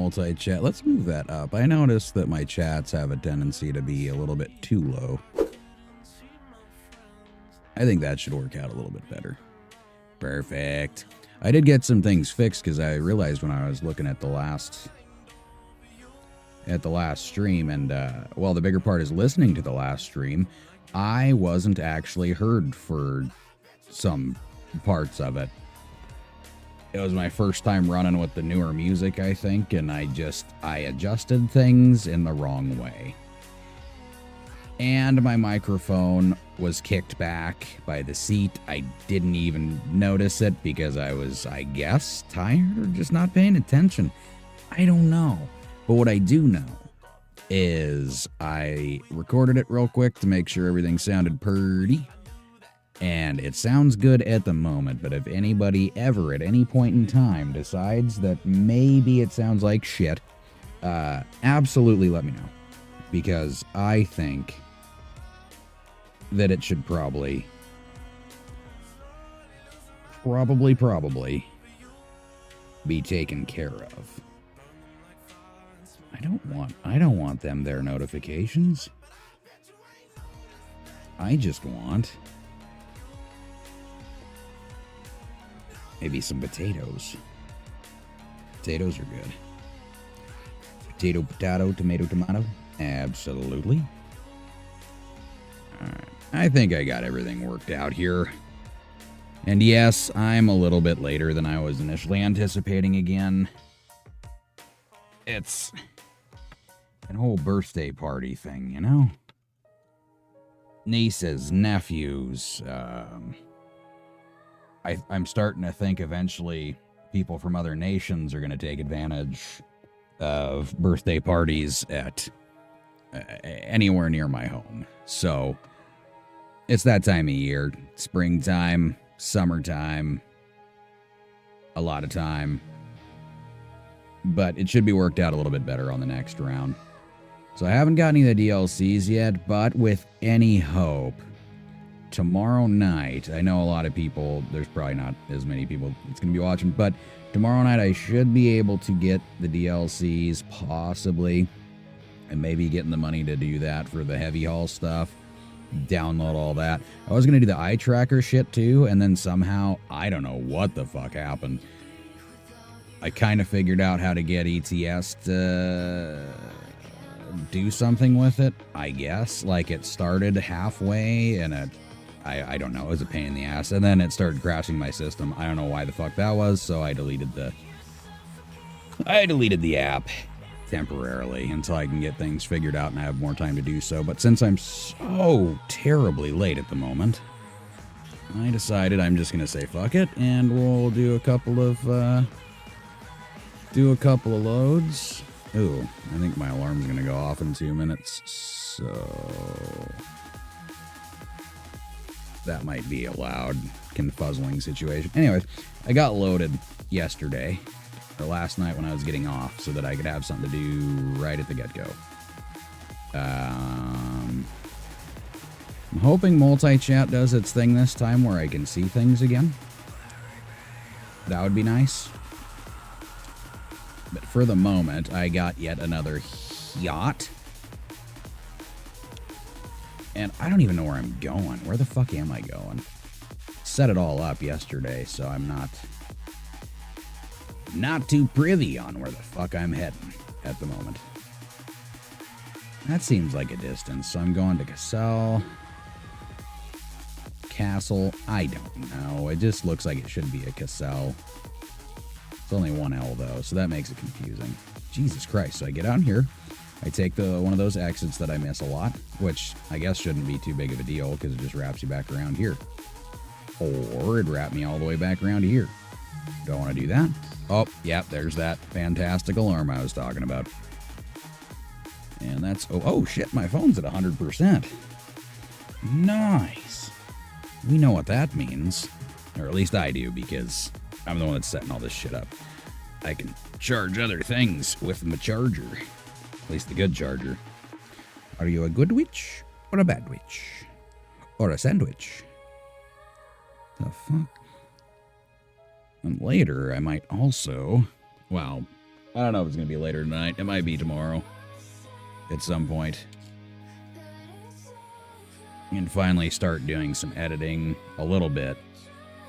multi-chat. Let's move that up. I noticed that my chats have a tendency to be a little bit too low. I think that should work out a little bit better. Perfect. I did get some things fixed because I realized when I was looking at the last stream, and well, the bigger part is listening to the last stream, I wasn't actually heard for some parts of it. It was my first time running with the newer music, I think, and I adjusted things in the wrong way. And my microphone was kicked back by the seat. I didn't even notice it because I was, I guess, tired or just not paying attention. I don't know. But what I do know is I recorded it real quick to make sure everything sounded pretty. And it sounds good at the moment, but if anybody ever at any point in time decides that maybe it sounds like shit, absolutely let me know. Because I think that it should probably be taken care of. I don't want them their notifications. I just want maybe some potatoes. Potatoes are good. Potato, potato, tomato, tomato. Absolutely. Alright. I think I got everything worked out here. And yes, I'm a little bit later than I was initially anticipating again. It's an whole birthday party thing, you know? Nieces, nephews, I'm starting to think eventually people from other nations are going to take advantage of birthday parties at anywhere near my home. So it's that time of year. Springtime, summertime, a lot of time. But it should be worked out a little bit better on the next round. So I haven't got any of the DLCs yet, but with any hope, tomorrow night, I know a lot of people, there's probably not as many people that's going to be watching, but tomorrow night I should be able to get the DLCs, possibly, and maybe getting the money to do that for the heavy haul stuff, download all that. I was going to do the eye tracker shit too, and then somehow, I don't know what the fuck happened. I kind of figured out how to get ETS to do something with it, I guess. Like, it started halfway, and I don't know, it was a pain in the ass, and then it started crashing my system. I don't know why the fuck that was, so I deleted the app temporarily until I can get things figured out and I have more time to do so. But since I'm so terribly late at the moment, I decided I'm just gonna say fuck it, and we'll do a couple of loads. Ooh, I think my alarm's gonna go off in 2 minutes, so that might be a loud, confuzzling situation. Anyways, I got loaded yesterday, or last night when I was getting off, so that I could have something to do right at the get-go. I'm hoping multi-chat does its thing this time where I can see things again. That would be nice. But for the moment, I got yet another yacht. And I don't even know where I'm going. Where the fuck am I going? Set it all up yesterday, so I'm not too privy on where the fuck I'm heading at the moment. That seems like a distance, so I'm going to Castle. I don't know. It just looks like it should be a Castle. It's only one L, though, so that makes it confusing. Jesus Christ. So I get out here. I take one of those exits that I miss a lot, which I guess shouldn't be too big of a deal because it just wraps you back around here. Or it'd wrap me all the way back around to here. Don't want to do that. Oh, yep, there's that fantastic alarm I was talking about. And that's... Oh, shit, my phone's at 100%. Nice. We know what that means. Or at least I do, because I'm the one that's setting all this shit up. I can charge other things with my charger. At least the good charger. Are you a good witch or a bad witch? Or a sandwich? The fuck? And later, I might also... Well, I don't know if it's going to be later tonight. It might be tomorrow at some point. And finally start doing some editing a little bit.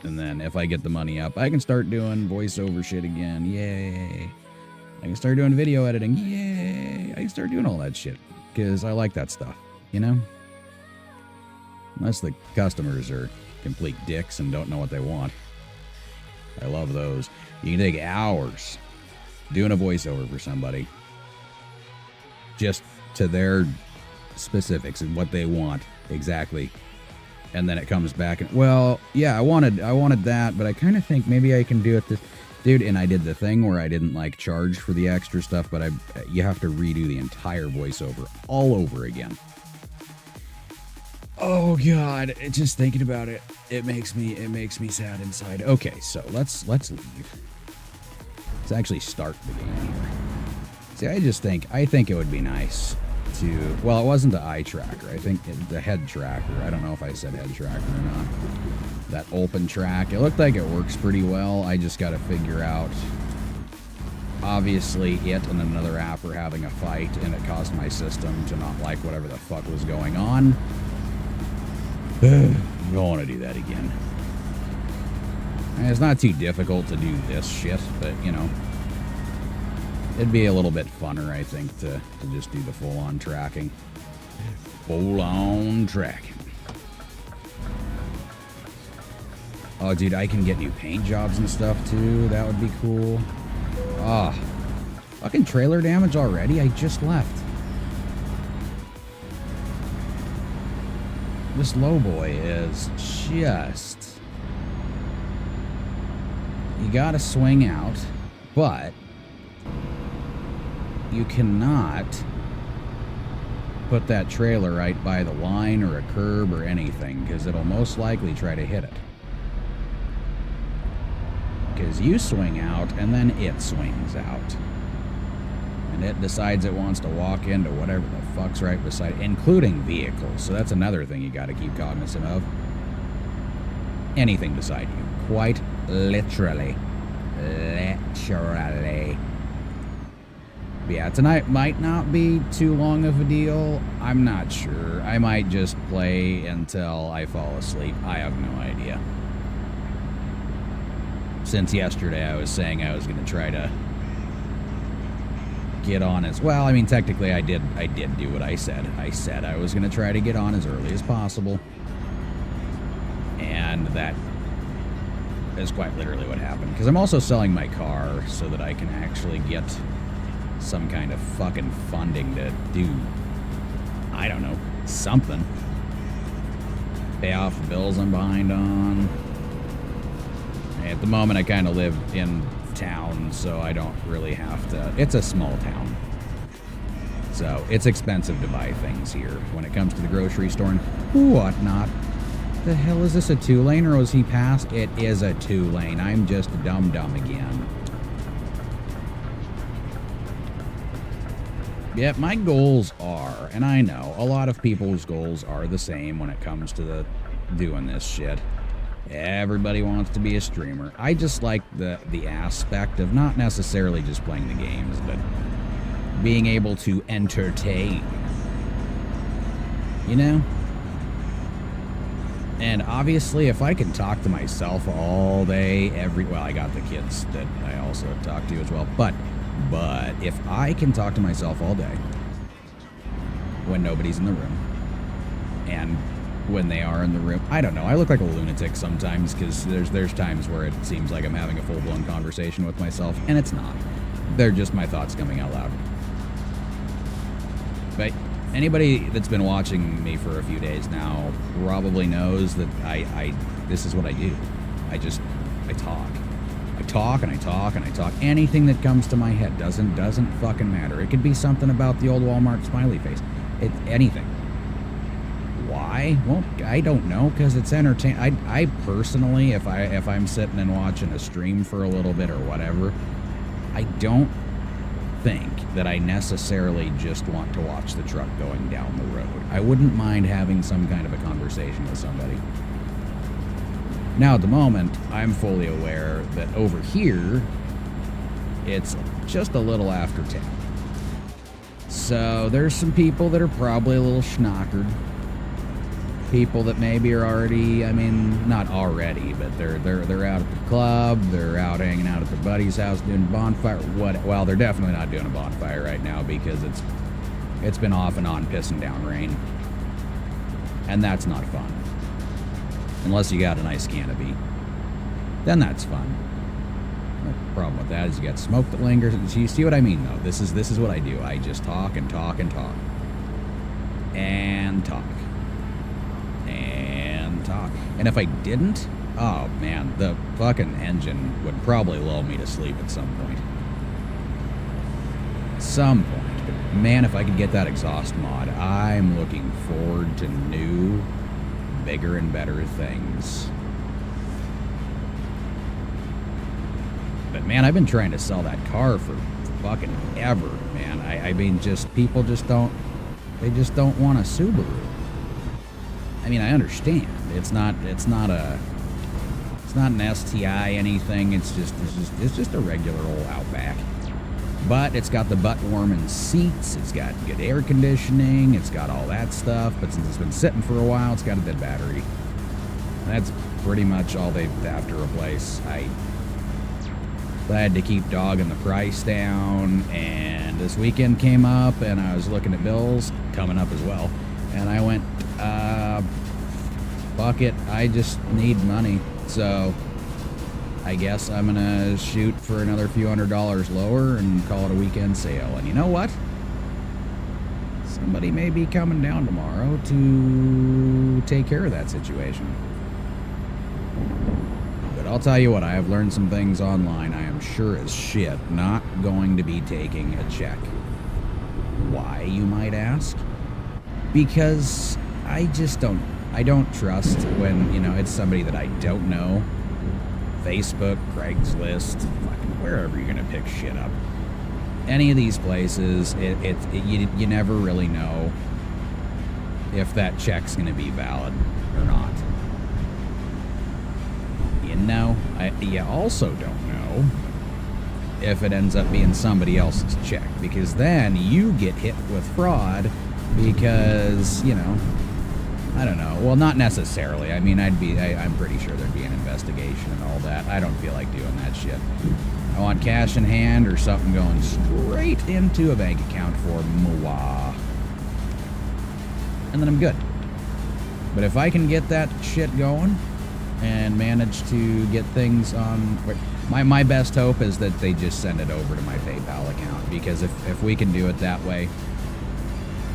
And then if I get the money up, I can start doing voiceover shit again. Yay. I can start doing video editing. Yay. I can start doing all that shit. Because I like that stuff, you know? Unless the customers are complete dicks and don't know what they want. I love those. You can take hours doing a voiceover for somebody. Just to their specifics and what they want exactly. And then it comes back and, well, yeah, I wanted that, but I kind of think maybe I can do it this, dude. And I did the thing where I didn't like charge for the extra stuff, but you have to redo the entire voiceover all over again. Oh God, just thinking about it, it makes me sad inside. Okay, so let's leave. Let's actually start the game here. See, I think it would be nice to, well, it wasn't the eye tracker. I think the head tracker. I don't know if I said head tracker or not. That open track. It looked like it works pretty well. I just got to figure out. Obviously, it and another app are having a fight, and it caused my system to not like whatever the fuck was going on. I don't want to do that again. And it's not too difficult to do this shit, but, you know. It'd be a little bit funner, I think, to just do the full-on tracking. Full-on tracking. Oh, dude, I can get new paint jobs and stuff, too. That would be cool. Ah. Fucking trailer damage already? I just left. This lowboy is just... You gotta swing out, but... You cannot put that trailer right by the line or a curb or anything, because it'll most likely try to hit it. Because you swing out, and then it swings out. And it decides it wants to walk into whatever the fuck's right beside it, including vehicles. So that's another thing you gotta keep cognizant of. Anything beside you. Quite literally. Literally. Yeah, tonight might not be too long of a deal. I'm not sure. I might just play until I fall asleep. I have no idea. Since yesterday I was saying I was going to try to get on as well. I mean, technically I did do what I said. I said I was going to try to get on as early as possible. And that is quite literally what happened. Because I'm also selling my car so that I can actually get some kind of fucking funding to do, I don't know, something. Pay off the bills I'm behind on. At the moment, I kind of live in town, so I don't really have to. It's a small town. So it's expensive to buy things here when it comes to the grocery store and whatnot. The hell is this, a 2-lane, or was he past? It is a 2-lane. I'm just dumb again. Yep, my goals are, and I know, a lot of people's goals are the same when it comes to doing this shit. Everybody wants to be a streamer. I just like the aspect of not necessarily just playing the games, but being able to entertain. You know? And obviously, if I can talk to myself all day, well, I got the kids that I also talk to as well, but if I can talk to myself all day when nobody's in the room, and when they are in the room, I don't know, I look like a lunatic sometimes, because there's times where it seems like I'm having a full-blown conversation with myself, and it's not. They're just my thoughts coming out loud. But anybody that's been watching me for a few days now probably knows that this is what I do. I talk. I talk and I talk and I talk. Anything that comes to my head doesn't fucking matter. It could be something about the old Walmart smiley face. Anything. Why? Well, I don't know, because it's entertaining. I personally, if I'm sitting and watching a stream for a little bit or whatever, I don't think that I necessarily just want to watch the truck going down the road. I wouldn't mind having some kind of a conversation with somebody. Now, at the moment, I'm fully aware that over here, it's just a little after 10. So there's some people that are probably a little schnockered. People that maybe are already, I mean, not already, but they're out at the club, they're out hanging out at their buddy's house doing a bonfire. Well, they're definitely not doing a bonfire right now because it's been off and on pissing down rain. And that's not fun. Unless you got a nice canopy. Then that's fun. The problem with that is you got smoke that lingers. You see what I mean, though? This is what I do. I just talk and talk and talk. And talk. And talk. And if I didn't, oh man, the fucking engine would probably lull me to sleep at some point. Some point. But man, if I could get that exhaust mod, I'm looking forward to new, bigger and better things. But man, I've been trying to sell that car for fucking ever, man. I mean, people just don't want a Subaru. I mean, I understand. It's not an STI anything. It's just a regular old Outback. But it's got the butt-warming seats, it's got good air conditioning, it's got all that stuff, but since it's been sitting for a while, it's got a dead battery. That's pretty much all they have to replace. I had to keep dogging the price down, and this weekend came up, and I was looking at bills coming up as well, and I went, fuck it, I just need money, so I guess I'm gonna shoot for another few $100 lower and call it a weekend sale. And you know what? Somebody may be coming down tomorrow to take care of that situation. But I'll tell you what, I have learned some things online. I am sure as shit not going to be taking a check. Why, you might ask? Because I don't trust when, it's somebody that I don't know. Facebook, Craigslist, fucking wherever you're gonna pick shit up. Any of these places, you never really know if that check's gonna be valid or not. You also don't know if it ends up being somebody else's check, because then you get hit with fraud because, I don't know. Well, not necessarily. I mean, I'm pretty sure there'd be an investigation and all that. I don't feel like doing that shit. I want cash in hand or something going straight into a bank account for moi. And then I'm good. But if I can get that shit going and manage to get things on... My best hope is that they just send it over to my PayPal account, because if we can do it that way,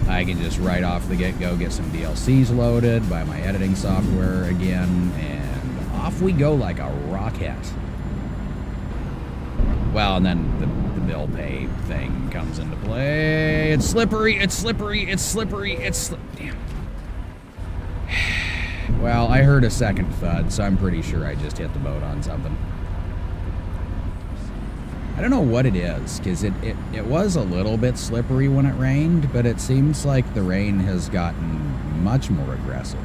I can just right off the get-go get some DLCs loaded, buy my editing software again, and off we go like a rocket. Well, and then the bill pay thing comes into play. It's slippery, damn. Well, I heard a second thud, so I'm pretty sure I just hit the boat on something. I don't know what it is, because it was a little bit slippery when it rained, but it seems like the rain has gotten much more aggressive.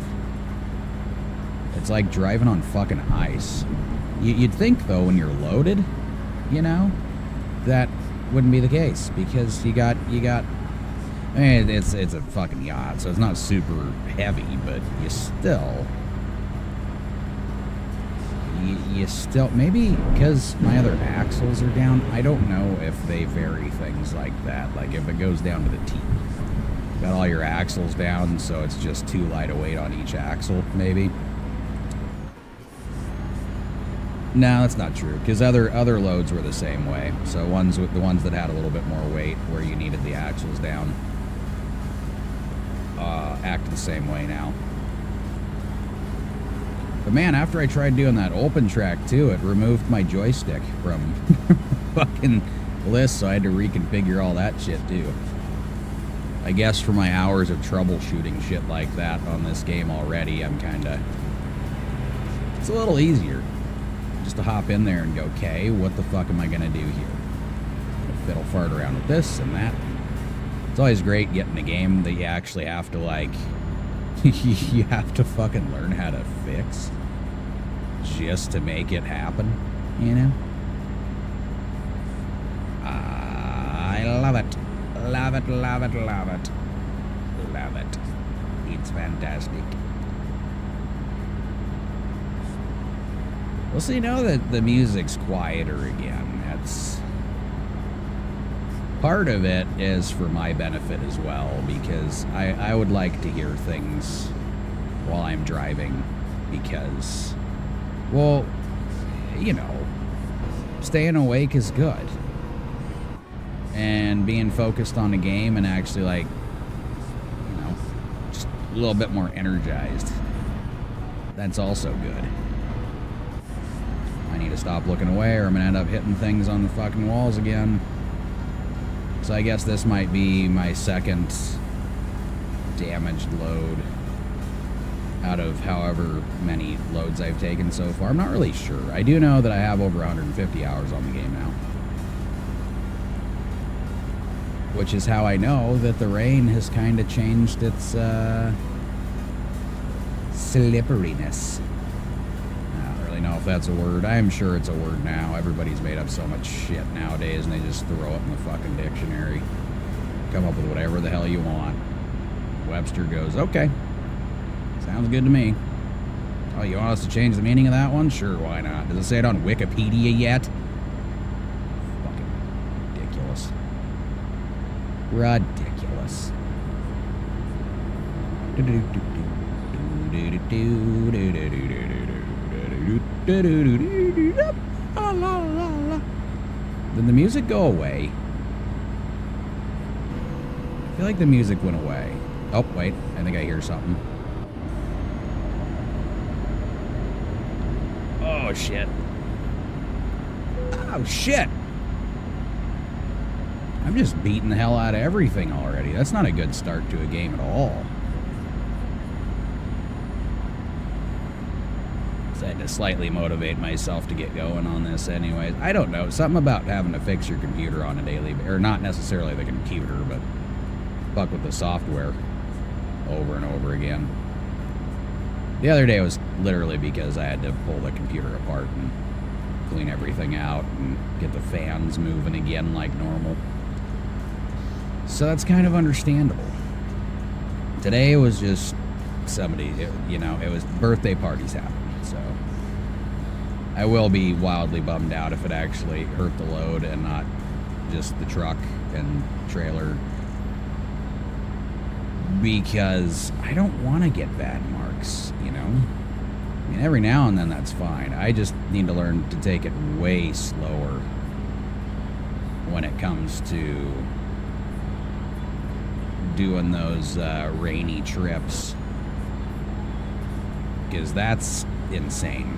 It's like driving on fucking ice. You'd think, though, when you're loaded, that wouldn't be the case, because you got, I mean, it's a fucking yacht, so it's not super heavy, but you still, maybe because my other axles are down, I don't know if they vary things like that, like if it goes down to the teeth. Got all your axles down, so it's just too light a weight on each axle, maybe. No, that's not true, because other loads were the same way. So the ones that had a little bit more weight, where you needed the axles down, act the same way now. But man, after I tried doing that open track too, it removed my joystick from fucking list, so I had to reconfigure all that shit too. I guess for my hours of troubleshooting shit like that on this game already, it's a little easier just to hop in there and go, okay, what the fuck am I gonna do here? Fiddle fart around with this and that. It's always great getting a game that you actually have to you have to fucking learn how to fix just to make it happen, I love it. Love it, love it, love it. Love it. It's fantastic. Well, so you know that the music's quieter again. That's... part of it is for my benefit as well, because I would like to hear things while I'm driving, because, well, you know, staying awake is good. And being focused on a game and actually, like, you know, just a little bit more energized, that's also good. I need to stop looking away or I'm going to end up hitting things on the fucking walls again. So I guess this might be my second damaged load out of however many loads I've taken so far. I'm not really sure. I do know that I have over 150 hours on the game now. Which is how I know that the rain has kind of changed its slipperiness. I don't really know if that's a word. I'm sure it's a word now. Everybody's made up so much shit nowadays and they just throw it in the fucking dictionary. Come up with whatever the hell you want. Webster goes, okay. Sounds good to me. Oh, you want us to change the meaning of that one? Sure, why not? Does it say it on Wikipedia yet? Fucking ridiculous. Ridiculous. Did the music go away? I feel like the music went away. Oh, wait. I think I hear something. Oh, shit. Oh, shit. I'm just beating the hell out of everything already. That's not a good start to a game at all. So I had to slightly motivate myself to get going on this anyways. I don't know. Something about having to fix your computer on a daily basis. Or not necessarily the computer, but fuck with the software over and over again. The other day was literally because I had to pull the computer apart and clean everything out and get the fans moving again like normal. So that's kind of understandable. Today was just somebody, you know, it was birthday parties happening. So I will be wildly bummed out if it actually hurt the load and not just the truck and trailer, because I don't want to get bad marks, you know? I mean, every now and then that's fine. I just need to learn to take it way slower when it comes to doing those rainy trips, because that's insane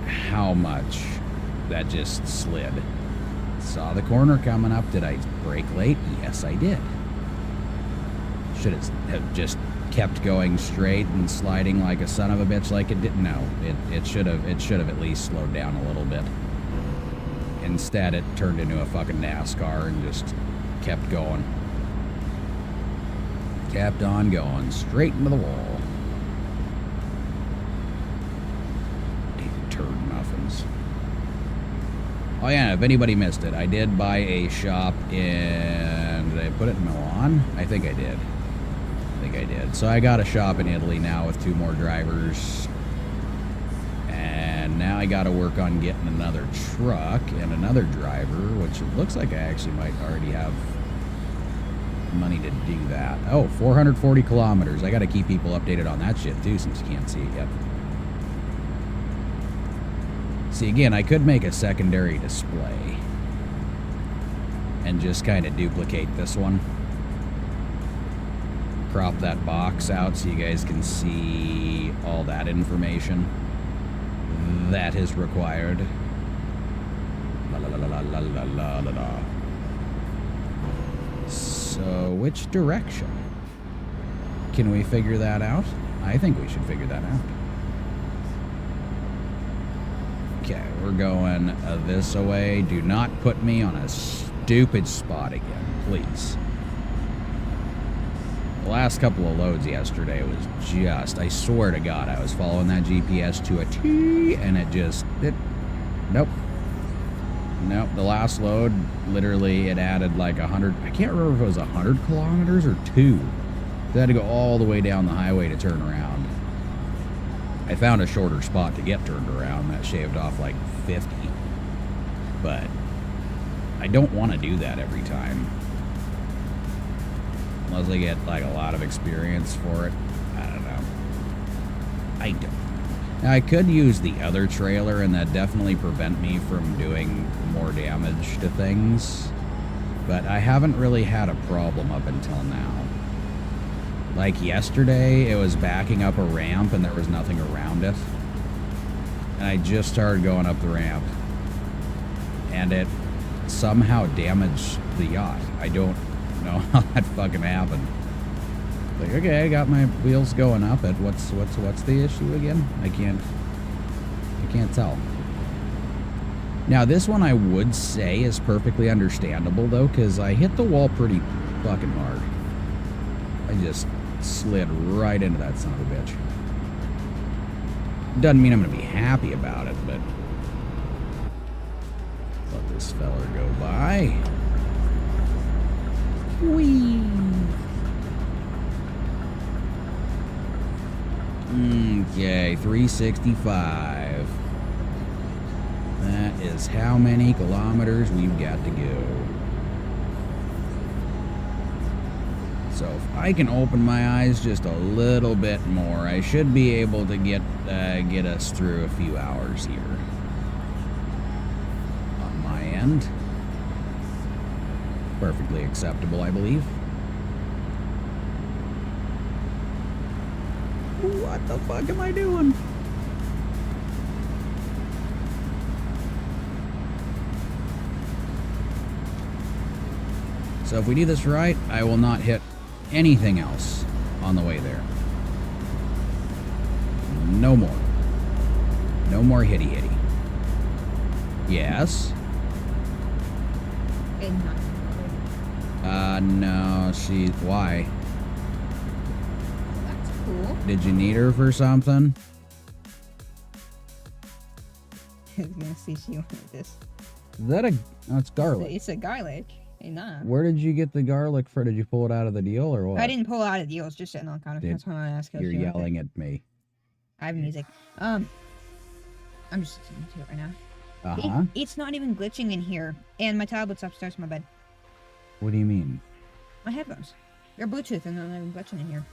how much that just slid. Saw the corner coming up. Did I brake late? Yes, I did. Should have just kept going straight and sliding like a son of a bitch like it did? No, it should have at least slowed down a little bit. Instead, it turned into a fucking NASCAR and just kept going. Kept on going straight into the wall. Damn turd muffins. Oh yeah, if anybody missed it, I did buy a shop in... Did I put it in Milan? I think I did. So I got a shop in Italy now with 2 more drivers. And now I got to work on getting another truck and another driver, which it looks like I actually might already have money to do that. Oh, 440 kilometers. I got to keep people updated on that shit too, since you can't see it yet. See, again, I could make a secondary display and just kind of duplicate this one. Crop that box out so you guys can see all that information that is required. La la la la la la la la la. So, which direction? Can we figure that out? I think we should figure that out. Okay, we're going this way. Do not put me on a stupid spot again, please. The last couple of loads yesterday was just, I swear to God, I was following that GPS to a T, and nope. Nope, the last load, literally, it added like 100, I can't remember if it was 100 kilometers or 2. They had to go all the way down the highway to turn around. I found a shorter spot to get turned around that shaved off like 50. But I don't want to do that every time. Unless I get like a lot of experience for it. I don't know. I don't. Now, I could use the other trailer, and that definitely prevent me from doing more damage to things. But I haven't really had a problem up until now. Like yesterday, it was backing up a ramp, and there was nothing around it. And I just started going up the ramp. And it somehow damaged the yacht. I don't know how that fucking happened. Like, okay, I got my wheels going up it. What's the issue again? I can't tell. Now, this one I would say is perfectly understandable, though, because I hit the wall pretty fucking hard. I just slid right into that son of a bitch. Doesn't mean I'm going to be happy about it, but let this feller go by. Whee! Okay, 365. That is how many kilometers we've got to go. So if I can open my eyes just a little bit more, I should be able to get us through a few hours here. On my end. Perfectly acceptable, I believe. What the fuck am I doing? So if we do this right, I will not hit anything else on the way there. No more. No more hitty. Yes? No, why? That's cool. Did you need her for something? I was gonna see if you wanted this. Is that it's garlic. It's a garlic. Ain't that? Where did you get the garlic for? Did you pull it out of the deal or what? I didn't pull it out of the deal. It's just sitting on the counter. That's why I asked. You're yelling at me. I have music. I'm just listening to it right now. Uh-huh. It's not even glitching in here. And my tablet's upstairs in my bed. What do you mean? My headphones. They're Bluetooth and they're not even glitching in here.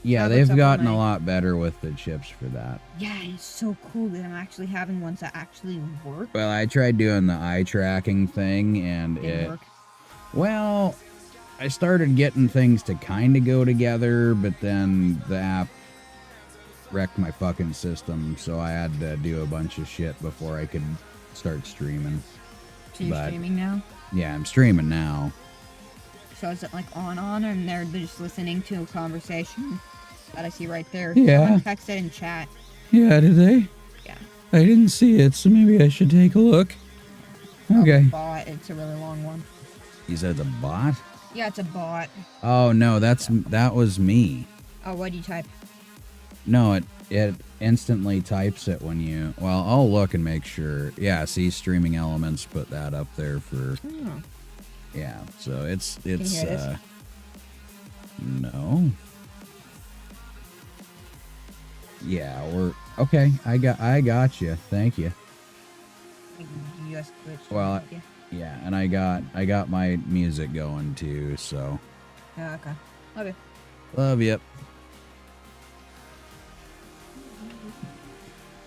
Yeah, they've gotten a lot better with the chips for that. Yeah, it's so cool that I'm actually having ones that actually work. Well, I tried doing the eye tracking thing and Didn't work. Well, I started getting things to kind of go together, but then the app wrecked my fucking system, so I had to do a bunch of shit before I could start streaming. So you're streaming now? Yeah, I'm streaming now. So is it like on, and they're just listening to a conversation that I see right there? Yeah. Someone texted in chat. Yeah, did they? Yeah. I didn't see it, so maybe I should take a look. Okay. Bot. It's a really long one. You said it's a bot? Yeah, it's a bot. Oh no, that was me. Oh, what do you type? No, it instantly types it when you. Well, I'll look and make sure. Yeah, see, Streaming Elements put that up there for. Oh. Yeah, so it's Can you hear this? No. Yeah, we're okay. I got you. Thank you. You just glitched. Well, yeah, and I got my music going too. So. Oh, okay. Love you. Love you.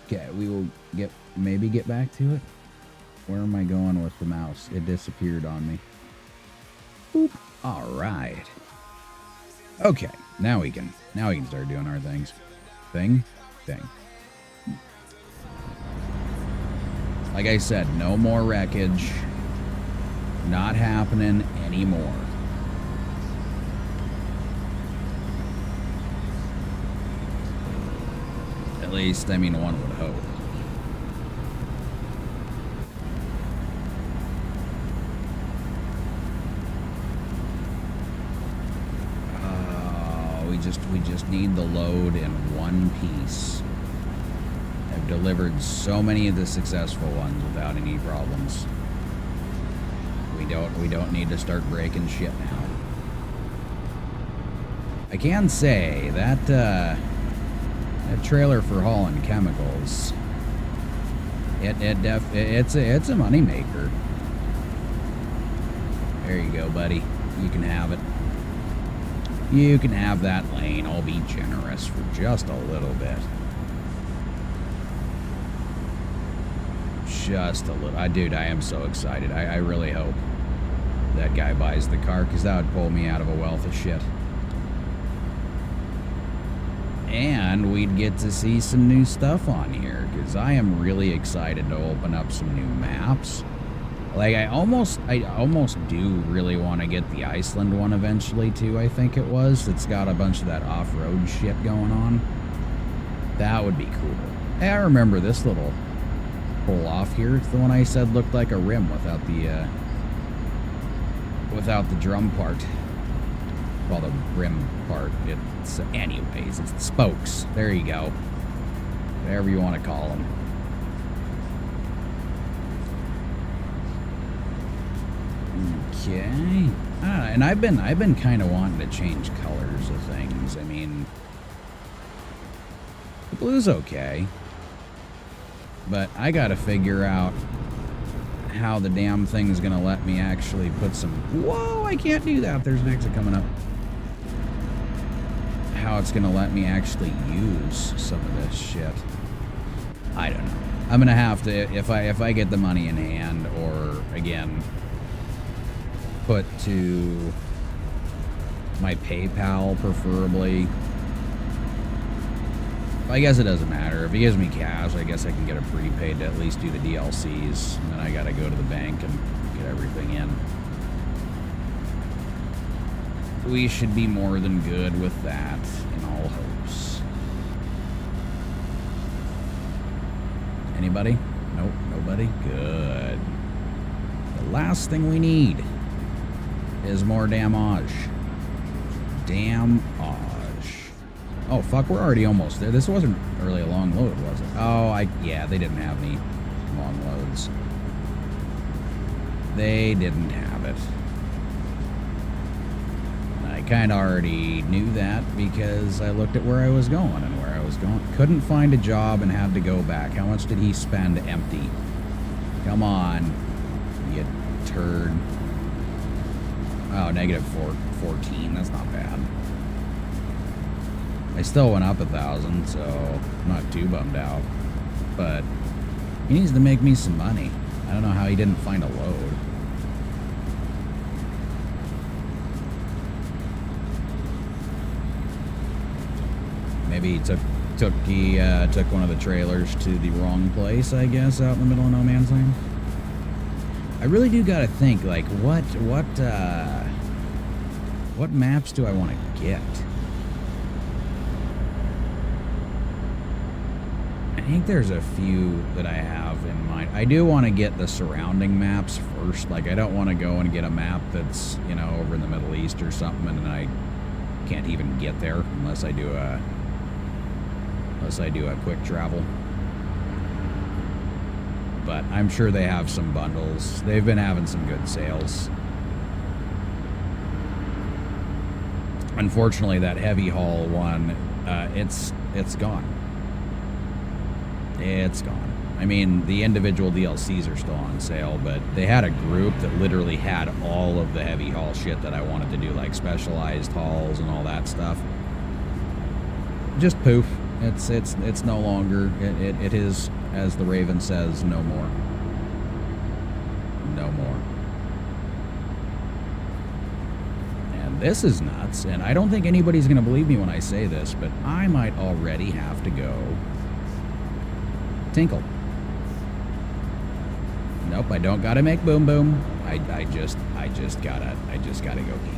Okay, we will maybe get back to it. Where am I going with the mouse? It disappeared on me. Boop. All right. Okay, now we can start doing our things. Thing. Like I said, no more wreckage. Not happening anymore. At least, I mean, one would hope. We just need the load in one piece. I've delivered so many of the successful ones without any problems. We don't need to start breaking shit now. I can say that that trailer for hauling chemicals, it's a moneymaker. There you go, buddy. You can have it. You can have that lane. I'll be generous for just a little bit. Just a little. Dude, I am so excited. I really hope that guy buys the car, because that would pull me out of a wealth of shit. And we'd get to see some new stuff on here, because I am really excited to open up some new maps. Like, I almost do really want to get the Iceland one eventually, too, I think it was. It's got a bunch of that off-road shit going on. That would be cool. Hey, I remember this little pull off here. It's the one I said looked like a rim without the drum part. Well, the rim part. It's, anyways, it's the spokes. There you go. Whatever you want to call them. Okay. And I've been kind of wanting to change colors of things. I mean, the blue's okay, but I got to figure out how the damn thing's gonna let me actually put some. Whoa! I can't do that. There's an exit coming up. How it's gonna let me actually use some of this shit. I don't know. I'm gonna have to, if I get the money in hand, or again, put to my PayPal preferably. I guess it doesn't matter. If he gives me cash, I guess I can get a prepaid to at least do the DLCs, and then I gotta go to the bank and get everything in. We should be more than good with that, in all hopes. Anybody? Nope, nobody? Good. The last thing we need is more damage. Damage. Oh, fuck, we're already almost there. This wasn't really a long load, was it? Oh, yeah, they didn't have any long loads. They didn't have it. I kind of already knew that because I looked at where I was going and where I was going. Couldn't find a job and had to go back. How much did he spend empty? Come on, you turd. Oh, negative 14. That's not bad. I still went up 1,000, so I'm not too bummed out. But he needs to make me some money. I don't know how he didn't find a load. Maybe he took one of the trailers to the wrong place, I guess, out in the middle of no man's land. I really do gotta think, like, what maps do I want to get? I think there's a few that I have in mind. I do want to get the surrounding maps first. Like, I don't want to go and get a map that's, you know, over in the Middle East or something, and then I can't even get there unless I do a quick travel. But I'm sure they have some bundles. They've been having some good sales. Unfortunately, that heavy haul one, it's gone. It's gone. I mean, the individual DLCs are still on sale, but they had a group that literally had all of the heavy haul shit that I wanted to do, like specialized hauls and all that stuff. Just poof. It's no longer. It is, as the Raven says, no more. No more. And this is nuts, and I don't think anybody's going to believe me when I say this, but I might already have to go tinkle. Nope, I don't gotta make boom boom. I just gotta go pee.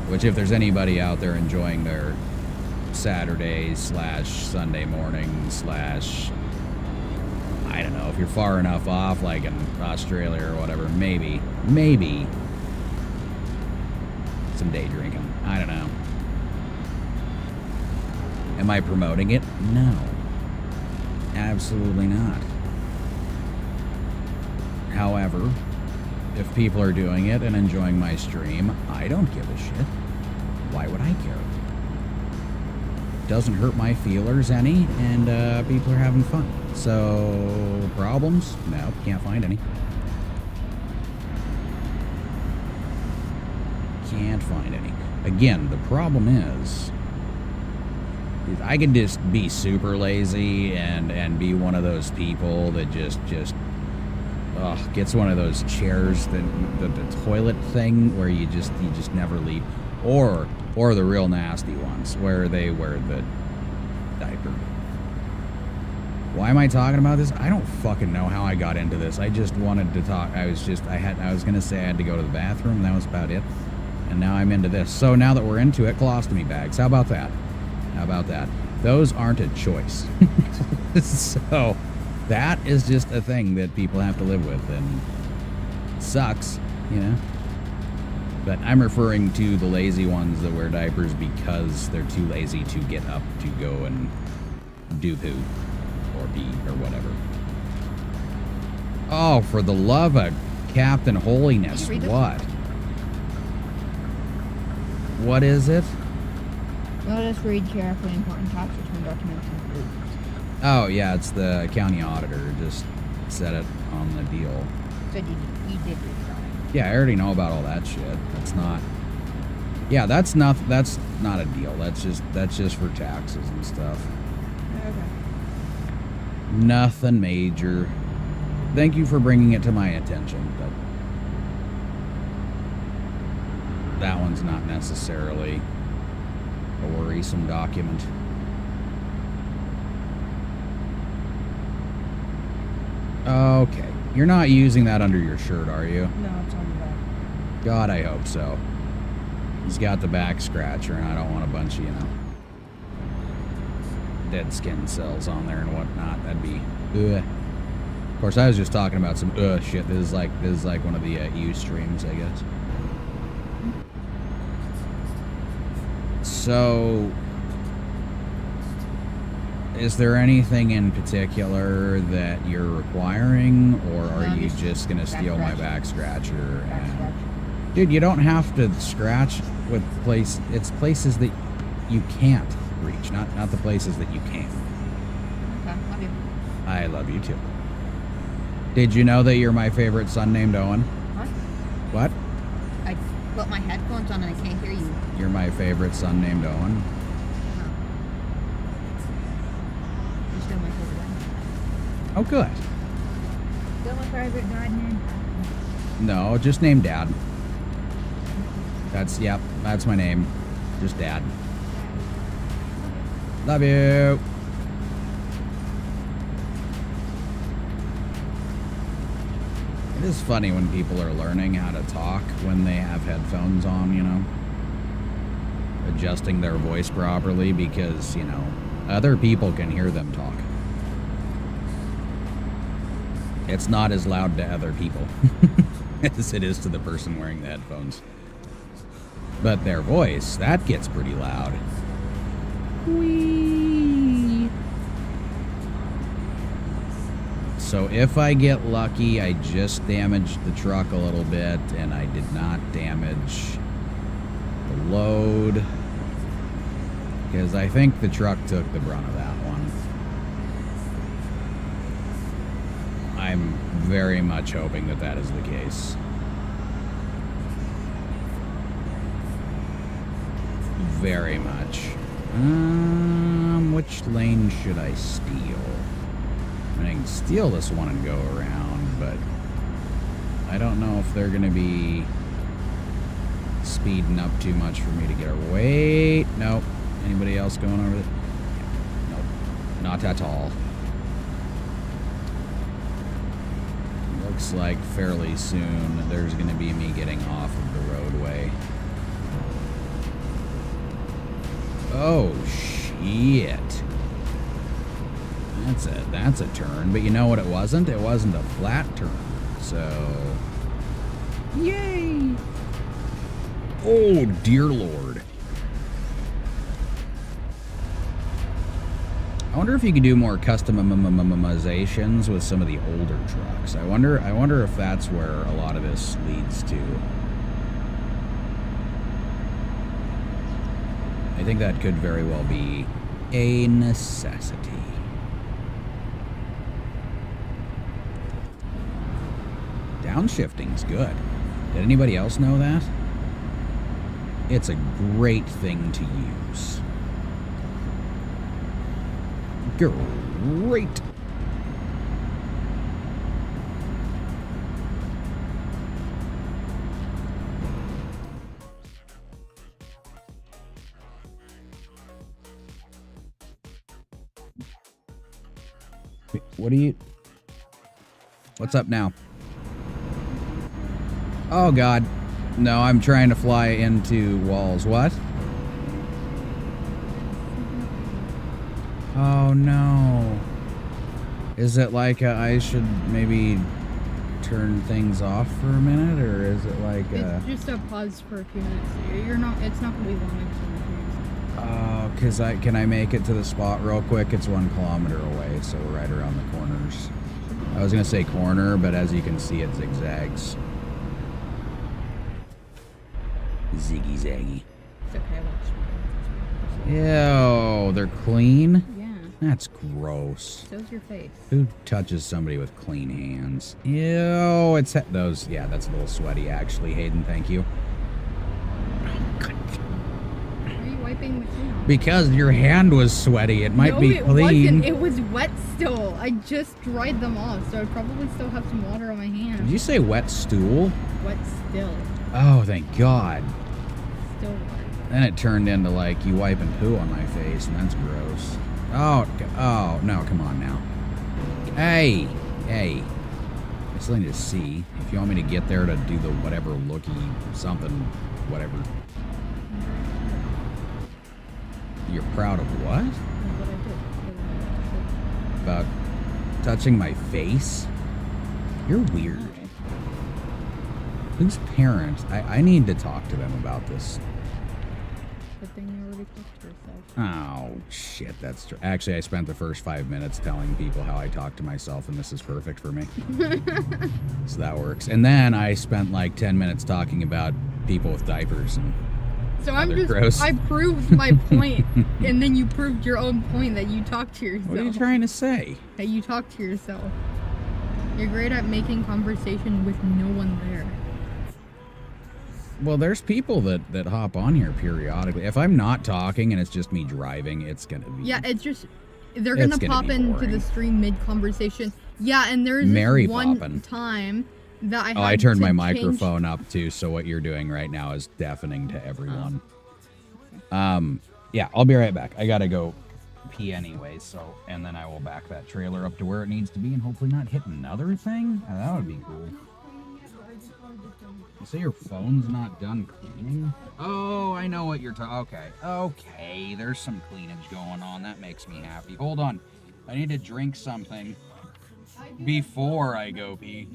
Which, if there's anybody out there enjoying their Saturday/Sunday morning / I don't know, if you're far enough off, like in Australia or whatever, maybe some day drinking. I don't know. Am I promoting it? No. Absolutely not. However, if people are doing it and enjoying my stream, I don't give a shit. Why would I care? Doesn't hurt my feelers any, and people are having fun. So, problems? No, can't find any. Can't find any. Again, the problem is I can just be super lazy and be one of those people that just gets one of those chairs, the toilet thing where you just never leave, or the real nasty ones where they wear the diaper. Why am I talking about this? I don't fucking know how I got into this. I just wanted to talk. I was gonna say I had to go to the bathroom. That was about it. And now I'm into this. So now that we're into it, colostomy bags. How about that? How about that? Those aren't a choice. So that is just a thing that people have to live with, and it sucks, you know? But I'm referring to the lazy ones that wear diapers because they're too lazy to get up to go and do poo or pee or whatever. Oh, for the love of Captain Holiness, what? What is it? Let us read carefully important tax return documents include. Oh, yeah, it's the county auditor. Just said it on the deal. So you did read it, right? Yeah, I already know about all that shit. That's not... Yeah, that's not a deal. That's just for taxes and stuff. Okay. Nothing major. Thank you for bringing it to my attention, but that one's not necessarily a worrisome document. Okay. You're not using that under your shirt, are you? No, it's on the back. God, I hope so. He's got the back scratcher, and I don't want a bunch of, dead skin cells on there and whatnot. That'd be... Ugh. Of course, I was just talking about some shit. This is like one of the U streams, I guess. So, is there anything in particular that you're requiring, or are you just gonna steal my back scratcher? Dude, you don't have to scratch with it's places that you can't reach, not the places that you can. Okay, love you. I love you too. Did you know that you're my favorite son named Owen? What? What? I put my headphones on and I can't hear you. You're my favorite son named Owen? No. You're still my favorite dad. Oh, good. Still my favorite dad name. No, just name Dad. That's my name. Just Dad. Love you. It is funny when people are learning how to talk when they have headphones on, adjusting their voice properly because, other people can hear them talk. It's not as loud to other people as it is to the person wearing the headphones. But their voice, that gets pretty loud. Whee! So if I get lucky, I just damaged the truck a little bit, and I did not damage the load. Because I think the truck took the brunt of that one. I'm very much hoping that that is the case. Very much. Which lane should I steal? I can steal this one and go around, but I don't know if they're going to be speeding up too much for me to get her. Wait, nope. Anybody else going over there? Nope, not at all. Looks like fairly soon there's going to be me getting off of the roadway. Oh, shit. That's a turn, but you know what it wasn't? It wasn't a flat turn, so... Yay! Oh, dear Lord. I wonder if you could do more customizations with some of the older trucks. I wonder if that's where a lot of this leads to. I think that could very well be a necessity. Downshifting's good. Did anybody else know that? It's a great thing to use. Great. What are you... What's up now? Oh, God. No, I'm trying to fly into walls. What? Oh, no. Is it like I should maybe turn things off for a minute, or is it like It's just a pause for a few minutes. It's not going to be long. Can I make it to the spot real quick? It's 1 kilometer away, so right around the corners. I was going to say corner, but as you can see, it zigzags. Ziggy zaggy. It's okay, I watched Ew, they're clean? Yeah. That's gross. So's your face. Who touches somebody with clean hands? Ew, it's those. Yeah, that's a little sweaty, actually. Hayden, thank you. Why are you wiping the clean off? Because your hand was sweaty. It might be clean. Wasn't. It was wet still. I just dried them off, so I'd probably still have some water on my hands. Did you say wet stool? Wet still. Oh, thank God. Still wet. Then it turned into like you wiping poo on my face, and that's gross. Oh, no, come on now. Hey. I still need to see. If you want me to get there to do the whatever looky something, whatever. You're proud of what? About touching my face? You're weird. Whose parent? I need to talk to them about this. Good thing you already talked to yourself. Oh, shit, that's true. Actually, I spent the first 5 minutes telling people how I talk to myself, and this is perfect for me. So that works. And then I spent like 10 minutes talking about people with diapers and So gross. I proved my point, and then you proved your own point that you talk to yourself. What are you trying to say? That you talk to yourself. You're great at making conversation with no one there. Well, there's people that hop on here periodically. If I'm not talking and it's just me driving, it's gonna be... Yeah, it's just... They're gonna pop into the stream mid-conversation. Yeah, and there's one time that I had I turned my microphone up too, so what you're doing right now is deafening to everyone. Yeah, I'll be right back. I gotta go pee anyway, so... And then I will back that trailer up to where it needs to be and hopefully not hit another thing? That would be cool. You say your phone's not done cleaning? Oh, I know what you're talking... Okay, there's some cleanage going on. That makes me happy. Hold on. I need to drink something before I go pee.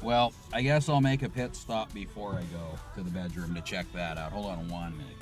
Well, I guess I'll make a pit stop before I go to the bedroom to check that out. Hold on 1 minute.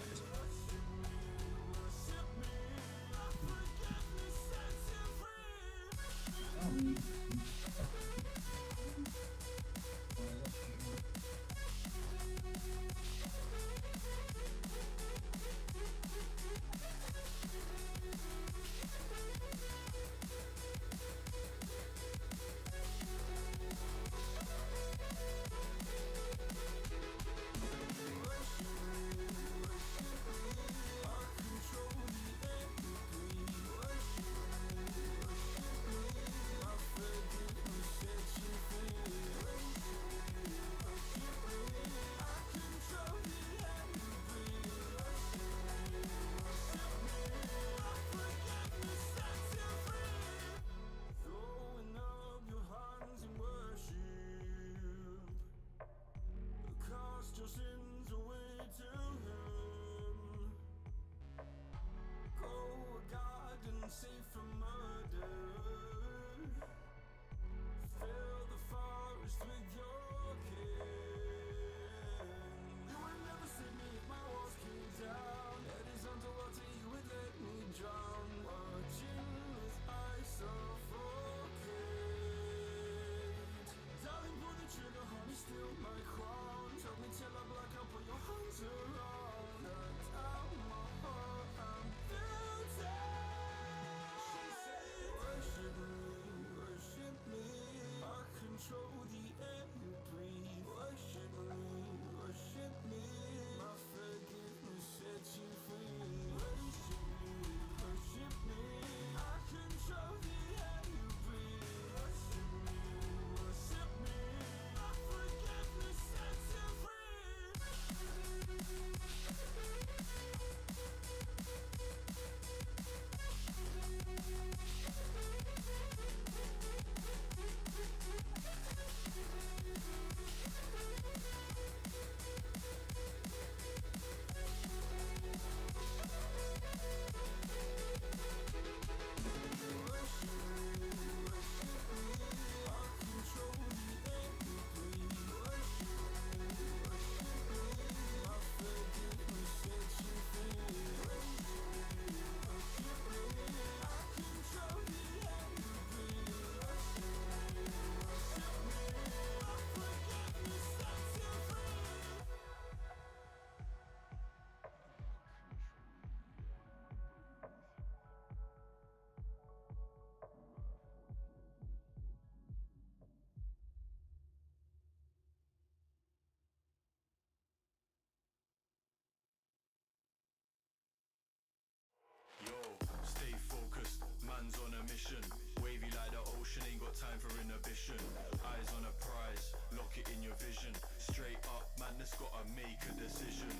got time for inhibition. Eyes on a prize, lock it in your vision. Straight up, madness gotta make a decision.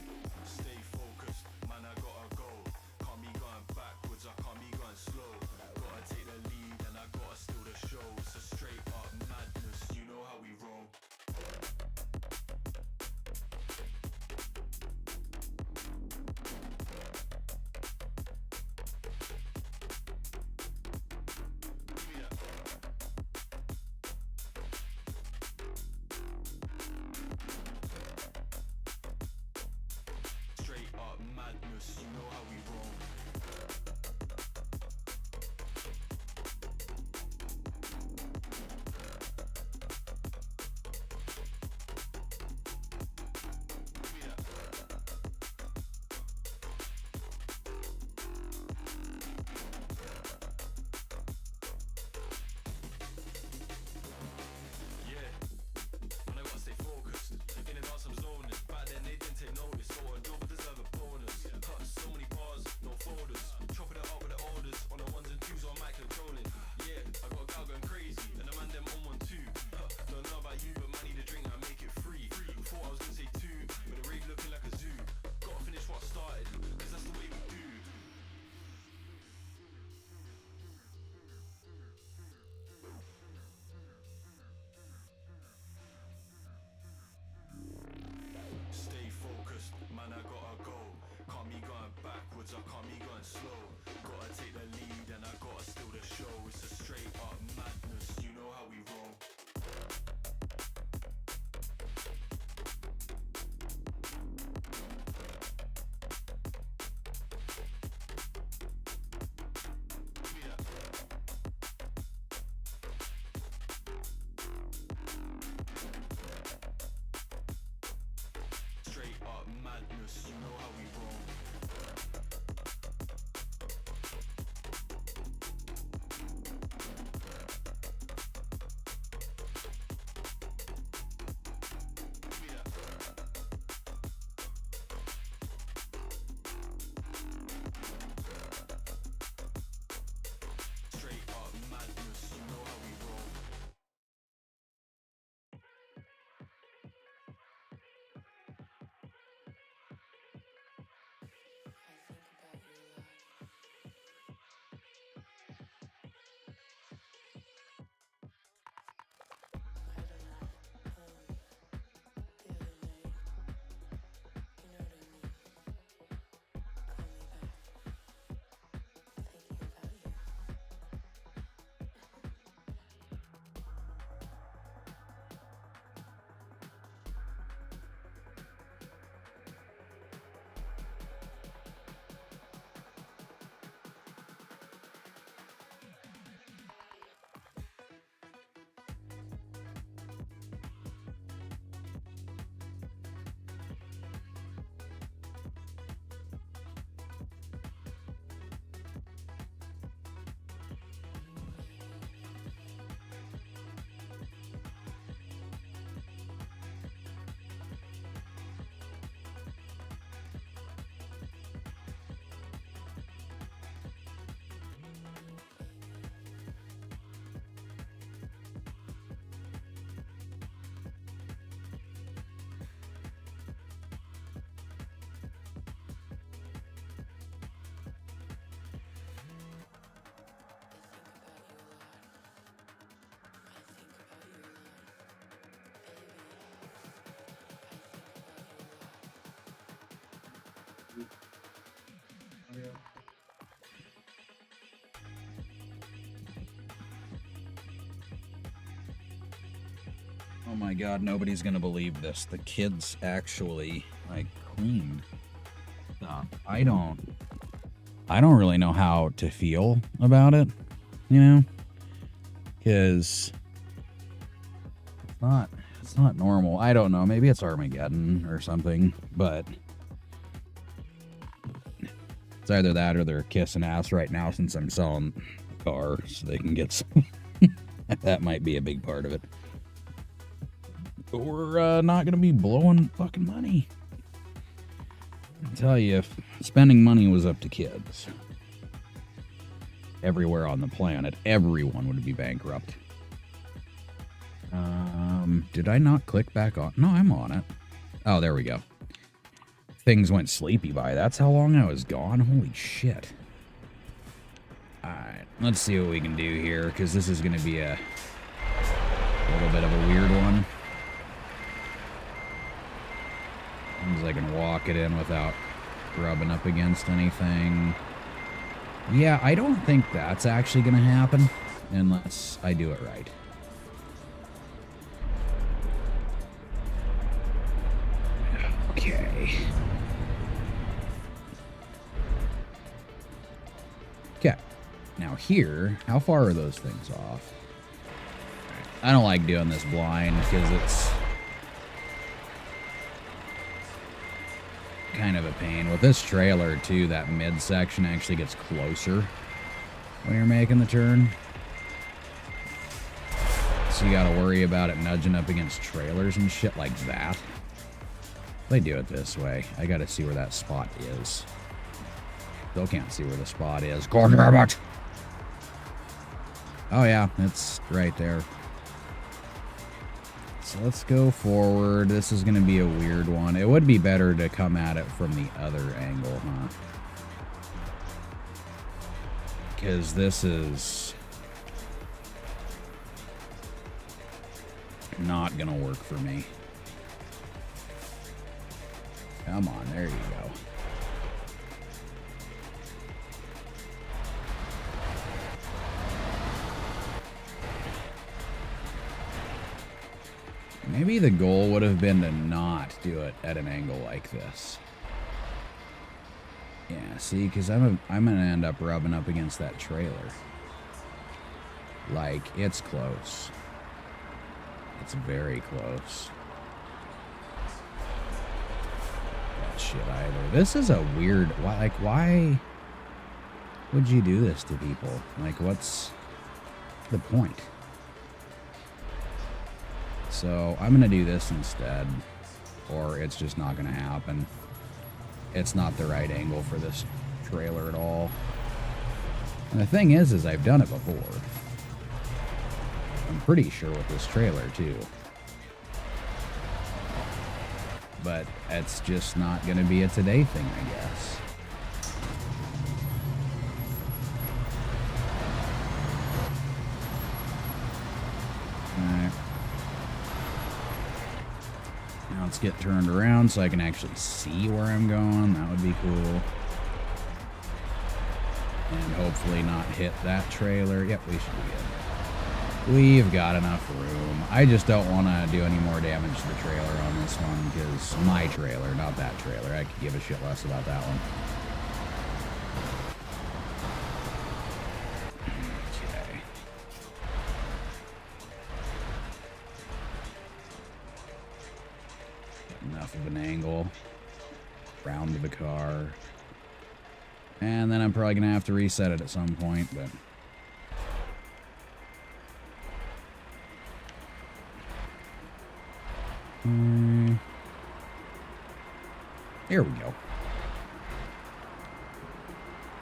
Stay focused, man, I gotta go. Can't be going backwards, I can't be going slow. Gotta take the lead and I gotta steal the show. So straight up madness, you know how we roll. Straight up madness, you know how we roll. Stay focused, man, I gotta go. Can't be going backwards, I can't be going slow. Gotta take the lead and I gotta steal the show. It's a straight up madness, you know how we roll. Straight up madness, you know how we roll. Straight up madness, you know how we roll. Oh my god, nobody's gonna believe this. The kids actually, like, cleaned stuff. I don't really know how to feel about it, you know? Because it's not normal. I don't know. Maybe it's Armageddon or something, but it's either that or they're kissing ass right now since I'm selling the car so they can get some. That might be a big part of it. But we're not going to be blowing fucking money. I tell you, if spending money was up to kids, everywhere on the planet, everyone would be bankrupt. Did I not click back on? No, I'm on it. Oh, there we go. Things went sleepy by. That's how long I was gone? Holy shit. Alright, let's see what we can do here, because this is going to be a little bit of a weird one. Seems I can walk it in without rubbing up against anything. Yeah, I don't think that's actually going to happen unless I do it right. Okay. Okay. Now here, how far are those things off? I don't like doing this blind because it's kind of a pain. With this trailer, too, that midsection actually gets closer when you're making the turn. So you gotta worry about it nudging up against trailers and shit like that. If I do it this way, I gotta see where that spot is. Still can't see where the spot is. God damn it! Oh yeah, it's right there. So let's go forward. This is gonna be a weird one. It would be better to come at it from the other angle, huh? Because this is not gonna work for me. Come on, there you go. Maybe the goal would have been to not do it at an angle like this. Yeah, see, because I'm gonna end up rubbing up against that trailer. Like, it's close. It's very close. That shit either. This is a weird. Why would you do this to people? Like, what's the point? So I'm gonna do this instead, or it's just not gonna happen. It's not the right angle for this trailer at all. And the thing is I've done it before. I'm pretty sure with this trailer too. But it's just not gonna be a today thing, I guess. Alright. Now let's get turned around so I can actually see where I'm going. That would be cool. And hopefully not hit that trailer. Yep, we should be good. We've got enough room. I just don't want to do any more damage to the trailer on this one because my trailer, not that trailer. I could give a shit less about that one. Okay. Enough of an angle. Round to the car. And then I'm probably going to have to reset it at some point, but... Here we go.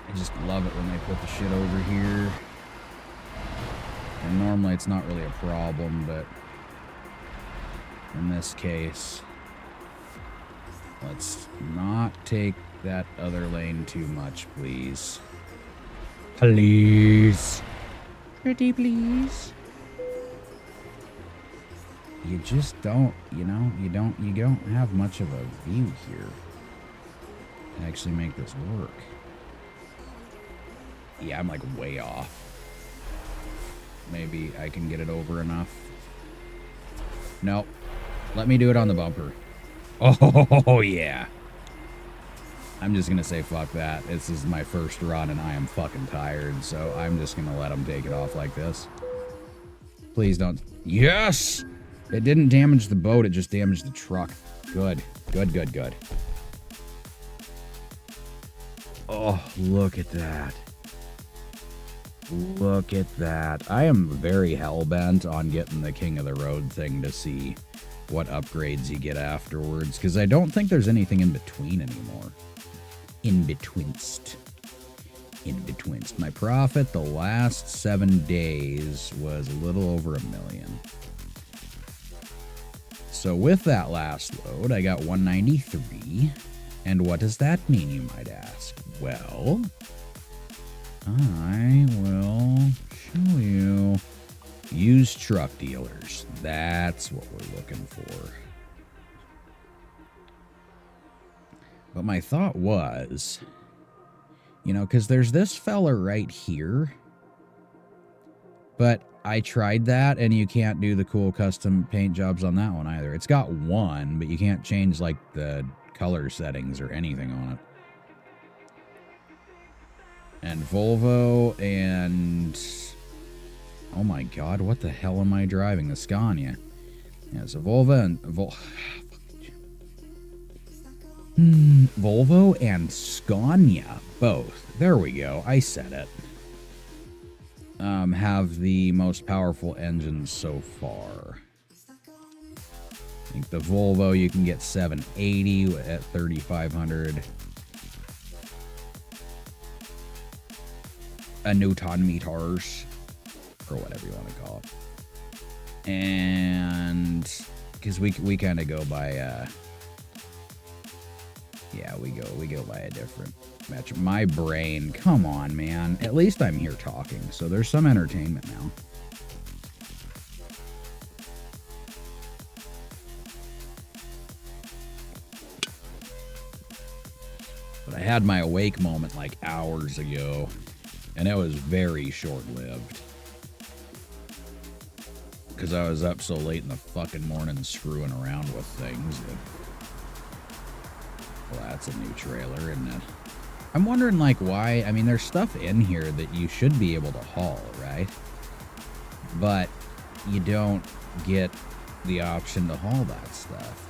I just love it when they put the shit over here. And normally it's not really a problem, but... in this case... let's not take that other lane too much, please. Please. Pretty please. You just don't, you know, you don't have much of a view here to actually make this work. Yeah, I'm like way off. Maybe I can get it over enough. Nope. Let me do it on the bumper. Oh, yeah. I'm just going to say fuck that. This is my first run and I am fucking tired, so I'm just going to let them take it off like this. Please don't. Yes! It didn't damage the boat, it just damaged the truck. Good. Good, good, good. Oh, look at that. Look at that. I am very hell-bent on getting the King of the Road thing to see what upgrades you get afterwards, because I don't think there's anything in between anymore. In-betweenst. My profit the last 7 days was a little over $1 million. So with that last load, I got 193. And what does that mean, you might ask? Well, I will show you. Used truck dealers. That's what we're looking for. But my thought was, you know, because there's this fella right here. But I tried that, and you can't do the cool custom paint jobs on that one either. It's got one, but you can't change, like, the color settings or anything on it. And Volvo and... oh my god, what the hell am I driving? The Scania. Yeah, so Volvo and... Volvo and Scania, both. There we go, I said it. Have the most powerful engines so far. I think the Volvo, you can get 780 at 3,500. A Newton meters, or whatever you want to call it. And because we kind of go by, yeah, we go by a different metric. My brain, come on, man. At least I'm here talking, so there's some entertainment now. But I had my awake moment like hours ago, and it was very short-lived. Because I was up so late in the fucking morning screwing around with things. Well, that's a new trailer, isn't it? I'm wondering, like, why... I mean, there's stuff in here that you should be able to haul, right? But you don't get the option to haul that stuff.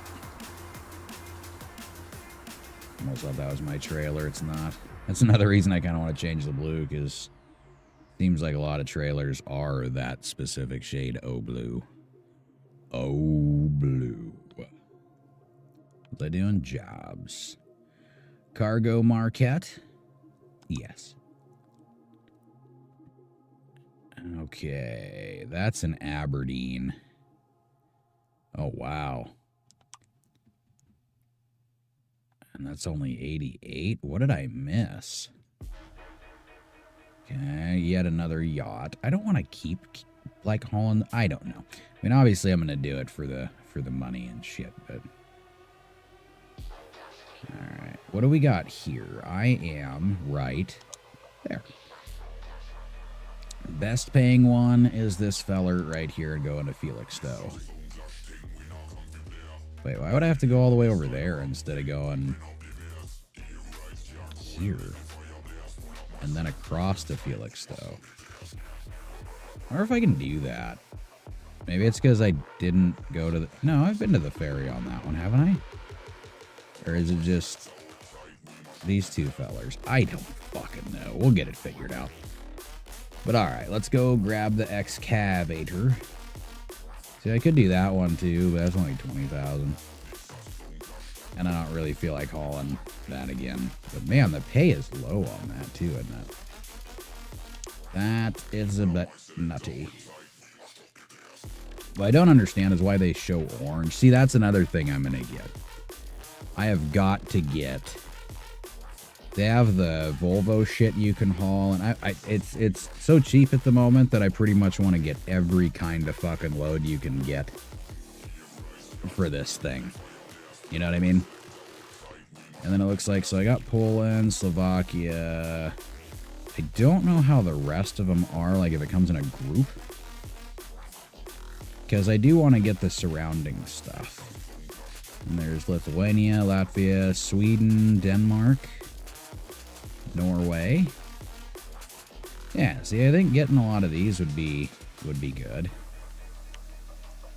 Almost thought that was my trailer. It's not. That's another reason I kind of want to change the blue, because it seems like a lot of trailers are that specific shade. Oh, blue. Oh, blue. What they doing? Jobs. Cargo Marquette? Yes. Okay, that's an Aberdeen. Oh, wow. And that's only 88? What did I miss? Okay, yet another yacht. I don't want to keep, like, hauling... I don't know. I mean, obviously I'm going to do it for the money and shit, but... Alright, what do we got here? I am right there. Best paying one is this feller right here and going to Felixstowe. Wait, why would I have to go all the way over there instead of going here? And then across to Felixstowe. I wonder if I can do that. Maybe it's because I didn't go to the... No, I've been to the ferry on that one, haven't I? Or is it just these two fellers? I don't fucking know. We'll get it figured out. But alright, let's go grab the excavator. See, I could do that one too, but that's only 20,000. And I don't really feel like hauling that again. But man, the pay is low on that too, isn't it? That is a bit nutty. What I don't understand is why they show orange. See, that's another thing I'm going to get. I have got to get... They have the Volvo shit you can haul, and it's so cheap at the moment that I pretty much want to get every kind of fucking load you can get for this thing. You know what I mean? And then it looks like, so I got Poland, Slovakia. I don't know how the rest of them are, like if it comes in a group. Because I do want to get the surrounding stuff. And there's Lithuania, Latvia, Sweden, Denmark, Norway. Yeah, see, I think getting a lot of these would be good.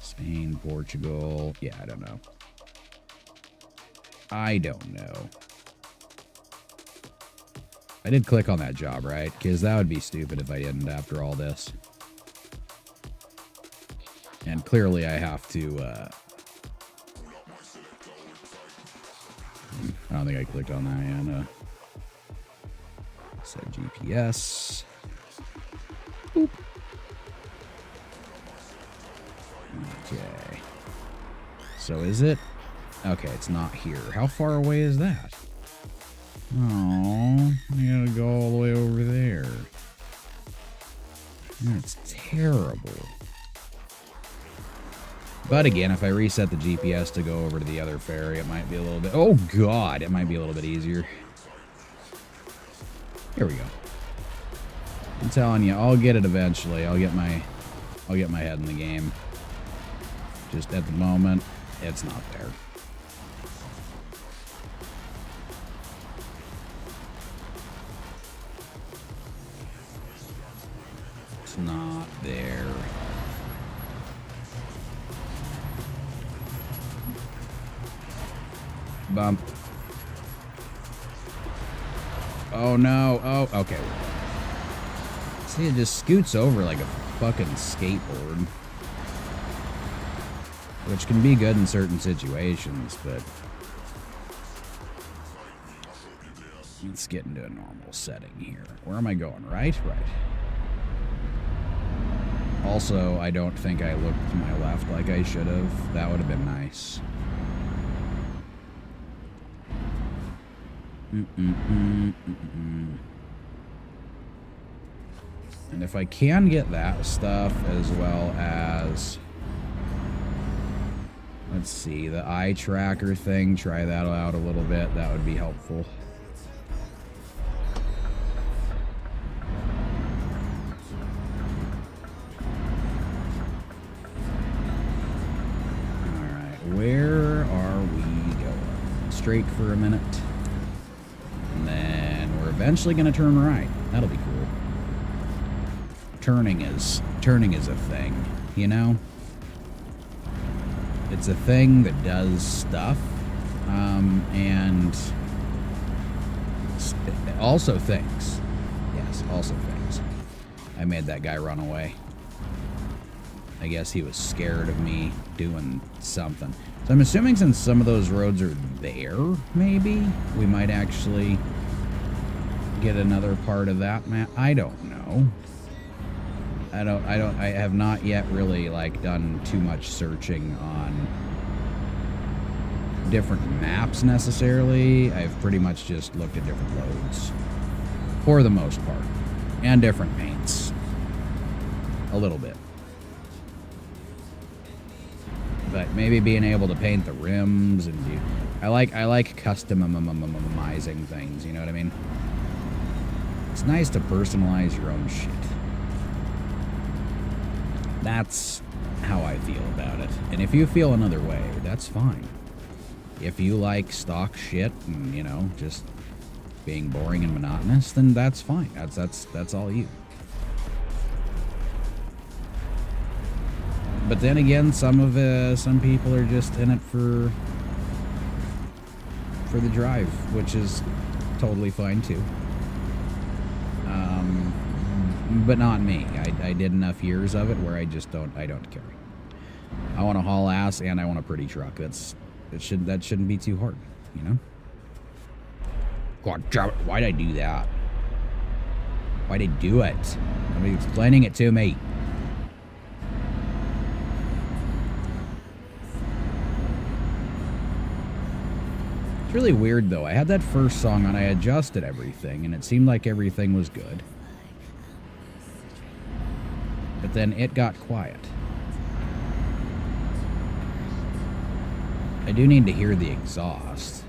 Spain, Portugal. Yeah, I don't know. I don't know. I did click on that job, right? Because that would be stupid if I didn't after all this. And clearly I have to, I don't think I clicked on that yet. No. Set GPS. Boop. Okay. So is it? Okay, it's not here. How far away is that? Oh, I gotta go all the way over there. That's terrible. But again, if I reset the GPS to go over to the other ferry, it might be a little bit... Oh, God! It might be a little bit easier. Here we go. I'm telling you, I'll get it eventually. I'll get my head in the game. Just at the moment, it's not there. It's not there. Bump. Oh no. Oh, okay. See, it just scoots over like a fucking skateboard. Which can be good in certain situations, but let's get into a normal setting here. Where am I going? Right? Right. Also, I don't think I looked to my left like I should have. That would have been nice. And if I can get that stuff as well as, let's see, the eye tracker thing, try that out a little bit, that would be helpful. Alright, where are we going? Straight for a minute. And then we're eventually going to turn right. That'll be cool. Turning is a thing, you know? It's a thing that does stuff, and also thinks. Yes, also thinks. I made that guy run away. I guess he was scared of me doing something. So I'm assuming since some of those roads are there, maybe, we might actually get another part of that map. I don't know. I have not yet really, like, done too much searching on different maps necessarily. I've pretty much just looked at different loads. For the most part. And different paints. A little bit. But maybe being able to paint the rims and do... I like customizing things, you know what I mean? It's nice to personalize your own shit. That's how I feel about it. And if you feel another way, that's fine. If you like stock shit and, you know, just being boring and monotonous, then that's fine. That's all you. But then again, some people are just in it for the drive, which is totally fine too. But not me. I did enough years of it where I don't care. I want to haul ass and I want a pretty truck. That shouldn't be too hard, you know? God damn it, why'd I do that? Why'd I do it? Nobody's explaining it to me. It's really weird though. I had that first song on, I adjusted everything and it seemed like everything was good. But then it got quiet. I do need to hear the exhaust,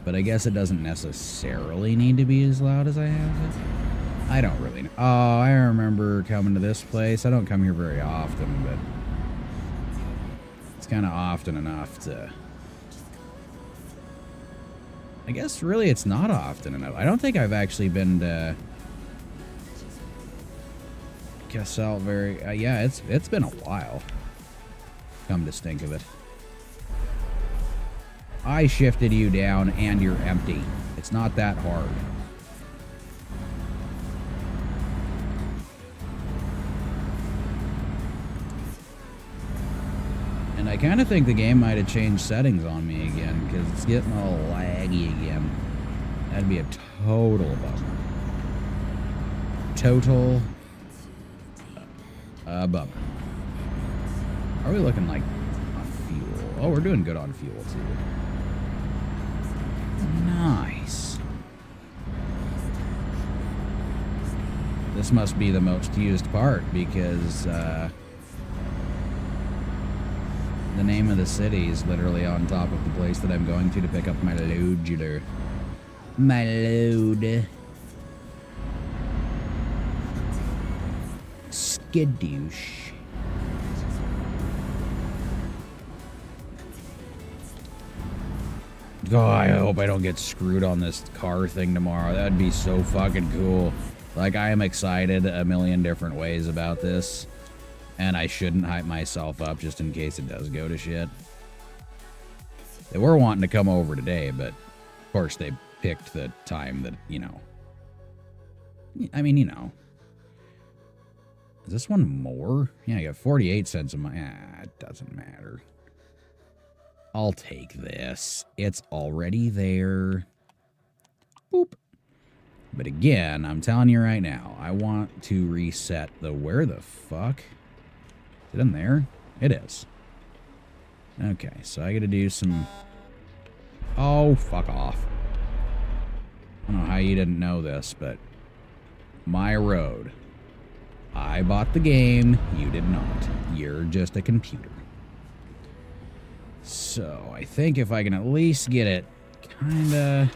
but I guess it doesn't necessarily need to be as loud as I have it. I don't really know. Oh, I remember coming to this place. I don't come here very often, but it's kind of often enough to... I guess really it's not often enough. I don't think I've actually been to... Castle very... yeah, it's been a while. Come to think of it. I shifted you down and you're empty. It's not that hard. And I kind of think the game might have changed settings on me again, because it's getting all laggy again. That'd be a total bummer. Total bummer. Are we looking like on fuel? Oh, we're doing good on fuel, too. Nice. This must be the most used part because the name of the city is literally on top of the place that I'm going to pick up my load. My load. Skadoosh. Oh, I hope I don't get screwed on this car thing tomorrow. That'd be so fucking cool. Like, I am excited a million different ways about this. And I shouldn't hype myself up just in case it does go to shit. They were wanting to come over today, but of course they picked the time that, you know. I mean, you know. Is this one more? Yeah, I got 48 cents of my... it doesn't matter. I'll take this. It's already there. Boop. But again, I'm telling you right now, I want to reset the... Where the fuck? Is it in there? It is. Okay, so I gotta do some... Oh, fuck off. I don't know how you didn't know this, but... My road. I bought the game, you did not. You're just a computer. So, I think if I can at least get it kinda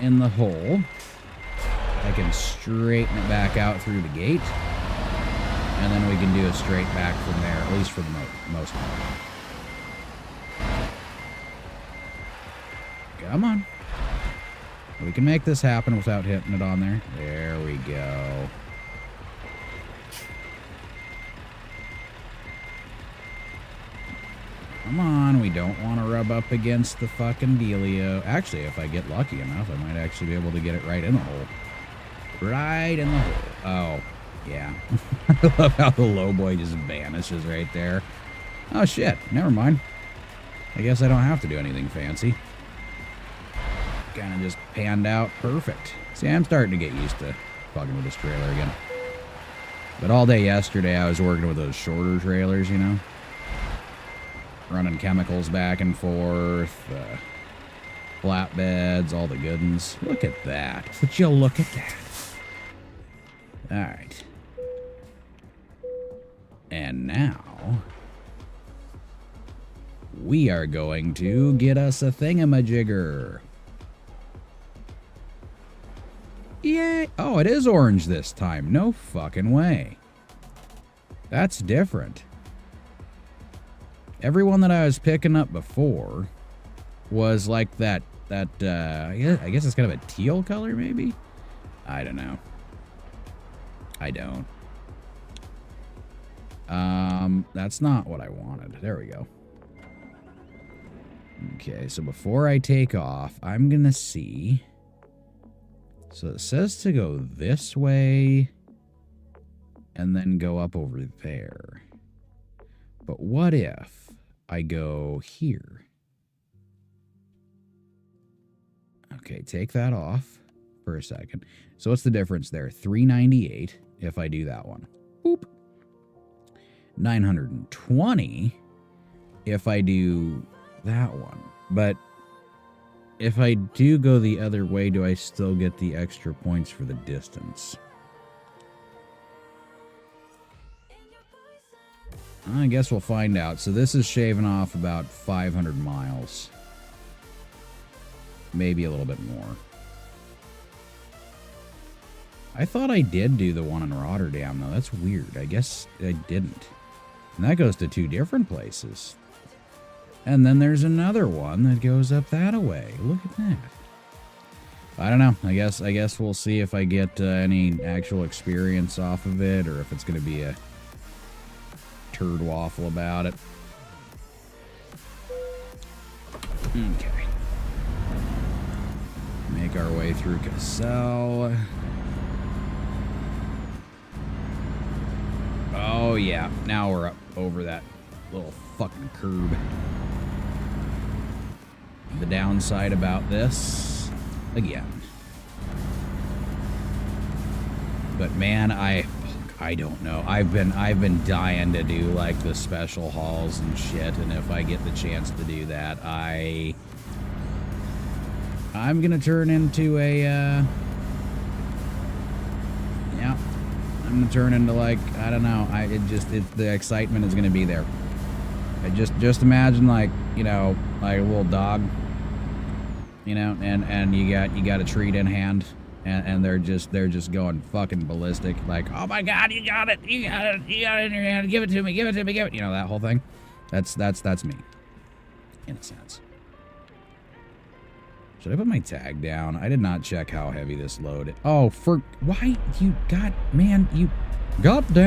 in the hole, I can straighten it back out through the gate, and then we can do a straight back from there, at least for the most part. Come on. We can make this happen without hitting it on there. There we go. Come on, we don't want to rub up against the fucking dealio. Actually, if I get lucky enough, I might actually be able to get it right in the hole. Right in the hole. Oh, yeah. I love how the low boy just vanishes right there. Oh, shit. Never mind. I guess I don't have to do anything fancy. Kind of just panned out perfect. See, I'm starting to get used to fucking with this trailer again. But all day yesterday, I was working with those shorter trailers, you know? Running chemicals back and forth, flatbeds, all the good ones. Look at that. Would you look at that? Alright. And now, we are going to get us a thingamajigger. Yay! Oh, it is orange this time. No fucking way. That's different. Everyone that I was picking up before was like that I guess it's kind of a teal color, maybe? I don't know. I don't. That's not what I wanted. There we go. Okay, so before I take off, I'm gonna see... So it says to go this way and then go up over there. But what if I go here? Okay, take that off for a second. So what's the difference there? 398 if I do that one. Boop. 920 if I do that one. But if I do go the other way, do I still get the extra points for the distance? I guess we'll find out. So this is shaving off about 500 miles. Maybe a little bit more. I thought I did do the one in Rotterdam, though. That's weird. I guess I didn't. And that goes to 2 different places. And then there's another one that goes up that way. Look at that. I don't know. I guess we'll see if I get any actual experience off of it, or if it's going to be a turd waffle about it. Okay. Make our way through Cassell. Oh yeah, now we're up over that little fucking curb. The downside about this, again. But man, I I don't know. I've been dying to do like the special hauls and shit, and if I get the chance to do that, I'm gonna turn into a yeah. I'm gonna turn into like, I don't know. The excitement is gonna be there. I just imagine like, you know, like a little dog, you know, and you got a treat in hand, and they're just going fucking ballistic, like, oh my god, you got it in your hand, give it to me, you know, that whole thing. That's me, in a sense. Should I put my tag down? I did not check how heavy this load is. Oh, why you god damn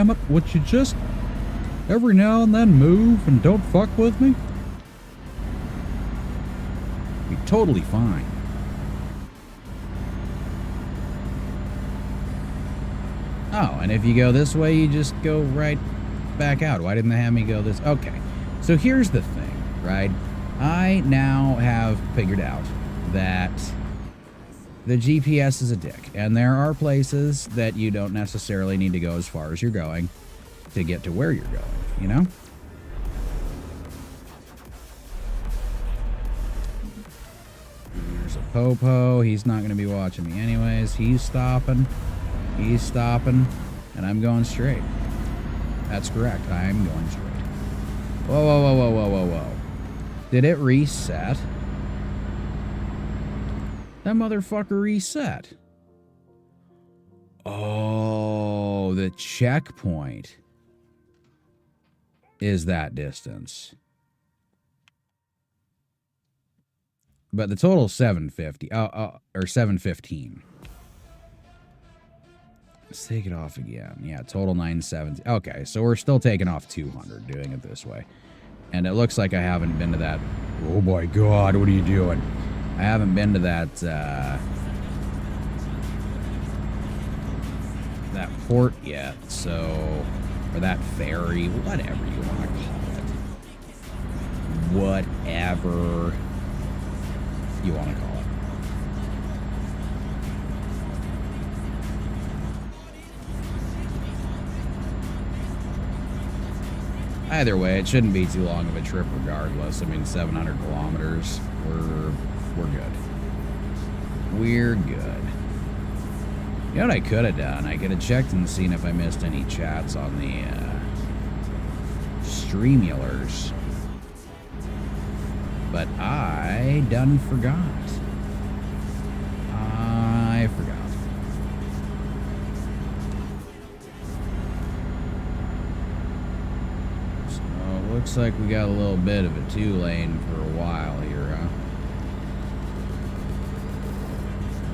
it, would you just every now and then move and don't fuck with me? Be totally fine. Oh, and if you go this way, you just go right back out. Why didn't they have me go this? Okay, so here's the thing, right? I now have figured out that the GPS is a dick, and there are places that you don't necessarily need to go as far as you're going to get to where you're going, you know? There's a popo. He's not going to be watching me anyways. He's stopping, and I'm going straight. That's correct. I'm going straight. Whoa. Did it reset? That motherfucker reset. Oh, the checkpoint is that distance. But the total is 750. Or 715. Let's take it off again. Yeah, total 970. Okay, so we're still taking off 200 doing it this way. And it looks like I haven't been to that. Oh my god, what are you doing? I haven't been to that that port yet, so, or that ferry, whatever you want to call it. Whatever you want to call it. Either way, it shouldn't be too long of a trip regardless. I mean, 700 kilometers, we're good. We're good. You know what I could have done? I could have checked and seen if I missed any chats on the Streamulars. But I done forgot. I forgot. So, looks like we got a little bit of a two-lane for a while here, huh?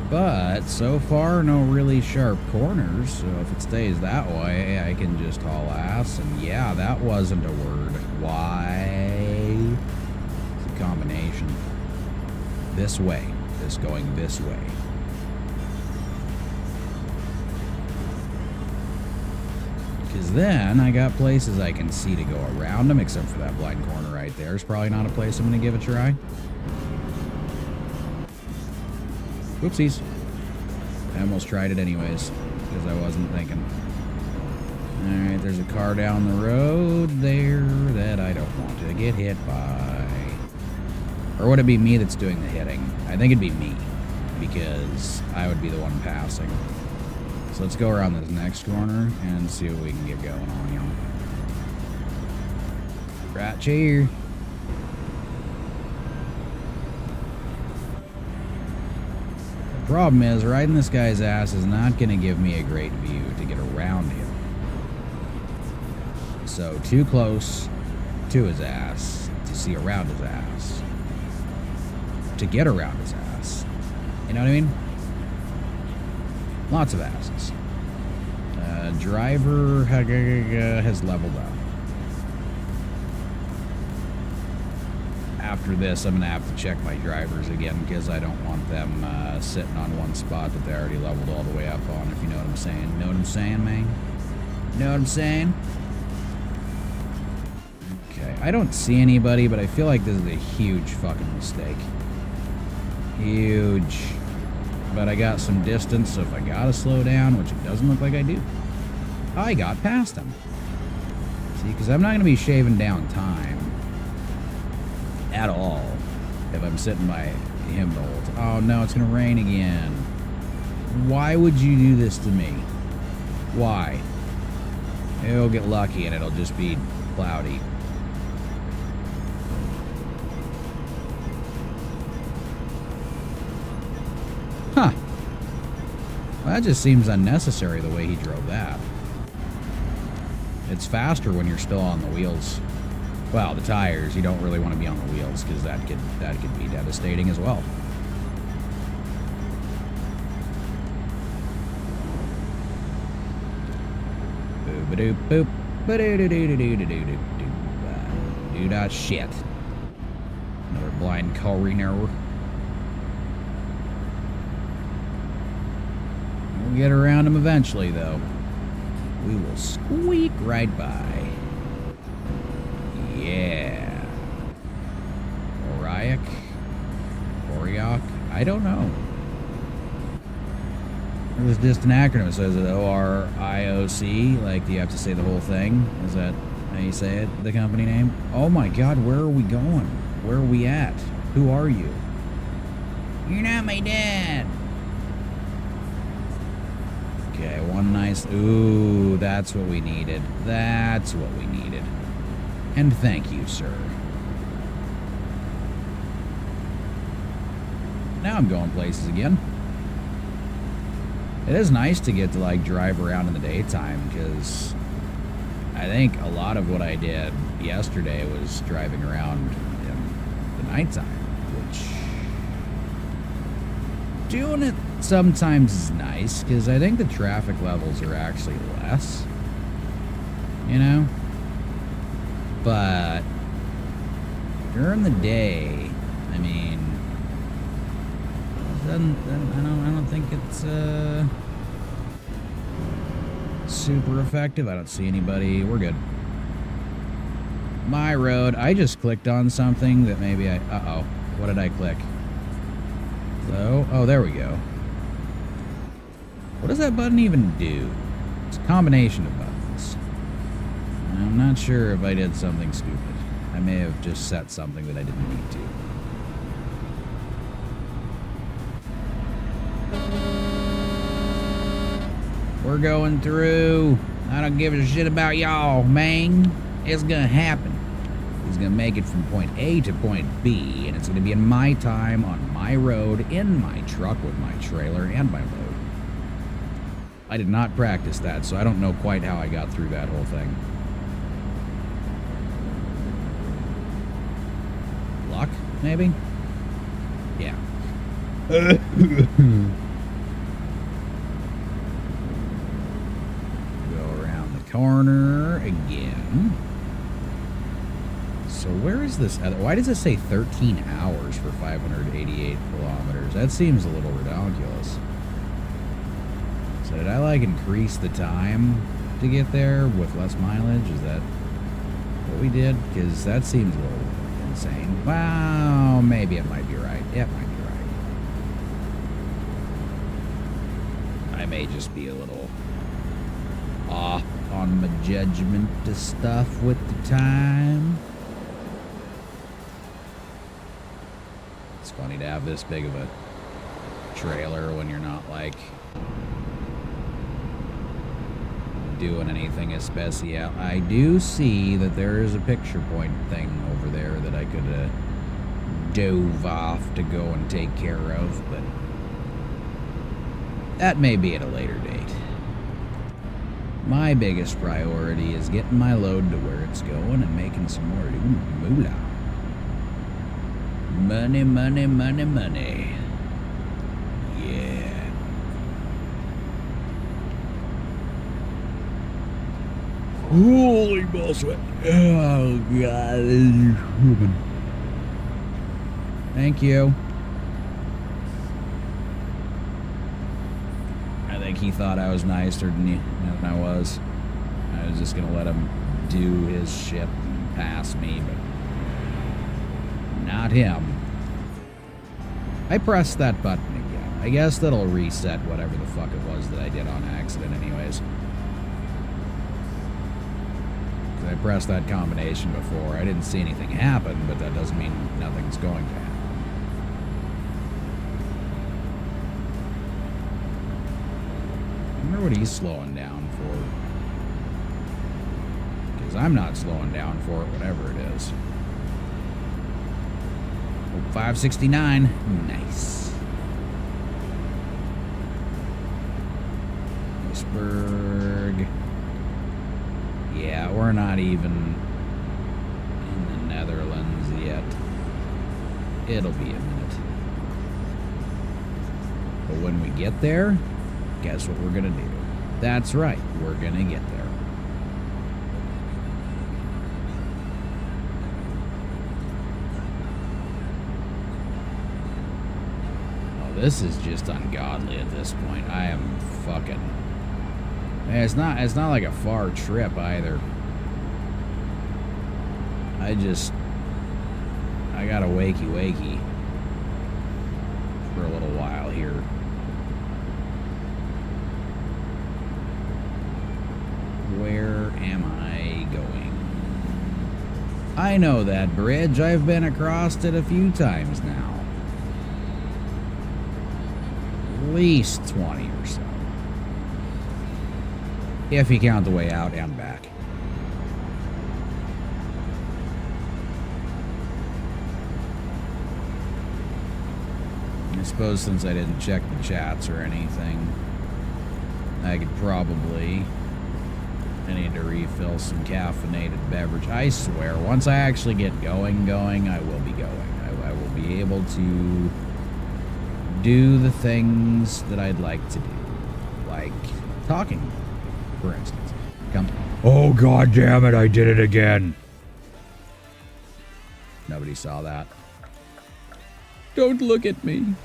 But, so far, no really sharp corners, so if it stays that way, I can just haul ass, and yeah, that wasn't a word. Why? It's a combination. This way. This going this way. Because then, I got places I can see to go around them, except for that blind corner right there. It's probably not a place I'm going to give a try. Oopsies. I almost tried it anyways, because I wasn't thinking. Alright, there's a car down the road there that I don't want to get hit by. Or would it be me that's doing the hitting? I think it'd be me, because I would be the one passing. So let's go around this next corner and see what we can get going on, y'all. Right here. Problem is, riding this guy's ass is not going to give me a great view to get around him. So, too close to his ass to see around his ass. To get around his ass. You know what I mean? Lots of asses. Driver has leveled up. After this, I'm going to have to check my drivers again because I don't want them sitting on one spot that they already leveled all the way up on, if you know what I'm saying. Know what I'm saying, man? Know what I'm saying? Okay, I don't see anybody, but I feel like this is a huge fucking mistake. Huge. But I got some distance, so if I gotta slow down, which it doesn't look like I do, I got past him. See, because I'm not going to be shaving down time at all if I'm sitting by him the whole time. Oh, no, it's going to rain again. Why would you do this to me? Why? He'll get lucky and it'll just be cloudy. Huh. Well, that just seems unnecessary the way he drove that. It's faster when you're still on the wheels. Well, the tires, you don't really want to be on the wheels because that could be devastating as well. Boop boop boop. Do that shit. Another blind corner. We'll get around him eventually, though. We will squeak right by. Yeah. Oriok? I don't know. It was just an acronym. So is it ORIOC? Like, do you have to say the whole thing? Is that how you say it? The company name? Oh my god, where are we going? Where are we at? Who are you? You're not my dad. Okay, one nice... Ooh, that's what we needed. That's what we needed. And thank you, sir. Now I'm going places again. It is nice to get to, like, drive around in the daytime, because I think a lot of what I did yesterday was driving around in the nighttime, which... Doing it sometimes is nice, because I think the traffic levels are actually less, you know? But during the day, I mean, I don't think it's super effective. I don't see anybody. We're good. My road. I just clicked on something that maybe I... Uh-oh. What did I click? Hello? Oh, there we go. What does that button even do? It's a combination of buttons. I'm not sure if I did something stupid. I may have just set something that I didn't need to. We're going through. I don't give a shit about y'all, man. It's gonna happen. He's gonna make it from point A to point B, and it's gonna be in my time, on my road, in my truck with my trailer and my load. I did not practice that, so I don't know quite how I got through that whole thing. Luck, maybe? Yeah. Corner again. So where is this other? Why does it say 13 hours for 588 kilometers? That seems a little ridiculous. So did I like increase the time to get there with less mileage? Is that what we did? Because that seems a little insane. Wow, maybe it might be right. Yeah, it might be right. I may just be a little off on my judgment to stuff with the time. It's funny to have this big of a trailer when you're not, like, doing anything especial. I do see that there is a picture point thing over there that I could dove off to go and take care of, but that may be at a later date. My biggest priority is getting my load to where it's going and making some more moolah. Money, money, money, money. Yeah. Holy bullshit. Oh, God. This is human. Thank you. He thought I was nicer than I was. I was just gonna let him do his shit and pass me, but not him. I pressed that button again. I guess that'll reset whatever the fuck it was that I did on accident anyways. I pressed that combination before. I didn't see anything happen, but that doesn't mean nothing's going to happen. I wonder what he's slowing down for. Because I'm not slowing down for it, whatever it is. Oh, 569. Nice. Iceberg. Yeah, we're not even in the Netherlands yet. It'll be a minute. But when we get there, guess what we're gonna do? That's right, we're gonna get there. Oh, this is just ungodly at this point. I am fucking... It's not like a far trip either. I got a wakey for a little while here. Where am I going? I know that bridge. I've been across it a few times now. At least 20 or so. If you count the way out and back. I suppose since I didn't check the chats or anything, I could probably... I need to refill some caffeinated beverage. I swear, once I actually get going, I will be going. I will be able to do the things that I'd like to do. Like talking, for instance. Come. Oh, god damn it, I did it again. Nobody saw that. Don't look at me.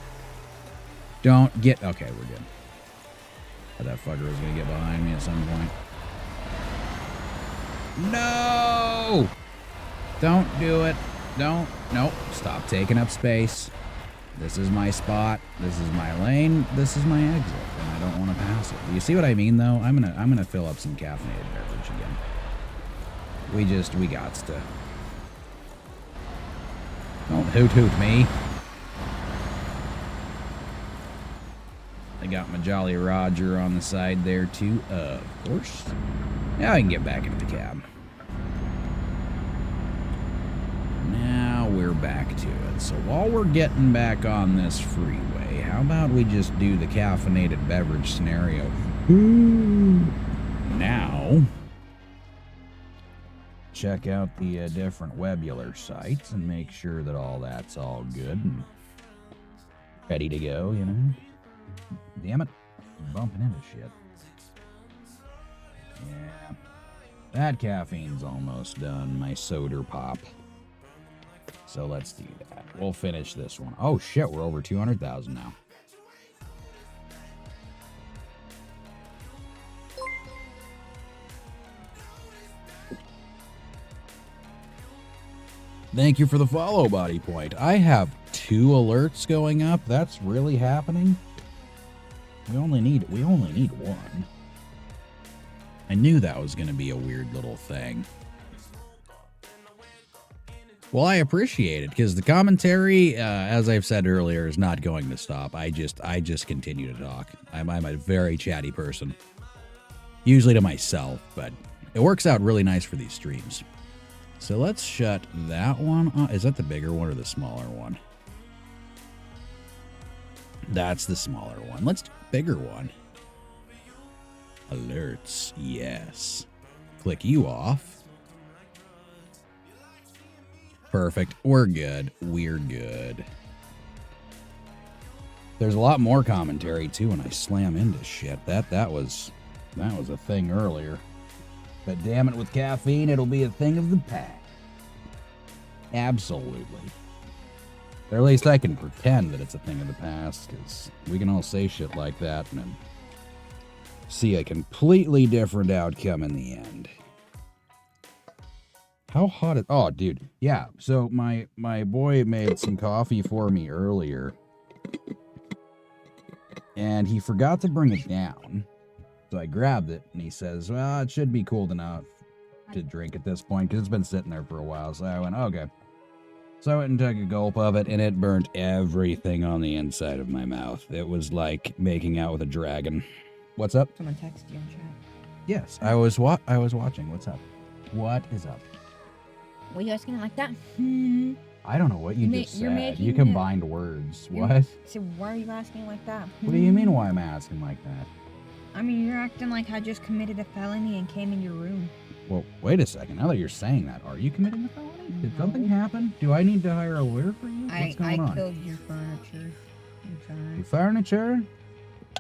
Don't get... Okay, we're good. But that fucker was gonna get behind me at some point. No! Don't do it. Don't. Nope. Stop taking up space. This is my spot. This is my lane. This is my exit, and I don't want to pass it. You see what I mean, though? I'm gonna fill up some caffeinated beverage again. We gots to. Don't hoot me. I got my Jolly Roger on the side there too, of course. Now I can get back into the cab. Now we're back to it. So while we're getting back on this freeway, how about we just do the caffeinated beverage scenario now? Check out the different webular sites and make sure that all that's all good and ready to go, you know? Damn it. I'm bumping into shit. Yeah. That caffeine's almost done, my soda pop. So let's do that. We'll finish this one. Oh shit, we're over 200,000 now. Thank you for the follow, Body Point. I have 2 alerts going up. That's really happening. We only need 1. I knew that was going to be a weird little thing. Well, I appreciate it because the commentary, as I've said earlier, is not going to stop. I just continue to talk. I'm a very chatty person, usually to myself, but it works out really nice for these streams. So let's shut that one off. Is that the bigger one or the smaller one? That's the smaller one. Let's do the bigger one. Alerts, yes. Click you off. Perfect. We're good. We're good. There's a lot more commentary too when I slam into shit. That was a thing earlier. But damn it, with caffeine, it'll be a thing of the past. Absolutely. Or at least I can pretend that it's a thing of the past, because we can all say shit like that and then see a completely different outcome in the end. How hot is... Oh, dude. Yeah, so my boy made some coffee for me earlier. And he forgot to bring it down. So I grabbed it, and he says, well, it should be cold enough to drink at this point because it's been sitting there for a while. So I went, okay. So I went and took a gulp of it, and it burnt everything on the inside of my mouth. It was like making out with a dragon. What's up? Someone texted you in chat. Yes, I was watching. What's up? What is up? Were you asking it like that? I don't know what you just you're said. making You combined words. What? So why are you asking it like that? What do you mean why am I asking like that? I mean, you're acting like I just committed a felony and came in your room. Well, wait a second. Now that you're saying that, are you committing a felony? Did No. something happen? Do I need to hire a lawyer for you? What's going on? I killed your furniture. I'm sorry. Your furniture?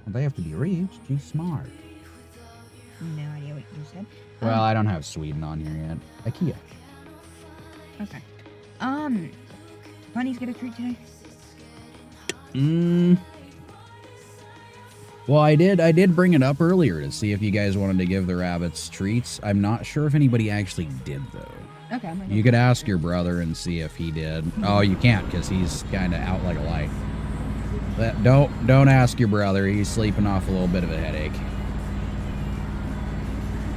Well, they have to be reached. She's smart. No idea what you said. Well, I don't have Sweden on here yet. IKEA. Okay. Bunny's get a treat today? Well, I did bring it up earlier to see if you guys wanted to give the rabbits treats. I'm not sure if anybody actually did, though. Okay. You could ask your brother and see if he did. Oh, you can't because he's kind of out like a light. But don't ask your brother. He's sleeping off a little bit of a headache.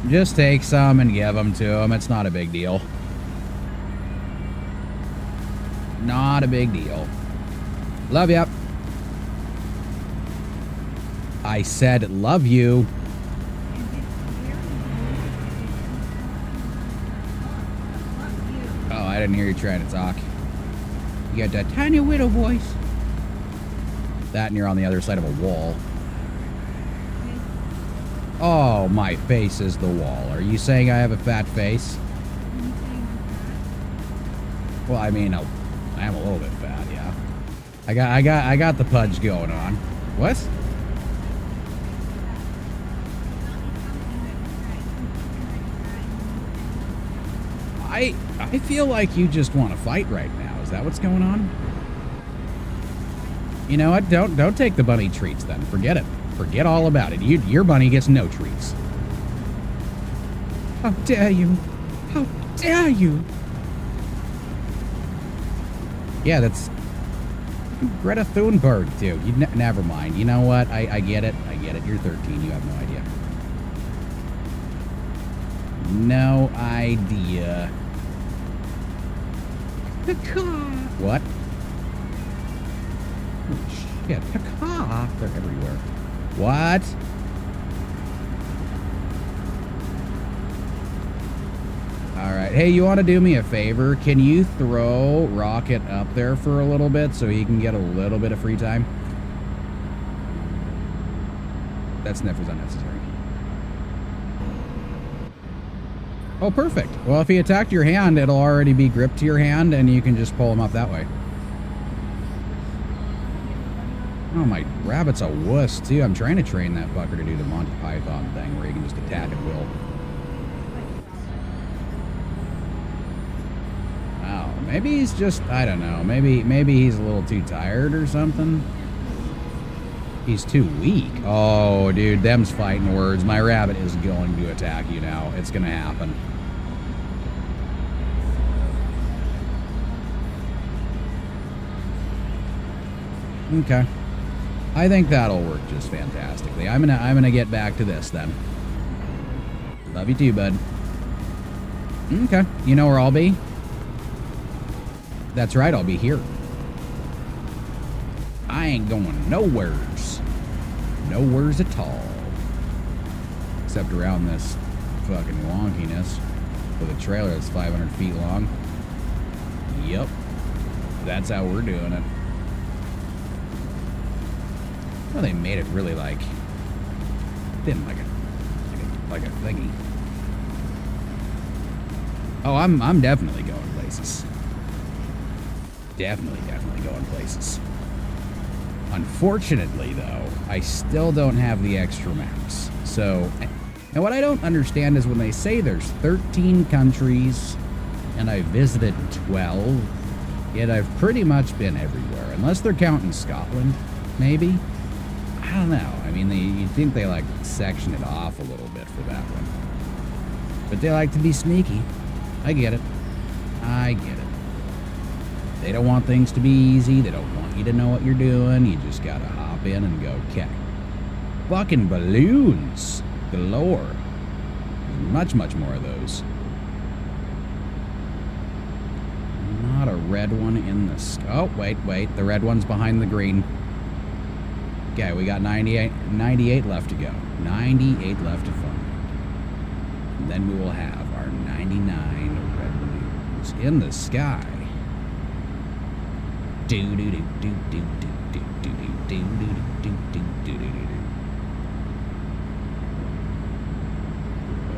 Just take some and give them to him. It's not a big deal. Not a big deal. Love ya. I said love you. Oh, I didn't hear you trying to talk. You got that tiny widow voice. That and you're on the other side of a wall. Oh, my face is the wall. Are you saying I have a fat face? Well, I mean, I am a little bit fat, yeah. I got the pudge going on. What? I feel like you just want to fight right now. Is that what's going on? You know what? Don't take the bunny treats then. Forget it. Forget all about it. Your bunny gets no treats. How dare you? How dare you? Yeah, that's Greta Thunberg too. Never mind. You know what? I get it. I get it. You're 13. You have no idea. No idea. What? Oh, shit. They're everywhere. What? Alright. Hey, you want to do me a favor? Can you throw Rocket up there for a little bit so he can get a little bit of free time? That sniff was unnecessary. Oh, perfect. Well, if he attacked your hand, it'll already be gripped to your hand, and you can just pull him up that way. Oh, my rabbit's a wuss, too. I'm trying to train that fucker to do the Monty Python thing where he can just attack at will. Wow. Maybe he's just, I don't know. Maybe he's a little too tired or something. He's too weak. Oh, dude, them's fighting words. My rabbit is going to attack you now. It's going to happen. Okay. I think that'll work just fantastically. I'm gonna get back to this then. Love you too, bud. Okay. You know where I'll be? That's right, I'll be here. I ain't going nowheres. Nowheres at all. Except around this fucking wonkiness with a trailer that's 500 feet long. Yep. That's how we're doing it. Well, they made it really like thin, like a thingy. Oh, I'm definitely going places. Definitely going places. Unfortunately, though, I still don't have the extra maps. So, and what I don't understand is when they say there's 13 countries and I visited 12, yet I've pretty much been everywhere, unless they're counting Scotland, maybe. I don't know. I mean, you'd think they like section it off a little bit for that one. But they like to be sneaky. I get it. I get it. They don't want things to be easy. They don't want you to know what you're doing. You just gotta hop in and go, okay. Fucking balloons galore. Much more of those. red one in the sky. Oh, wait. The red one's behind the green. Okay, we got 98 left to go. 98 left to find. And then we will have our 99 red balloons in the sky.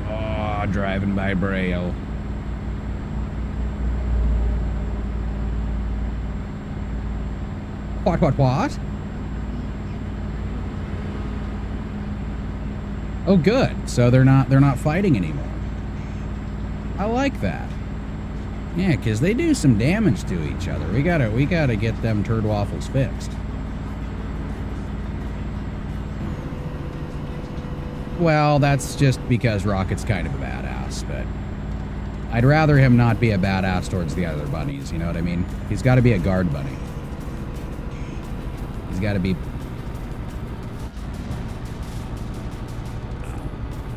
Oh, driving by Braille. What? Oh, good. So they're not fighting anymore. I like that. Yeah, because they do some damage to each other. We gotta get them turd waffles fixed. Well, that's just because Rocket's kind of a badass, but I'd rather him not be a badass towards the other bunnies, you know what I mean? He's got to be a guard bunny. He's got to be...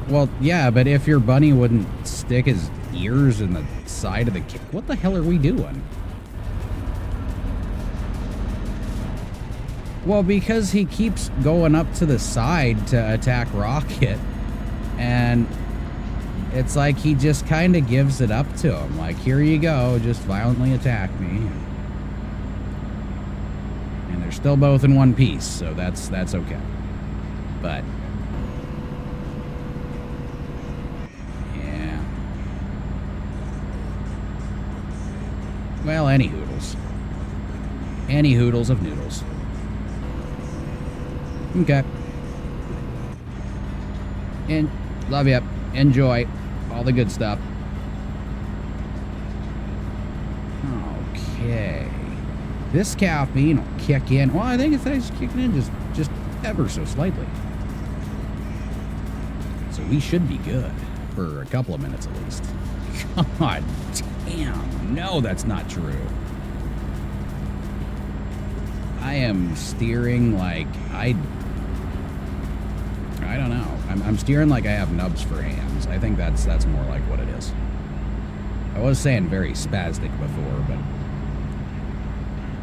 Well, yeah, but if your bunny wouldn't stick his ears in the side of the... What the hell are we doing? Well, because he keeps going up to the side to attack Rocket, and it's like he just kind of gives it up to him. Like, here you go, just violently attack me. And they're still both in one piece, so that's okay. But... yeah. Well, any hoodles. Any hoodles of noodles. Okay. And love you. Enjoy. All the good stuff. Okay. This caffeine will kick in. Well, I think it's actually kicking in just ever so slightly. So we should be good for a couple of minutes at least. God damn. No, that's not true. I am steering like I don't know. I'm steering like I have nubs for hands. I think that's more like what it is. I was saying very spastic before, but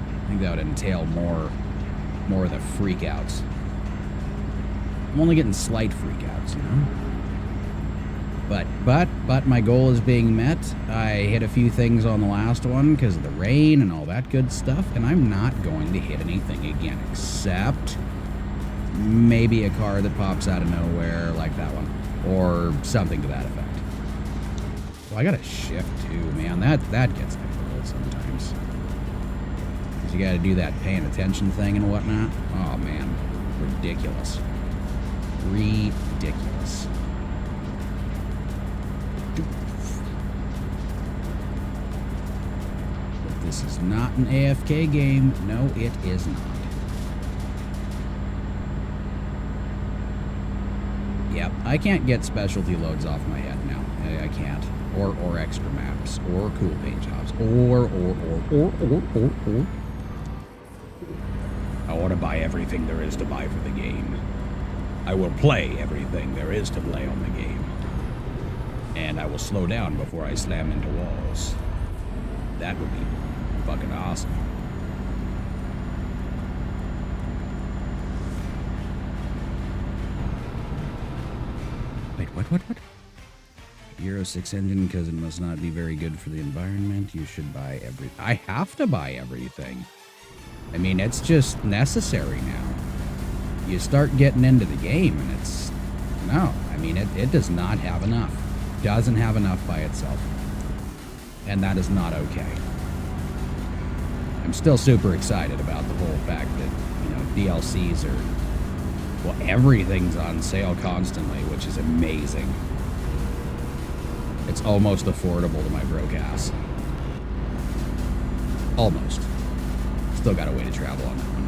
I think that would entail more of the freakouts. I'm only getting slight freakouts, you know? But my goal is being met. I hit a few things on the last one because of the rain and all that good stuff, and I'm not going to hit anything again except maybe a car that pops out of nowhere like that one, or something to that effect. Well, I gotta shift too, man. That gets difficult sometimes. Because you gotta do that paying attention thing and whatnot. Oh man, ridiculous. Ridiculous. But this is not an AFK game. No, it is not. Yep, I can't get specialty loads off my head now. I can't. Or extra maps. Or cool paint jobs. Or. I want to buy everything there is to buy for the game. I will play everything there is to play on the game. And I will slow down before I slam into walls. That would be fucking awesome. Wait, what? Euro 6 engine, because it must not be very good for the environment. You should buy I have to buy everything. I mean, it's just necessary now. You start getting into the game, and it's... no, I mean, it does not have enough. Doesn't have enough by itself. And that is not okay. I'm still super excited about the whole fact that, you know, DLCs are... well, everything's on sale constantly, which is amazing. It's almost affordable to my broke ass. Almost. Still got a way to travel on that one.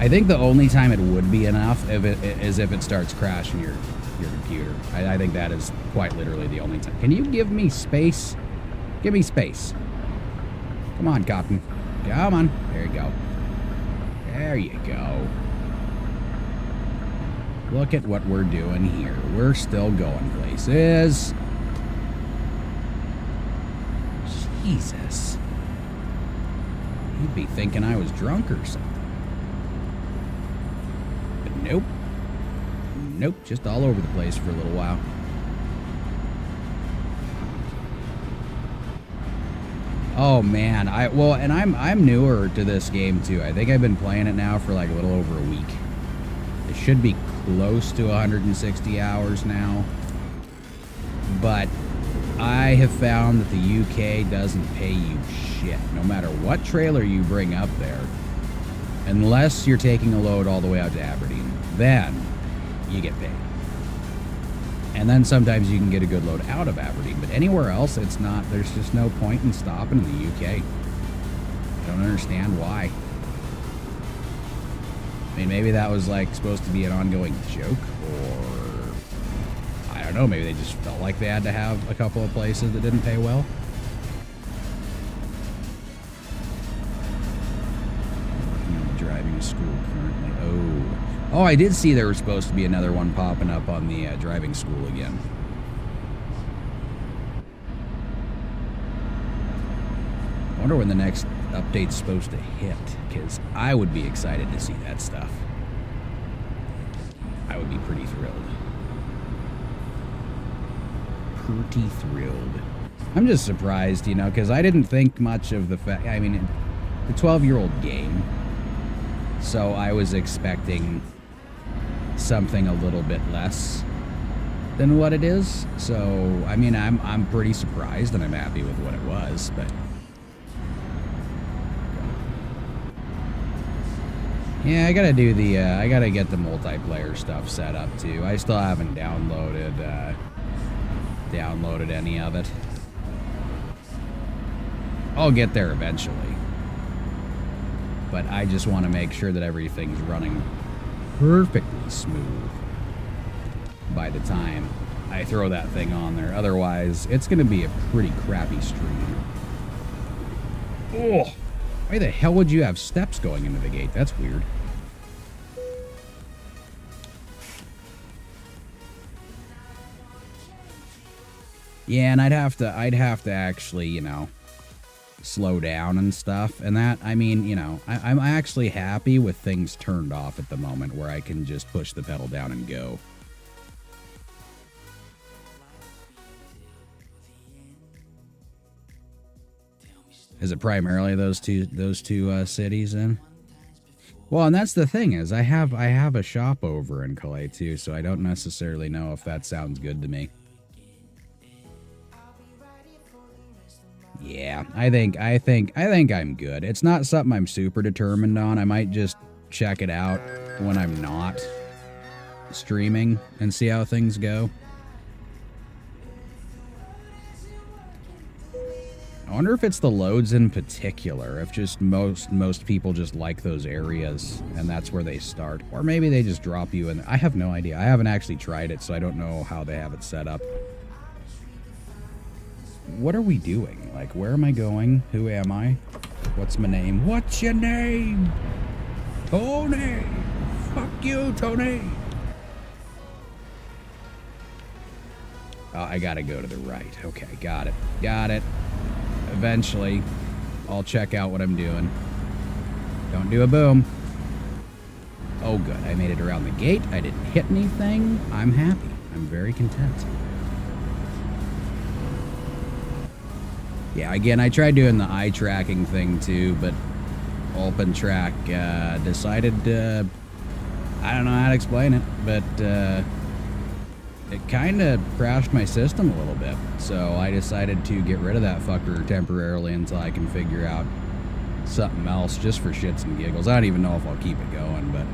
I think the only time it would be enough is if it starts crashing your computer. I think that is quite literally the only time. Can you give me space? Give me space. Come on, Cotton. Come on. There you go. There you go. Look at what we're doing here. We're still going places. Jesus. You'd be thinking I was drunk or something. But nope. Nope, just all over the place for a little while. Oh man, I'm newer to this game too. I think I've been playing it now for like a little over a week. It should be close to 160 hours now. But I have found that the UK doesn't pay you shit, no matter what trailer you bring up there, unless you're taking a load all the way out to Aberdeen. Then you get paid. And then sometimes you can get a good load out of Aberdeen, but anywhere else, it's not. There's just no point in stopping in the UK. I don't understand why. I mean, maybe that was like supposed to be an ongoing joke, or I don't know, maybe they just felt like they had to have a couple of places that didn't pay well. Driving school currently. Oh, I did see there was supposed to be another one popping up on the driving school again. I wonder when the next update's supposed to hit, because I would be excited to see that stuff. I would be pretty thrilled. Pretty thrilled. I'm just surprised, you know, because I didn't think much of the fact, I mean, the 12-year-old game, so I was expecting something a little bit less than what it is. So, I mean, I'm pretty surprised, and I'm happy with what it was, but yeah, I gotta do the, I gotta get the multiplayer stuff set up too. I still haven't downloaded any of it. I'll get there eventually. But I just want to make sure that everything's running perfectly smooth by the time I throw that thing on there. Otherwise, it's going to be a pretty crappy stream. Oh, why the hell would you have steps going into the gate? That's weird. Yeah, and I'd have to actually, you know, slow down and stuff. And that, I mean, you know, I'm actually happy with things turned off at the moment where I can just push the pedal down and go. Is it primarily those two cities then? Well, and that's the thing is I have a shop over in Calais too, so I don't necessarily know if that sounds good to me. Yeah, I think I'm good. It's not something I'm super determined on. I might just check it out when I'm not streaming and see how things go. I wonder if it's the loads in particular, if just most people just like those areas and that's where they start. Or maybe they just drop you in. I have no idea. I haven't actually tried it, so I don't know how they have it set up. What are we doing? Like, where am I going? Who am I? What's my name? What's your name? Tony! Fuck you, Tony! Oh, I gotta go to the right. Okay, got it. Got it. Eventually, I'll check out what I'm doing. Don't do a boom. Oh, good. I made it around the gate. I didn't hit anything. I'm happy. I'm very content. Yeah, again, I tried doing the eye tracking thing too, but OpenTrack decided, I don't know how to explain it, but it kind of crashed my system a little bit. So I decided to get rid of that fucker temporarily until I can figure out something else just for shits and giggles. I don't even know if I'll keep it going, but...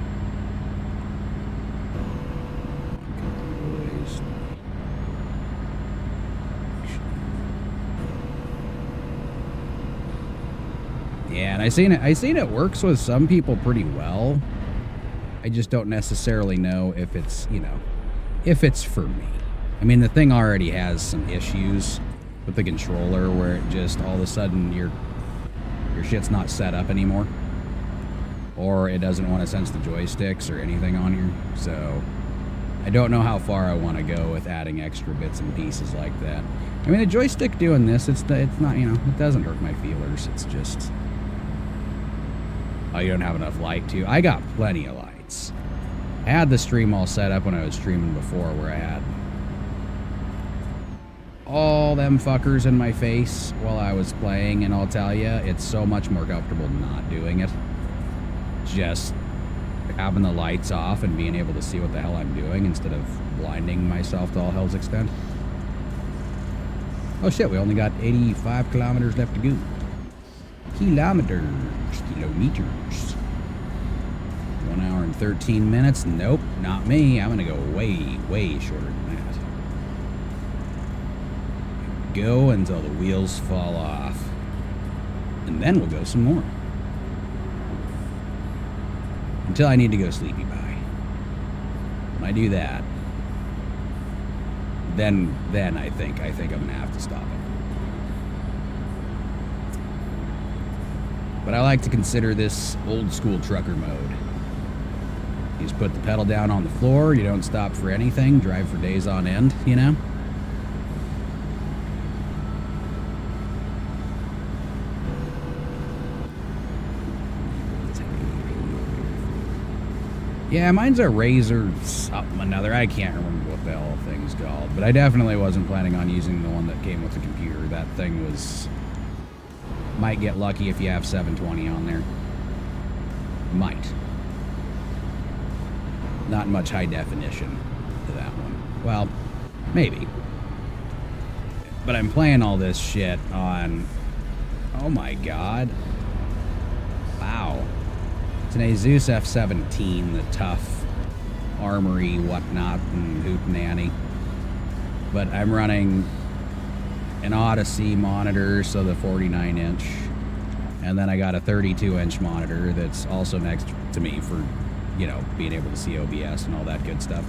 Yeah, and I seen it works with some people pretty well. I just don't necessarily know if it's, you know, if it's for me. I mean, the thing already has some issues with the controller where it just all of a sudden your shit's not set up anymore, or it doesn't want to sense the joysticks or anything on here. So I don't know how far I want to go with adding extra bits and pieces like that. I mean, the joystick doing this, it's not, you know, it doesn't hurt my feelers. It's just... Oh, you don't have enough light, too? I got plenty of lights. I had the stream all set up when I was streaming before, where I had all them fuckers in my face while I was playing, and I'll tell you, it's so much more comfortable not doing it. Just having the lights off and being able to see what the hell I'm doing instead of blinding myself to all hell's extent. Oh shit, we only got 85 kilometers left to go. Kilometers. 1 hour and 13 minutes. Nope, not me. I'm gonna go way, way shorter than that. Go until the wheels fall off. And then we'll go some more. Until I need to go sleepy by. When I do that, then I think I'm gonna have to stop it. But I like to consider this old school trucker mode. You just put the pedal down on the floor, you don't stop for anything, drive for days on end, you know? Yeah, mine's a Razor something another. I can't remember what the hell the thing's called. But I definitely wasn't planning on using the one that came with the computer. That thing was... Might get lucky if you have 720 on there. Might. Not much high definition to that one. Well, maybe. But I'm playing all this shit on... Oh my god. Wow. It's an Asus F-17, the tough armory, whatnot, and hootenanny. But I'm running an Odyssey monitor, so the 49-inch. And then I got a 32-inch monitor that's also next to me for, you know, being able to see OBS and all that good stuff.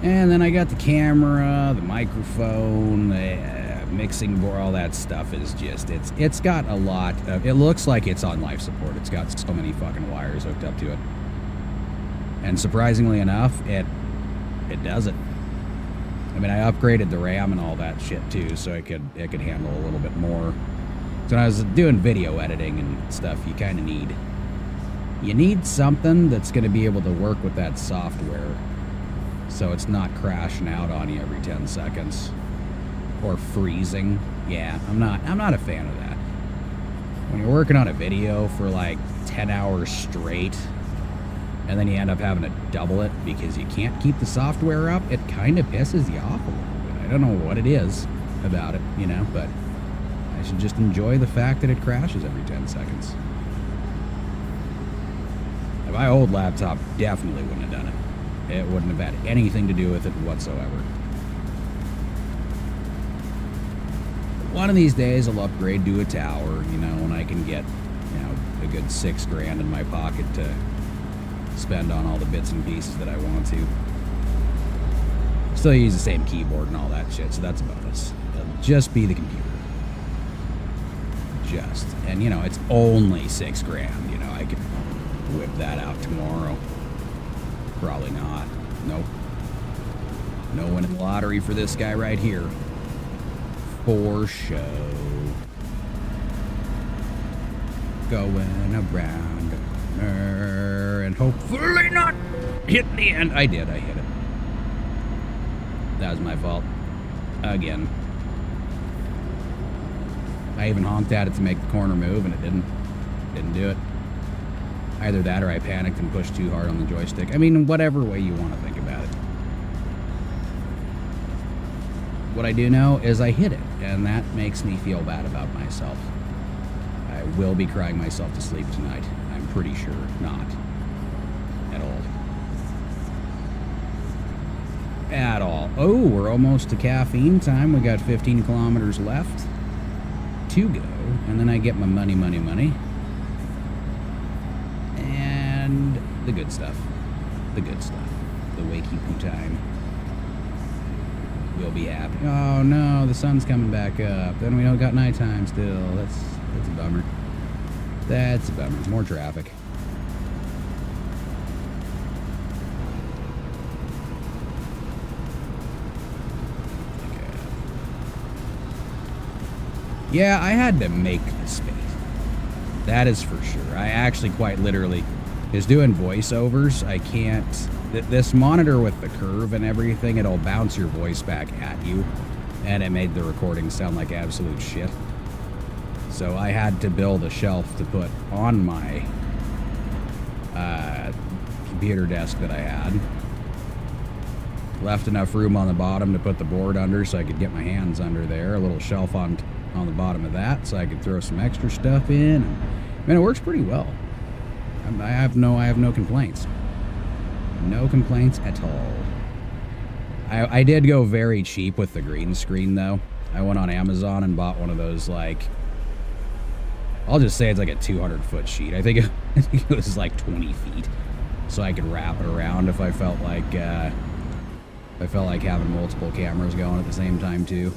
And then I got the camera, the microphone, the mixing board, all that stuff is just, it's got a lot of, it looks like it's on life support. It's got so many fucking wires hooked up to it. And surprisingly enough, it does it. I mean, I upgraded the RAM and all that shit too, so it could handle a little bit more. So when I was doing video editing and stuff, you kind of need something that's going to be able to work with that software, so it's not crashing out on you every 10 seconds or freezing. Yeah, I'm not a fan of that. When you're working on a video for like 10 hours straight, and then you end up having to double it because you can't keep the software up, it kind of pisses you off a little bit. I don't know what it is about it, you know, but I should just enjoy the fact that it crashes every 10 seconds. My old laptop definitely wouldn't have done it. It wouldn't have had anything to do with it whatsoever. One of these days I'll upgrade to a tower, you know, and I can get, you know, a good $6 grand in my pocket to spend on all the bits and pieces that I want to. Still use the same keyboard and all that shit, so that's a bonus. It'll just be the computer. Just. And, you know, it's only $6 grand, you know, I could whip that out tomorrow. Probably not. Nope. No winning the lottery for this guy right here. For show. Going around and hopefully not hit the end. I hit it. That was my fault. Again. I even honked at it to make the corner move and it didn't do it. Either that or I panicked and pushed too hard on the joystick. I mean, whatever way you want to think about it. What I do know is I hit it, and that makes me feel bad about myself. I will be crying myself to sleep tonight. I'm pretty sure not. At all. At all. Oh, we're almost to caffeine time. We got 15 kilometers left to go, and then I get my money. And the good stuff. The good stuff. The wakey poo time. We'll be happy. Oh no, the sun's coming back up. Then we don't got nighttime still. That's a bummer. That's a bummer. More traffic. Okay. Yeah, I had to make the space. That is for sure. I actually quite literally is doing voiceovers. I can't... This monitor with the curve and everything, it'll bounce your voice back at you. And it made the recording sound like absolute shit. So I had to build a shelf to put on my computer desk that I had. Left enough room on the bottom to put the board under so I could get my hands under there. A little shelf on the bottom of that so I could throw some extra stuff in. And, man, it works pretty well. I have no complaints. No complaints at all. I did go very cheap with the green screen, though. I went on Amazon and bought one of those, like... I'll just say it's like a 200-foot sheet. I think it was like 20 feet. So I could wrap it around if I felt like... having multiple cameras going at the same time, too.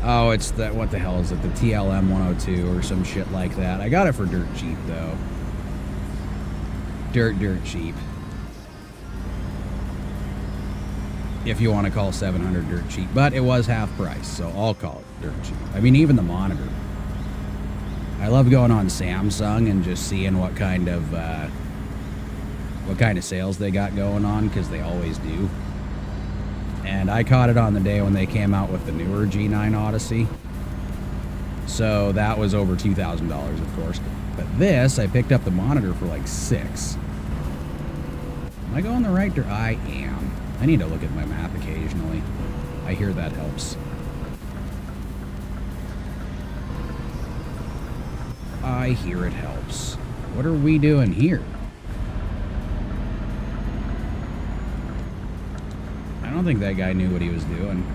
Oh, it's that... What the hell is it? The TLM 102 or some shit like that. I got it for dirt cheap, though. Dirt cheap. If you want to call 700 dirt cheap. But it was half price, so I'll call it dirt cheap. I mean, even the monitor. I love going on Samsung and just seeing what kind of sales they got going on, because they always do. And I caught it on the day when they came out with the newer G9 Odyssey. So that was over $2,000, of course. But this, I picked up the monitor for like $6,000. Am I going the right direction? I am. I need to look at my map occasionally. I hear that helps. I hear it helps. What are we doing here? I don't think that guy knew what he was doing.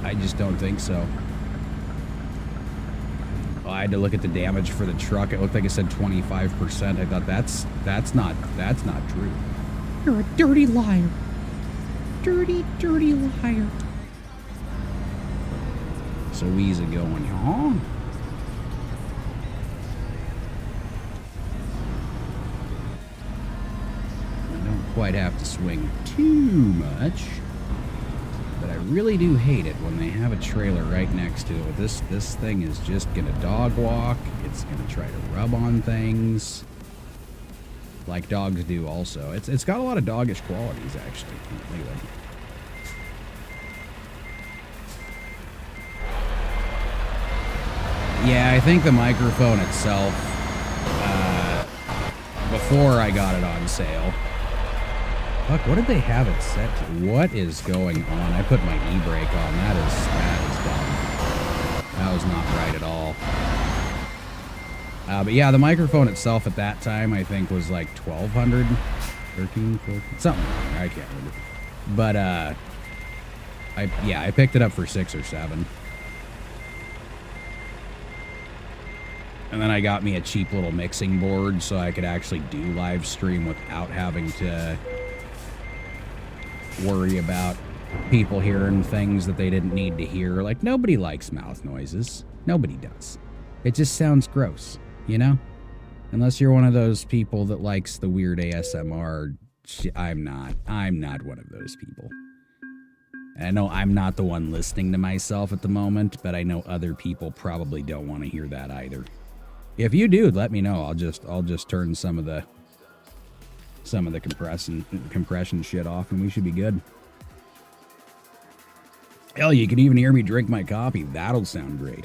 I just don't think so. Oh, I had to look at the damage for the truck. It looked like it said 25%. I thought that's not true. You're a dirty liar. Dirty liar. So easy going, huh? I don't quite have to swing too much. But I really do hate it when they have a trailer right next to it. This thing is just gonna dog walk. It's gonna try to rub on things, like dogs do. Also, it's got a lot of doggish qualities, actually. Anyway. Yeah, I think the microphone itself, before I got it on sale. Fuck, what did they have it set to? What is going on? I put my e-brake on. That is dumb. That was not right at all. But yeah, the microphone itself at that time, I think, was like 1,200, 13, 14, something. I can't remember. But I picked it up for 6 or 7. And then I got me a cheap little mixing board so I could actually do live stream without having to worry about people hearing things that they didn't need to hear. Like, nobody likes mouth noises. Nobody does. It just sounds gross, you know? Unless you're one of those people that likes the weird ASMR. I'm not one of those people. And I know I'm not the one listening to myself at the moment, but I know other people probably don't want to hear that either. If you do, let me know. I'll just turn some of the compression shit off, and we should be good. Hell, you can even hear me drink my coffee. That'll sound great.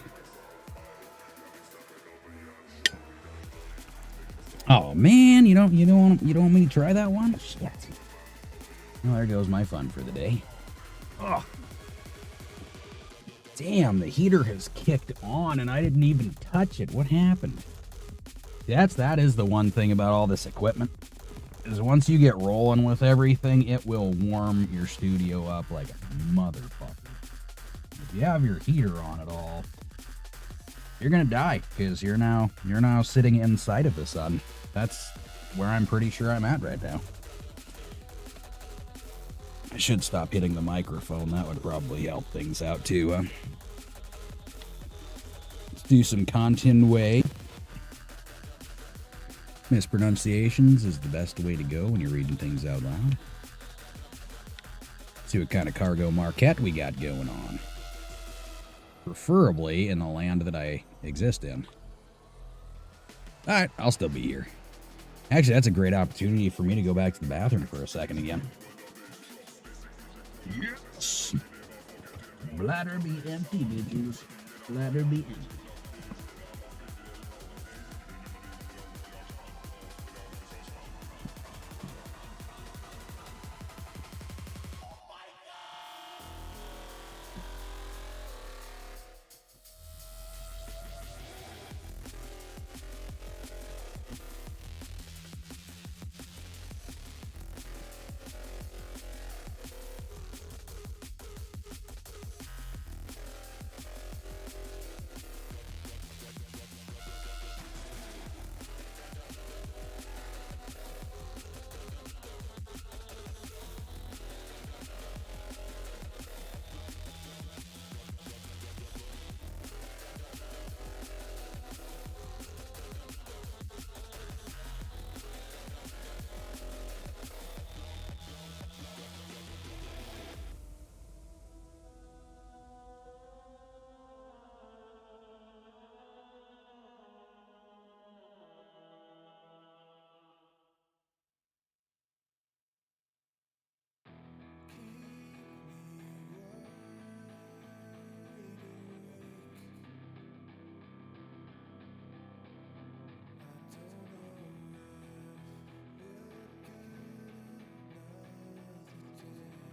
Oh man, you don't want me to try that one? Shit. Well, there goes my fun for the day. Ugh. Damn, the heater has kicked on and I didn't even touch it. What happened? That is the one thing about all this equipment, is once you get rolling with everything, it will warm your studio up like a motherfucker. If you have your heater on at all, you're gonna die, because you're now sitting inside of the sun. That's where I'm pretty sure I'm at right now. I should stop hitting the microphone. That would probably help things out too. Let's do some content way. Mispronunciations is the best way to go when you're reading things out loud. See what kind of cargo market we got going on. Preferably in the land that I exist in. Alright, I'll still be here. Actually, that's a great opportunity for me to go back to the bathroom for a second again. Yes! Bladder be empty, bitches. Bladder be empty.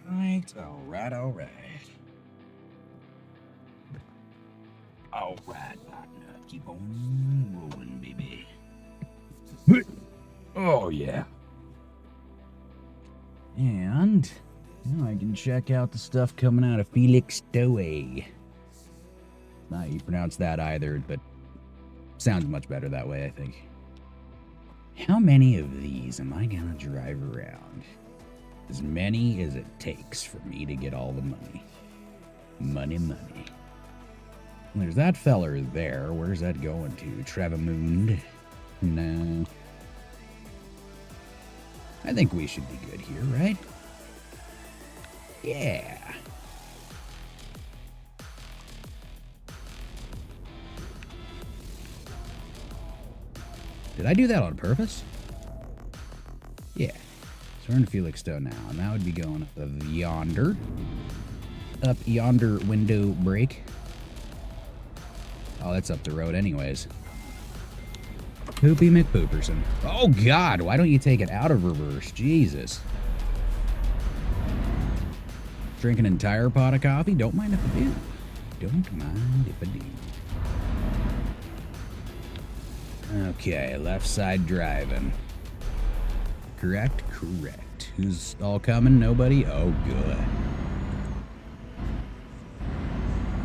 Alright. Alright, partner. Keep on rolling, baby. Oh, yeah. And now I can check out the stuff coming out of Felix Stowe. Not how you pronounce that either, but sounds much better that way, I think. How many of these am I gonna drive around? As many as it takes for me to get all the money. Money. There's that feller there. Where's that going to? Travamund? No. I think we should be good here, right? Yeah. Did I do that on purpose? Yeah. So we're in Felixstowe now, and that would be going up yonder. Up yonder window break. Oh, that's up the road anyways. Poopy McPooperson. Oh, God, why don't you take it out of reverse? Jesus. Drink an entire pot of coffee? Don't mind if I do. Don't mind if I do. Okay, left side driving. Correct? Correct. Who's all coming? Nobody? Oh, good.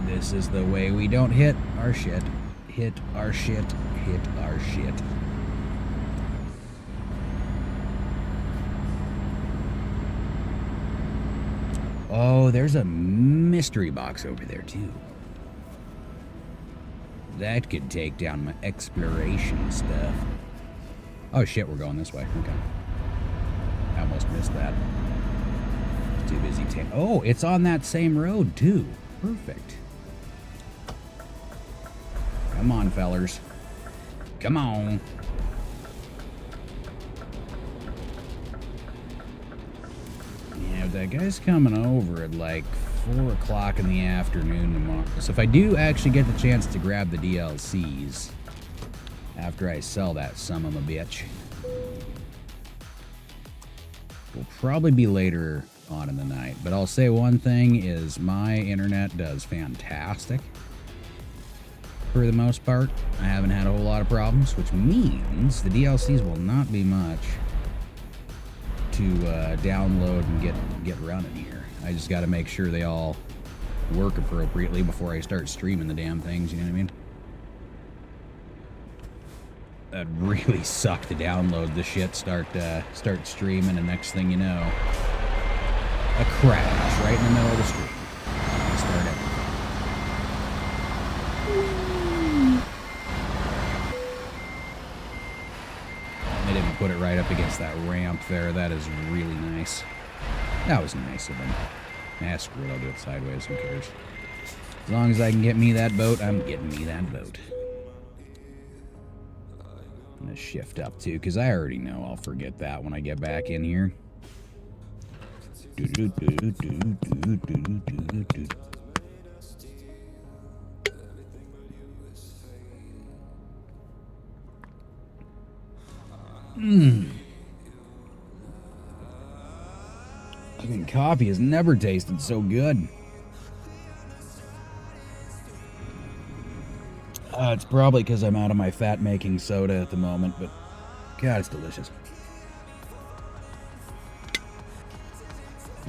This is the way we don't hit our shit. Hit our shit. Hit our shit. Oh, there's a mystery box over there, too. That could take down my exploration stuff. Oh, shit, we're going this way. Okay. I almost missed that. Too busy. Oh, it's on that same road, too. Perfect. Come on, fellers. Come on. Yeah, that guy's coming over at like 4 o'clock in the afternoon tomorrow. So if I do actually get the chance to grab the DLCs after I sell that son of a bitch, will probably be later on in the night. But I'll say one thing is my internet does fantastic. For the most part, I haven't had a whole lot of problems, which means the DLCs will not be much to download and get running here. I just got to make sure they all work appropriately before I start streaming the damn things, you know what I mean? That really sucked to download the shit, start streaming, and next thing you know, a crash right in the middle of the stream. Start it. They didn't put it right up against that ramp there. That is really nice. That was nice of them. Nah, screw it, I'll do it sideways, who cares? As long as I can get me that boat, I'm getting me that boat. I'm gonna shift up too, because I already know I'll forget that when I get back in here. Fucking coffee has never tasted so good. It's probably because I'm out of my fat-making soda at the moment, but God, it's delicious.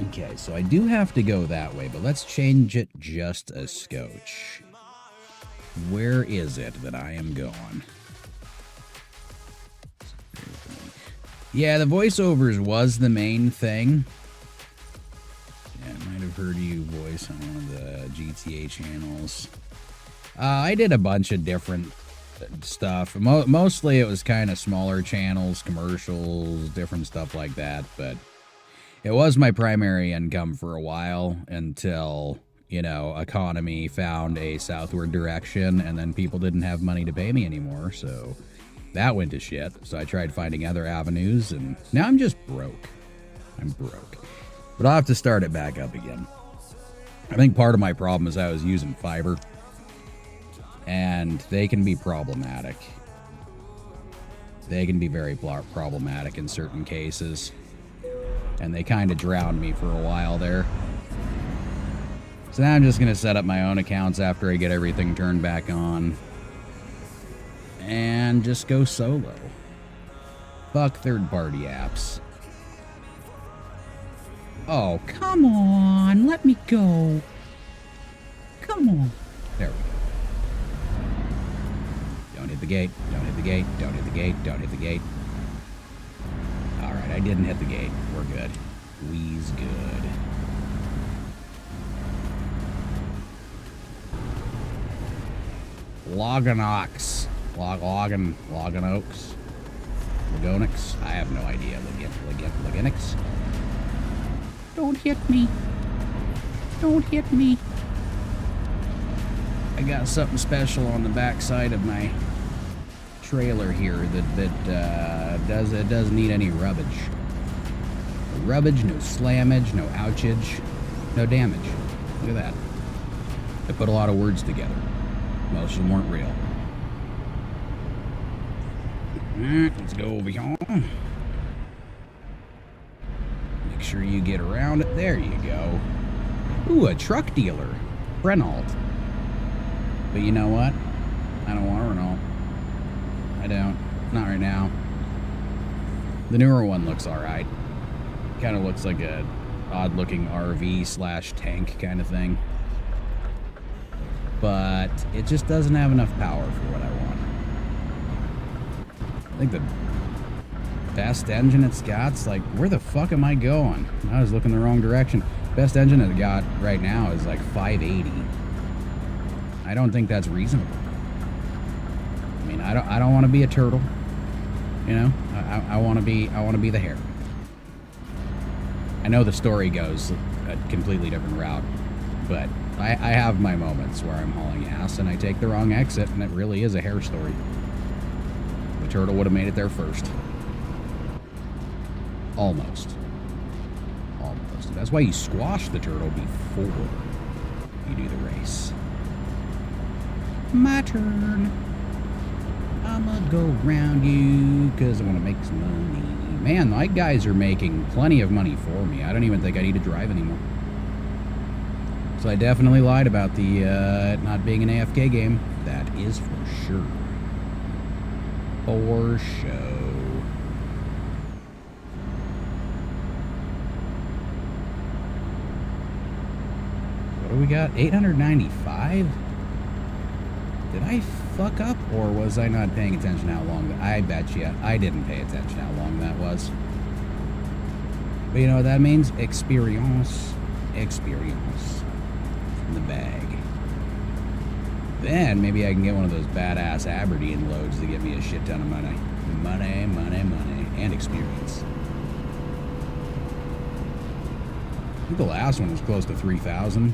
Okay, so I do have to go that way, but let's change it just a scotch. Where is it that I am going? Yeah, the voiceovers was the main thing. Yeah, I might have heard you voice on one of the GTA channels. I did a bunch of different stuff. Mostly it was kind of smaller channels, commercials, different stuff like that, but it was my primary income for a while until, you know, economy found a southward direction and then people didn't have money to pay me anymore, so that went to shit. So I tried finding other avenues and now I'm just broke. I'm broke. But I'll have to start it back up again. I think part of my problem is I was using fiber. And they can be problematic. They can be very problematic in certain cases. And they kind of drowned me for a while there. So now I'm just going to set up my own accounts after I get everything turned back on. And just go solo. Fuck third-party apps. Oh, come on. Let me go. Come on. There we go. Don't hit the gate. Don't hit the gate. Don't hit the gate. Don't hit the gate. Alright, I didn't hit the gate. We're good. We's good. Loganox. Loganox. Lagonix. I have no idea. Lagonix. Don't hit me. Don't hit me. I got something special on the backside of my trailer here that doesn't need any rubbish. No rubbish, no slammage, no ouchage, no damage. Look at that. I put a lot of words together. Most of them weren't real. Let's go over here. Make sure you get around it. There you go. Ooh, a truck dealer. Renault. But you know what? I don't want a Renault. I don't. Not right now. The newer one looks alright. Kind of looks like a odd-looking RV/tank kind of thing. But it just doesn't have enough power for what I want. I think the best engine it's got's like, where the fuck am I going? I was looking the wrong direction. Best engine it got right now is like 580. I don't think that's reasonable. I mean, I don't want to be a turtle. You know, I want to be the hare. I know the story goes a completely different route, but I have my moments where I'm hauling ass and I take the wrong exit, and it really is a hare story. The turtle would have made it there first. Almost. Almost. That's why you squash the turtle before you do the race. My turn. I'ma go around you because I want to make some money. Man, my guys are making plenty of money for me. I don't even think I need to drive anymore. So I definitely lied about the not being an AFK game. That is for sure. For sure. What do we got? 895? Did I fuck up, or was I not paying attention how long that... I bet you I didn't pay attention how long that was. But you know what that means? Experience. Experience. In the bag. Then maybe I can get one of those badass Aberdeen loads to get me a shit ton of money. Money, money, money. And experience. think the last one was close to 3,000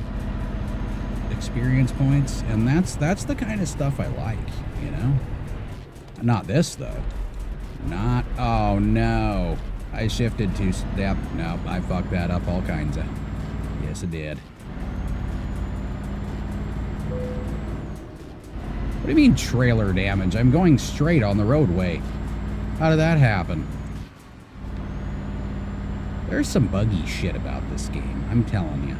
experience points, and that's the kind of stuff I like, you know? Not this, though. Not... Oh, no. I shifted to... Yep, no, I fucked that up all kinds of... Yes, I did. What do you mean trailer damage? I'm going straight on the roadway. How did that happen? There's some buggy shit about this game, I'm telling you.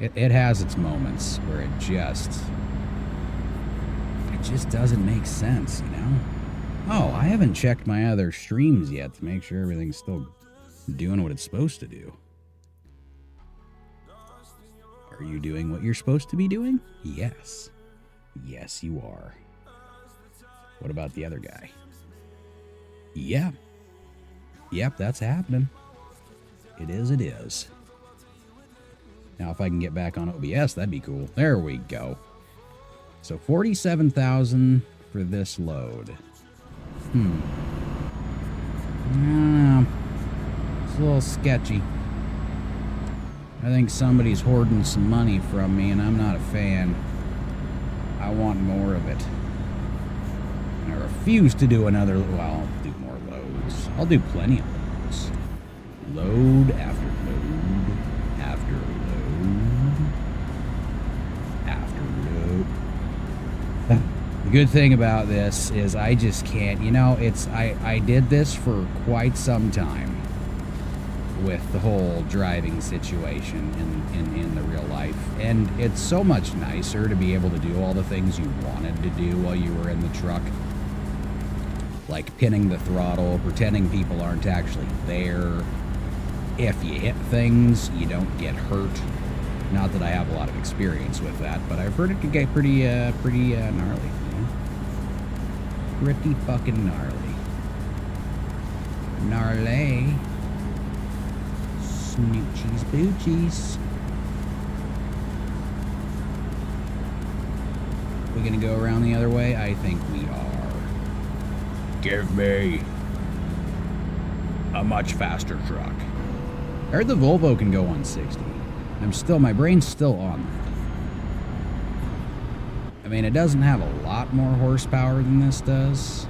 It has its moments where it just doesn't make sense, you know? Oh, I haven't checked my other streams yet to make sure everything's still doing what it's supposed to do. Are you doing what you're supposed to be doing? Yes. Yes, you are. What about the other guy? Yeah. Yep, that's happening. It is. Now, if I can get back on OBS, that'd be cool. There we go. So, 47,000 for this load. I don't know. It's a little sketchy. I think somebody's hoarding some money from me, and I'm not a fan. I want more of it. I refuse to do another... Well, I'll do more loads. I'll do plenty of loads. Load after load after load after load. The good thing about this is I just can't... You know, I did this for quite some time with the whole driving situation in the real life, and it's so much nicer to be able to do all the things you wanted to do while you were in the truck, like pinning the throttle, pretending people aren't actually there. If you hit things, you don't get hurt. Not that I have a lot of experience with that, but I've heard it could get pretty gnarly, you know? Pretty fucking gnarly. Gnarly. Snoochies boochies. We gonna go around the other way? I think we are. Give me a much faster truck. I heard the Volvo can go 160. My brain's still on that. I mean, it doesn't have a lot more horsepower than this does.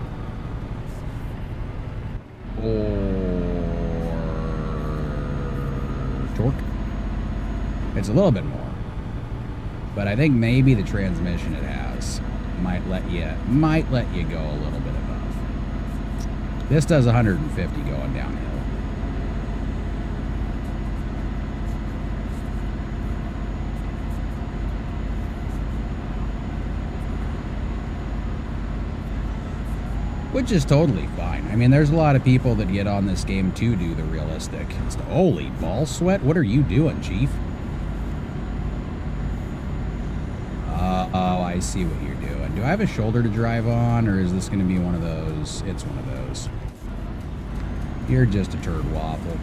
Or torque. It's a little bit more. But I think maybe the transmission it has might let you go a little bit above. This does 150 going downhill. Which is totally fine. I mean, there's a lot of people that get on this game to do the realistic. Holy ball sweat, what are you doing, Chief? Oh, I see what you're doing. Do I have a shoulder to drive on, or is this going to be one of those? It's one of those. You're just a turd waffle.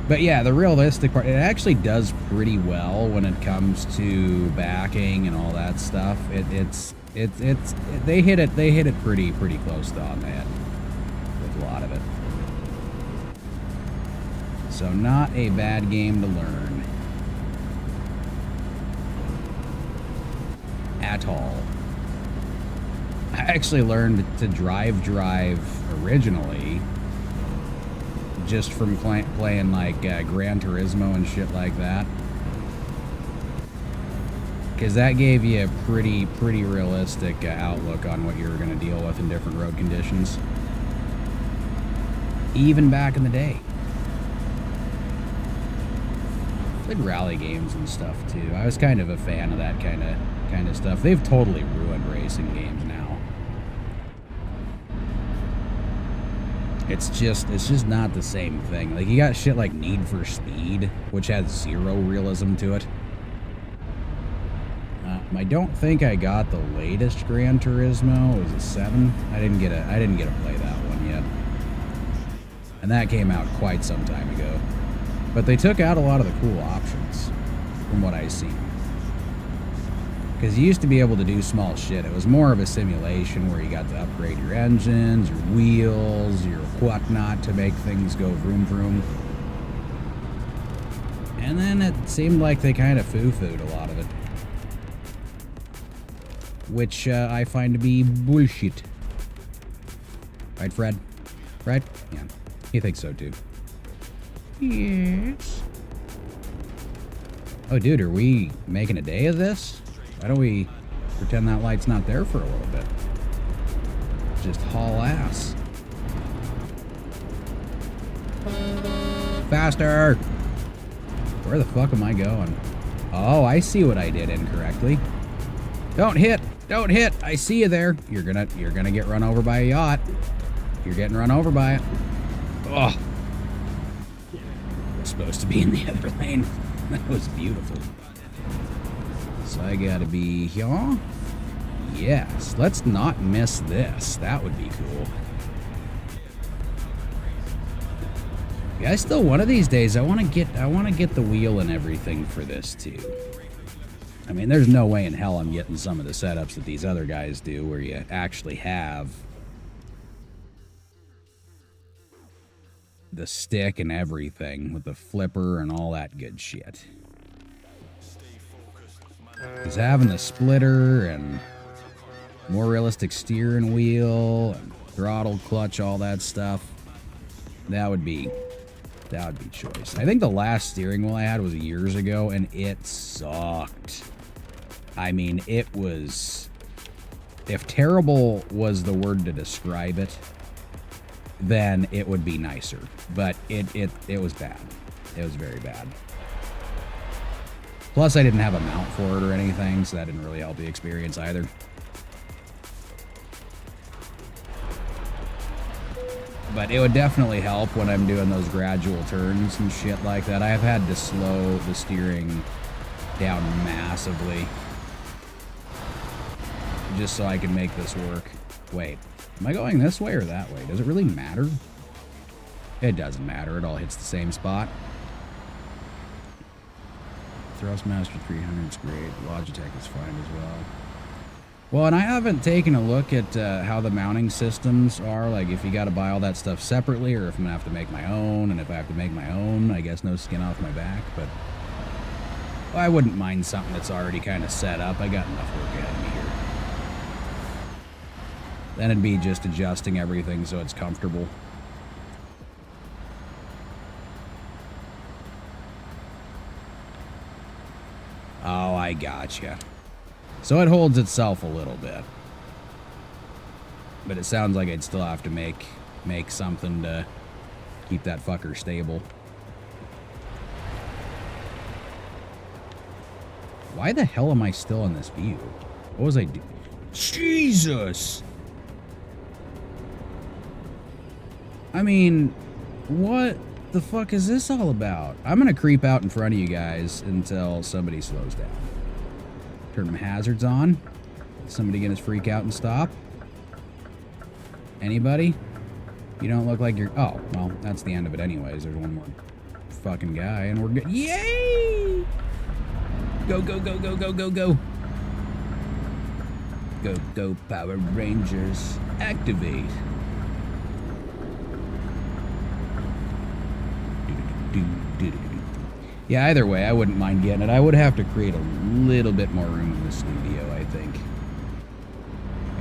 But yeah, the realistic part, it actually does pretty well when it comes to backing and all that stuff. They hit it pretty close to on the head with a lot of it. So not a bad game to learn at all. I actually learned to drive originally just from playing like Gran Turismo and shit like that. Because that gave you a pretty realistic outlook on what you were going to deal with in different road conditions. Even back in the day. Like rally games and stuff too. I was kind of a fan of that kind of stuff. They've totally ruined racing games now. It's just not the same thing. Like you got shit like Need for Speed, which has zero realism to it. I don't think I got the latest Gran Turismo. Was it 7? I didn't get to play that one yet. And that came out quite some time ago. But they took out a lot of the cool options from what I see. Because you used to be able to do small shit. It was more of a simulation where you got to upgrade your engines, your wheels, your whatnot to make things go vroom vroom. And then it seemed like they kind of foo-fooed a lot of it. Which I find to be bullshit. Right, Fred? Fred? Yeah. He thinks so, too. Yes. Oh, dude, are we making a day of this? Why don't we pretend that light's not there for a little bit? Just haul ass. Faster! Where the fuck am I going? Oh, I see what I did incorrectly. Don't hit! Don't hit! I see you there. You're gonna get run over by a yacht. You're getting run over by it. Oh. I was supposed to be in the other lane. That was beautiful. So I gotta be here. Yes, let's not miss this. That would be cool. Yeah, I still one of these days I want to get the wheel and everything for this too. I mean, there's no way in hell I'm getting some of the setups that these other guys do where you actually have the stick and everything with the flipper and all that good shit. Because having the splitter and more realistic steering wheel and throttle, clutch, all that stuff, that would be choice. I think the last steering wheel I had was years ago, and it sucked. I mean, it was... If terrible was the word to describe it, then it would be nicer. But it was bad. It was very bad. Plus, I didn't have a mount for it or anything, so that didn't really help the experience either. But it would definitely help when I'm doing those gradual turns and shit like that. I have had to slow the steering down massively just so I can make this work. Wait, am I going this way or that way? Does it really matter? It doesn't matter. It all hits the same spot. Thrustmaster 300's great. Logitech is fine as well. Well, and I haven't taken a look at how the mounting systems are, like if you got to buy all that stuff separately or if I'm going to have to make my own, and if I have to make my own, I guess no skin off my back, but well, I wouldn't mind something that's already kind of set up. I got enough work ahead of me here. Then it'd be just adjusting everything so it's comfortable. Oh, I gotcha. So it holds itself a little bit. But it sounds like I'd still have to make something to keep that fucker stable. Why the hell am I still in this view? What was I doing? Jesus! I mean, what the fuck is this all about? I'm gonna creep out in front of you guys until somebody slows down. Turn them hazards on. Somebody gonna freak out and stop? Anybody? You don't look like you're... Oh, well, that's the end of it anyways. There's one more fucking guy and we're good. Yay! Go, go, go, go, go, go, go. Go, go, Power Rangers. Activate. Yeah, either way, I wouldn't mind getting it. I would have to create a little bit more room in the studio, I think. It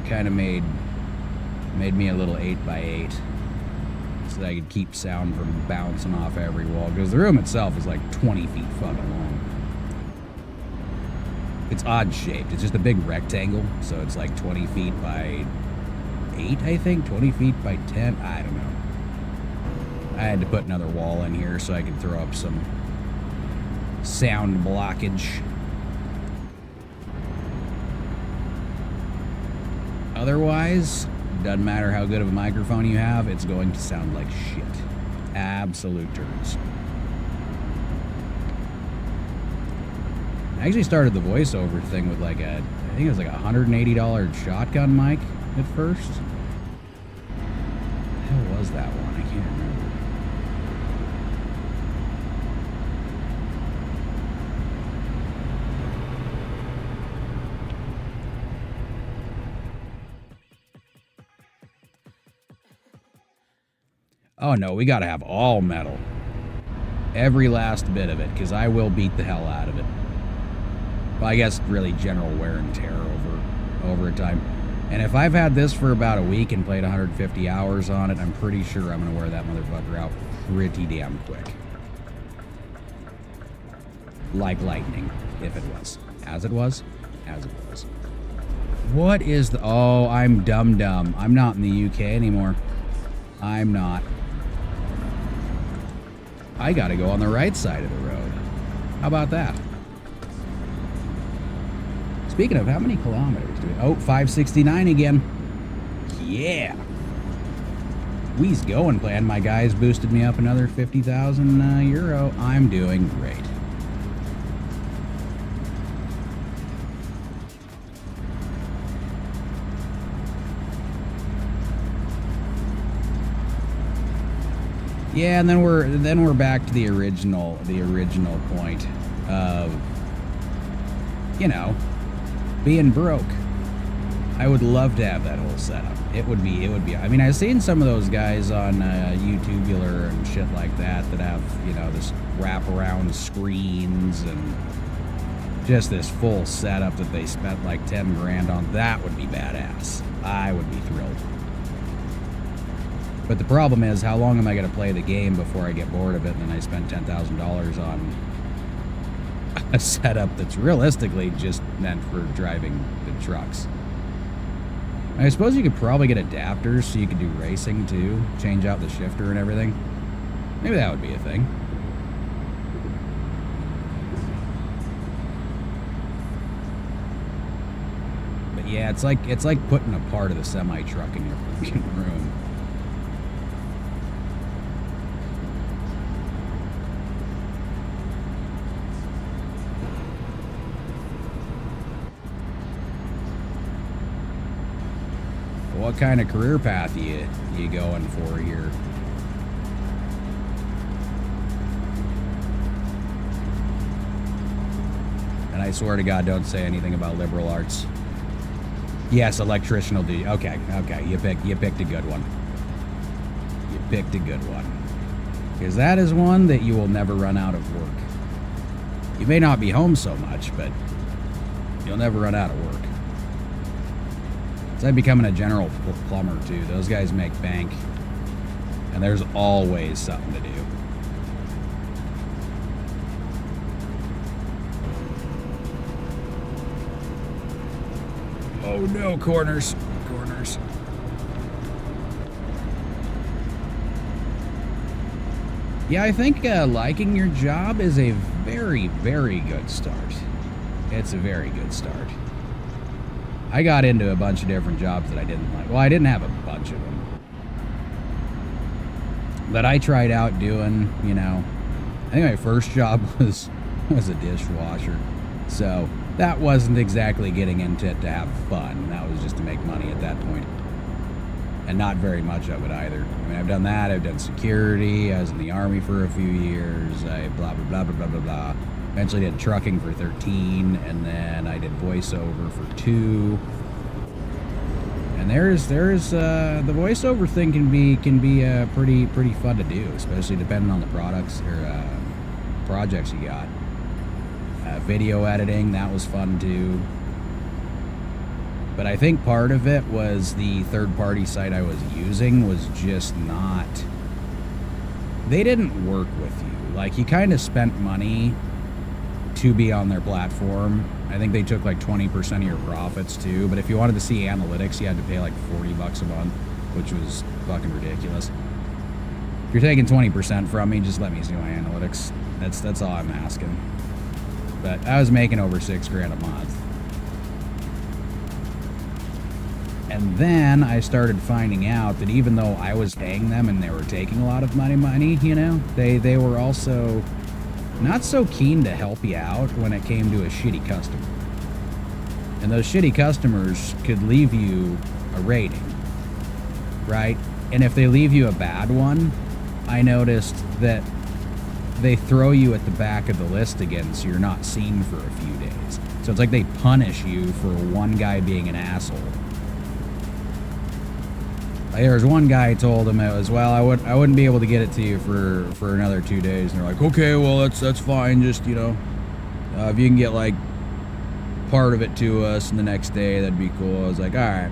kind of made me a little 8x8 so that I could keep sound from bouncing off every wall, because the room itself is like 20 feet fucking long. It's odd shaped. It's just a big rectangle, so it's like 20 feet by 8, I think? 20 feet by 10? I don't know. I had to put another wall in here so I could throw up some sound blockage. Otherwise, doesn't matter how good of a microphone you have, it's going to sound like shit. Absolute turds. I actually started the voiceover thing with like I think it was like a $180 shotgun mic at first. What the hell was that one? I can't remember. Oh no, we gotta have all metal. Every last bit of it, because I will beat the hell out of it. Well, I guess really general wear and tear over time. And if I've had this for about a week and played 150 hours on it, I'm pretty sure I'm going to wear that motherfucker out pretty damn quick. Like lightning, if it was. As it was. What is the... Oh, I'm dumb. I'm not in the UK anymore. I'm not. I gotta go on the right side of the road. How about that? Speaking of, how many kilometers do we... Oh, 569 again. Yeah. We's going, plan. My guys boosted me up another 50,000 euro. I'm doing great. Yeah, and then we're back to the original point of, you know, being broke. I would love to have that whole setup. It would be. I mean, I've seen some of those guys on YouTubular and shit like that have, you know, this wraparound screens and just this full setup that they spent like 10 grand on. That would be badass. I would be thrilled. But the problem is, how long am I going to play the game before I get bored of it and then I spend $10,000 on a setup that's realistically just meant for driving the trucks? I suppose you could probably get adapters so you could do racing too, change out the shifter and everything. Maybe that would be a thing. But yeah, it's like putting a part of the semi-truck in your fucking room. What kind of career path you going for here? And I swear to God, don't say anything about liberal arts. Yes, electrician will do. Okay, you picked a good one. You picked a good one. Because that is one that you will never run out of work. You may not be home so much, but you'll never run out of work. It's like becoming a general plumber, too. Those guys make bank, and there's always something to do. Oh, no, corners. Yeah, I think liking your job is a very, very good start. It's a very good start. I got into a bunch of different jobs that I didn't like. Well, I didn't have a bunch of them. But I tried out doing, you know, I think my first job was a dishwasher. So that wasn't exactly getting into it to have fun. That was just to make money at that point. And not very much of it either. I mean, I've done that. I've done security. I was in the Army for a few years. I blah, blah, blah, blah, blah, blah, blah. Eventually did trucking for 13, and then I did voiceover for 2. And there's the voiceover thing can be pretty fun to do, especially depending on the products or projects you got. Video editing, that was fun too. But I think part of it was the third-party site I was using was just not. They didn't work with you. Like, you kind of spent money to be on their platform. I think they took like 20% of your profits too, but if you wanted to see analytics, you had to pay like $40 a month, which was fucking ridiculous. If you're taking 20% from me, just let me see my analytics. That's all I'm asking. But I was making over $6 grand a month. And then I started finding out that even though I was paying them and they were taking a lot of money, you know, they were also not so keen to help you out when it came to a shitty customer. And those shitty customers could leave you a rating, right? And if they leave you a bad one, I noticed that they throw you at the back of the list again, so you're not seen for a few days. So it's like they punish you for one guy being an asshole. There was one guy told him it was, well, I wouldn't be able to get it to you for another 2 days. And they're like, okay, well, that's fine. Just, you know, if you can get like part of it to us the next day, that'd be cool. I was like, all right.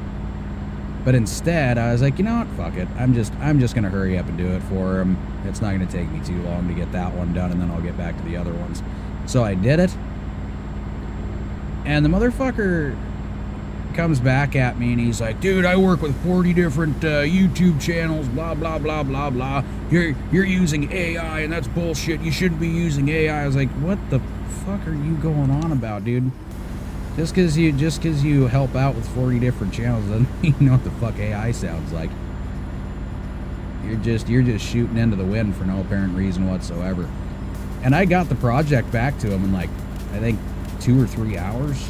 But instead, I was like, you know what? Fuck it. I'm just gonna hurry up and do it for him. It's not gonna take me too long to get that one done, and then I'll get back to the other ones. So I did it, and the motherfucker comes back at me and he's like, dude, I work with 40 different YouTube channels, blah blah blah blah blah. You're using AI, and that's bullshit. You shouldn't be using AI. I was like, what the fuck are you going on about, dude? Just because you help out with 40 different channels doesn't mean you know what the fuck AI sounds like. You're just shooting into the wind for no apparent reason whatsoever. And I got the project back to him in like, I think 2 or 3 hours.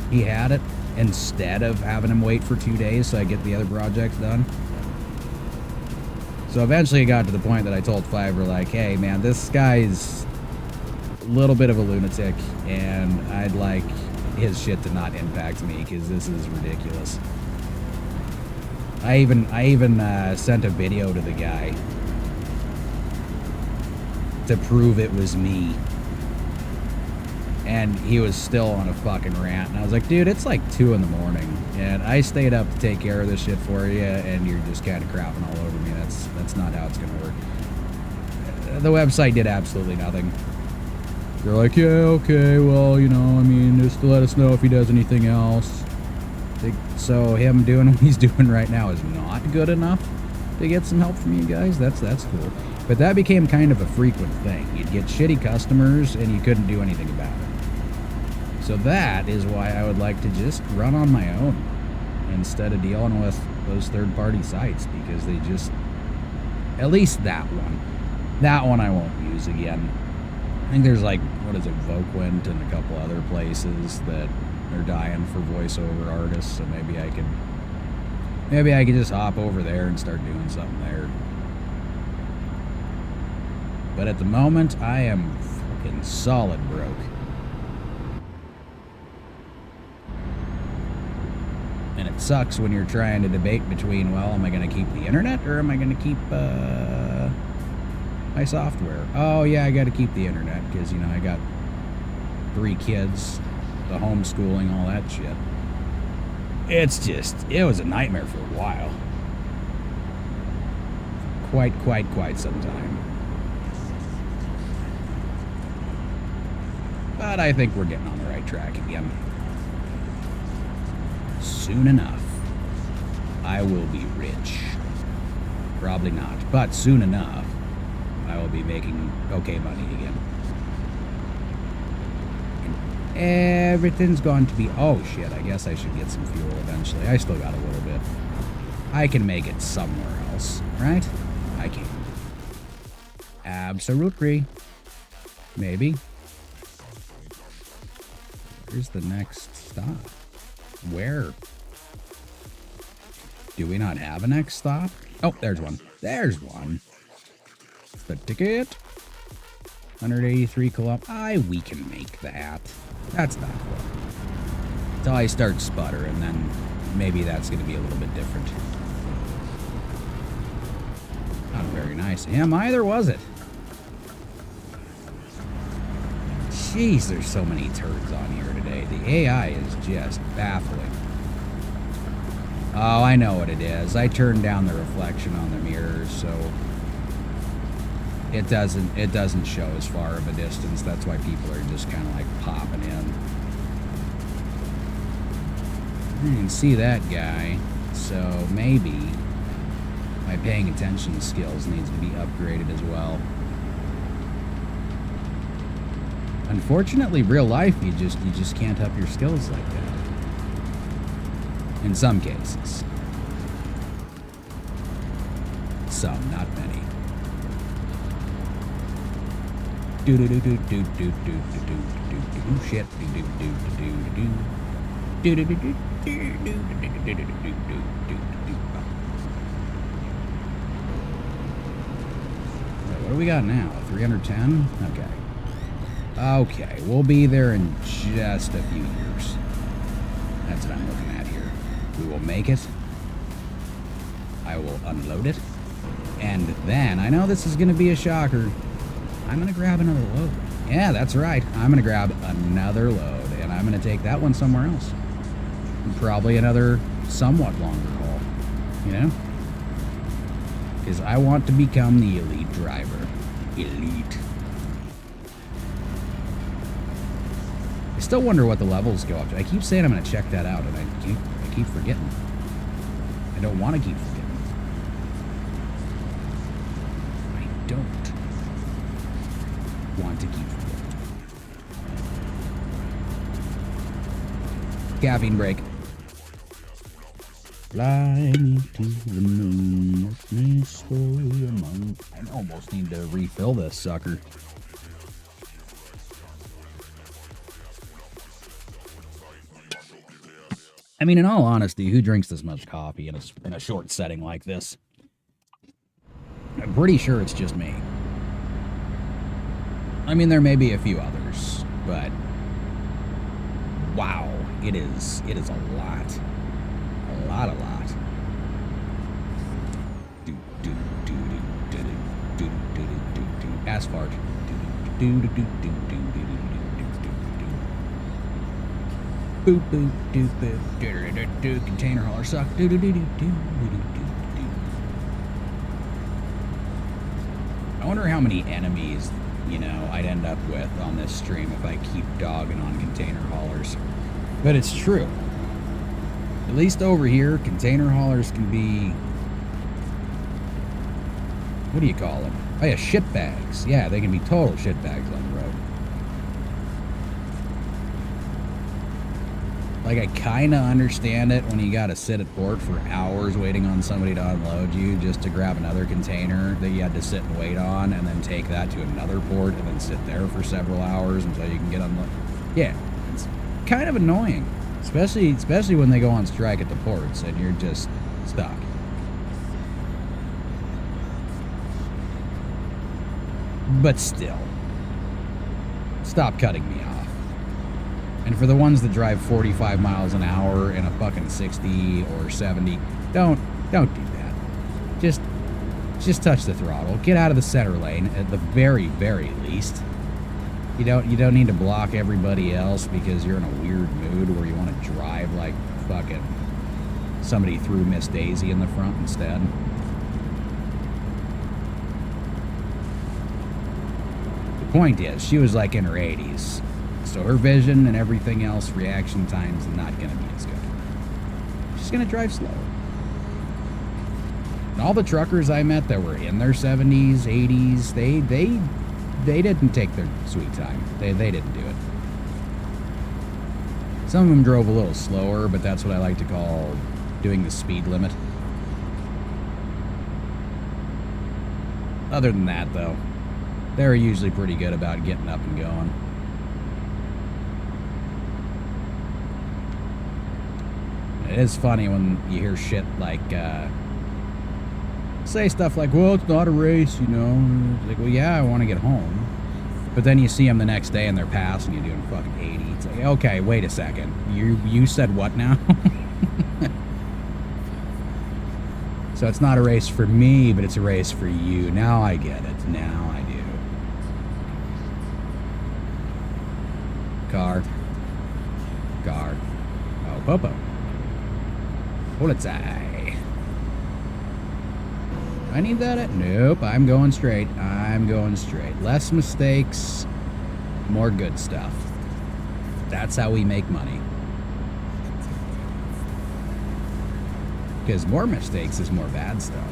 He had it, instead of having him wait for 2 days so I get the other projects done. So eventually it got to the point that I told Fiverr, like, hey man, this guy's a little bit of a lunatic, and I'd like his shit to not impact me, because this is ridiculous. I even sent a video to the guy to prove it was me, and he was still on a fucking rant, and I was like, dude, it's like 2 in the morning, and I stayed up to take care of this shit for you, and you're just kind of crapping all over me. That's not how it's gonna work. The website did absolutely nothing. They're like, yeah, okay, well, you know, I mean, just to let us know if he does anything else. So him doing what he's doing right now is not good enough to get some help from you guys. That's cool. But that became kind of a frequent thing. You'd get shitty customers and you couldn't do anything about it. So that is why I would like to just run on my own instead of dealing with those third-party sites, because they just, at least that one I won't use again. I think there's like, what is it, Voquent and a couple other places that are dying for voiceover artists, so maybe I could just hop over there and start doing something there. But at the moment, I am fucking solid broke. And it sucks when you're trying to debate between, well, am I going to keep the internet or am I going to keep my software? Oh yeah, I got to keep the internet because, you know, I got 3 kids, the homeschooling, all that shit. It was a nightmare for a while. Quite some time. But I think we're getting on the right track again. Soon enough, I will be rich. Probably not, but soon enough, I will be making okay money again. And everything's going to be... Oh, shit, I guess I should get some fuel eventually. I still got a little bit. I can make it somewhere else, right? I can. Absolutely. Maybe. Where's the next stop? Where? Do we not have a next stop? Oh, there's one. There's one. The ticket. 183 kilometers. We can make that. That's not cool. Until I start sputtering, then maybe that's going to be a little bit different. Not very nice of him either, was it? Jeez, there's so many turds on here today. The AI is just baffling. Oh, I know what it is. I turned down the reflection on the mirrors, so it doesn't show as far of a distance. That's why people are just kind of like popping in. You can see that guy, so maybe my paying attention skills needs to be upgraded as well. Unfortunately, real life, you just can't up your skills like that. In some cases. Some, not many. Do do do do do do do do do do shit do do do do do do do do do do do do do do. What do we got now? 310? Okay. Okay, we'll be there in just a few years. That's what I'm looking at here. We will make it. I will unload it. And then, I know this is going to be a shocker, I'm going to grab another load. Yeah, that's right. I'm going to grab another load, and I'm going to take that one somewhere else. And probably another somewhat longer haul, you know? Because I want to become the elite driver. Elite. I still wonder what the levels go up to. I keep saying I'm going to check that out, and I keep forgetting. I don't want to keep forgetting. I don't want to keep forgetting. Caffeine break. Fly me to the moon, let me slow among. I almost need to refill this sucker. I mean, in all honesty, who drinks this much coffee in a short setting like this? I'm pretty sure it's just me. I mean, there may be a few others, but wow, it is a lot. A lot. Asphalt. Boop boop doop boop. Do container hauler suck. I wonder how many enemies, I'd end up with on this stream if I keep dogging on container haulers. But it's true. At least over here, container haulers can be... What do you call them? Oh yeah, shitbags. Yeah, they can be total shitbags on the road. Like, I kind of understand it when you gotta sit at port for hours waiting on somebody to unload you just to grab another container that you had to sit and wait on, and then take that to another port and then sit there for several hours until you can get unloaded. Yeah, it's kind of annoying. Especially when they go on strike at the ports and you're just stuck. But still, stop cutting me off. And for the ones that drive 45 miles an hour in a fucking 60 or 70, don't do that. Just touch the throttle. Get out of the center lane at the very, very least. You don't need to block everybody else because you're in a weird mood where you want to drive like fucking somebody threw Miss Daisy in the front instead. The point is, she was like in her 80s, so her vision and everything else, reaction time's not going to be as good. She's going to drive slower. And all the truckers I met that were in their 70s, 80s, they didn't take their sweet time. They didn't do it. Some of them drove a little slower, but that's what I like to call doing the speed limit. Other than that, though, they're usually pretty good about getting up and going. It is funny when you hear shit like, say stuff like, well, it's not a race, It's like, well, yeah, I want to get home. But then you see them the next day and they're passing you doing fucking 80. It's like, okay, wait a second. You said what now? So it's not a race for me, but it's a race for you. Now I get it. Now I do. Car. Oh, Popo. Polizei. I need that? Nope, I'm going straight. Less mistakes, more good stuff. That's how we make money. Because more mistakes is more bad stuff.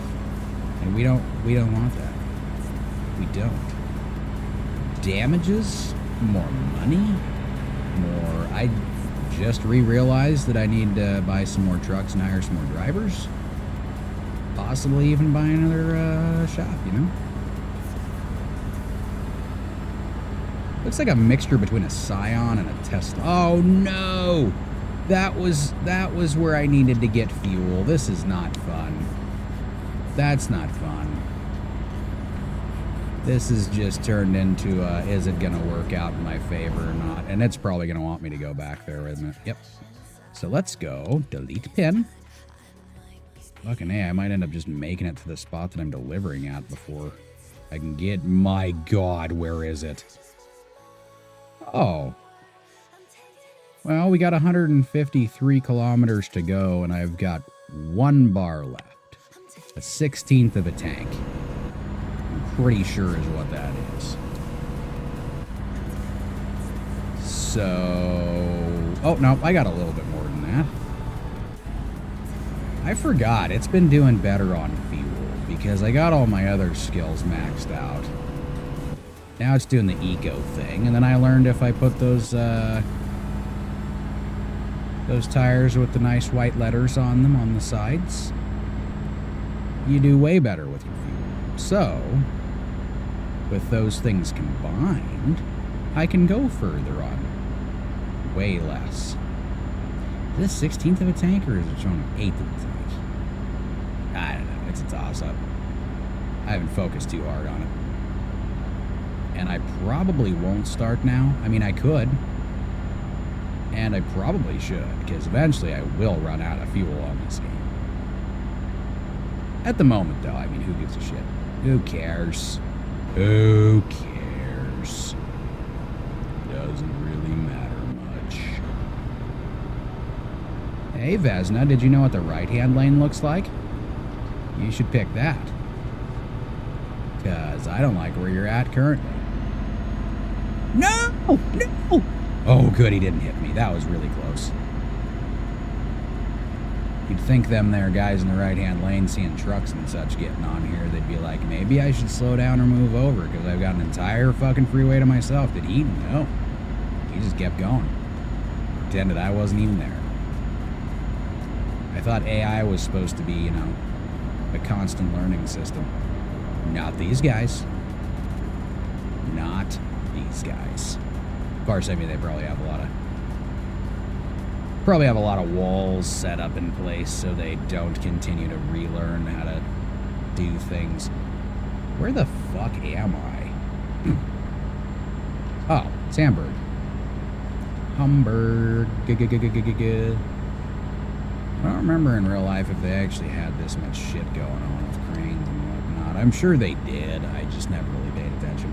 And we don't want that. We don't. Damages, more money, more... I just realized that I need to buy some more trucks and hire some more drivers. Possibly even buy another shop, Looks like a mixture between a Scion and a Tesla. Oh no! That was where I needed to get fuel. This is not fun. That's not fun. This has just turned into is it gonna work out in my favor or not? And it's probably gonna want me to go back there, isn't it? Yep. So let's go delete pin. Fucking A, I might end up just making it to the spot that I'm delivering at before I can get... My God, where is it? Oh. Well, we got 153 kilometers to go, and I've got 1 bar left. A 16th of a tank. I'm pretty sure is what that is. So... Oh, no, I got a little bit more than that. I forgot, it's been doing better on fuel, because I got all my other skills maxed out. Now it's doing the eco thing, and then I learned if I put those tires with the nice white letters on them on the sides, you do way better with your fuel. So, with those things combined, I can go further on way less. Is this 16th of a tank, or is it showing an 8th of a tank? I don't know. It's a toss-up. I haven't focused too hard on it. And I probably won't start now. I mean, I could. And I probably should, because eventually I will run out of fuel on this game. At the moment, though, I mean, who gives a shit? Who cares? Who cares? Doesn't really matter much. Hey, Vesna, did you know what the right-hand lane looks like? You should pick that. Because I don't like where you're at currently. No! No! Oh, good, he didn't hit me. That was really close. You'd think them there guys in the right-hand lane seeing trucks and such getting on here, they'd be like, maybe I should slow down or move over because I've got an entire fucking freeway to myself. Did he? No. He just kept going. Pretended I wasn't even there. I thought AI was supposed to be, you know, a constant learning system. Not these guys. Not these guys. Of course, I mean, they probably have a lot of walls set up in place so they don't continue to relearn how to do things. Where the fuck am I? Oh, it's Hamburg. Hamburg. I don't remember in real life if they actually had this much shit going on with cranes and whatnot. I'm sure they did. I just never really paid attention.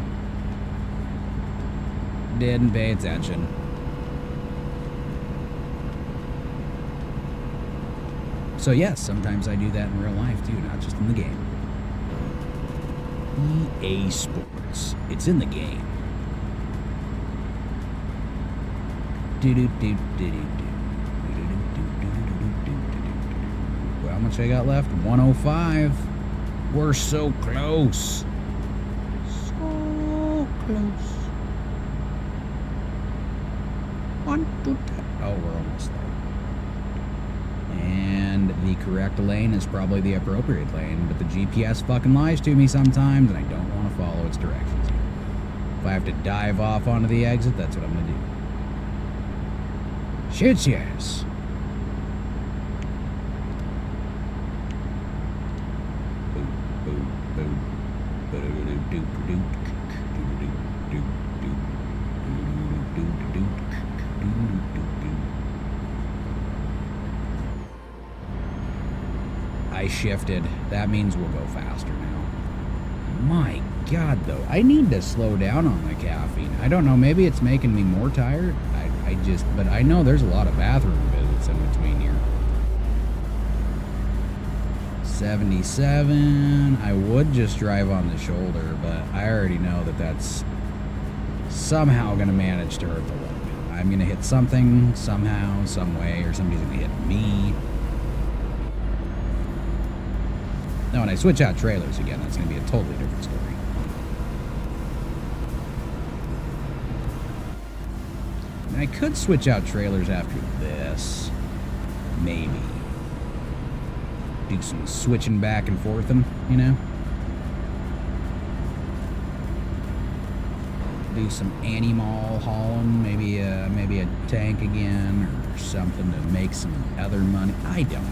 Didn't pay attention. So yes, sometimes I do that in real life too, not just in the game. EA Sports. It's in the game. How much I got left? 105. We're so close. So close. 1, 2, 10. Oh, we're almost there. And the correct lane is probably the appropriate lane, but the GPS fucking lies to me sometimes, and I don't want to follow its directions. If I have to dive off onto the exit, that's what I'm going to do. Shit, yes. I shifted. That means we'll go faster now. My God, though. I need to slow down on the caffeine. I don't know. Maybe it's making me more tired. But I know there's a lot of bathroom visits in between here. 77. I would just drive on the shoulder, but I already know that that's somehow going to manage to hurt the load. I'm going to hit something, somehow, some way, or somebody's going to hit me. Now, when I switch out trailers again, that's going to be a totally different story. And I could switch out trailers after this. Maybe. Do some switching back and forth, you know? Do some animal hauling, maybe a tank again, or something to make some other money. I don't know.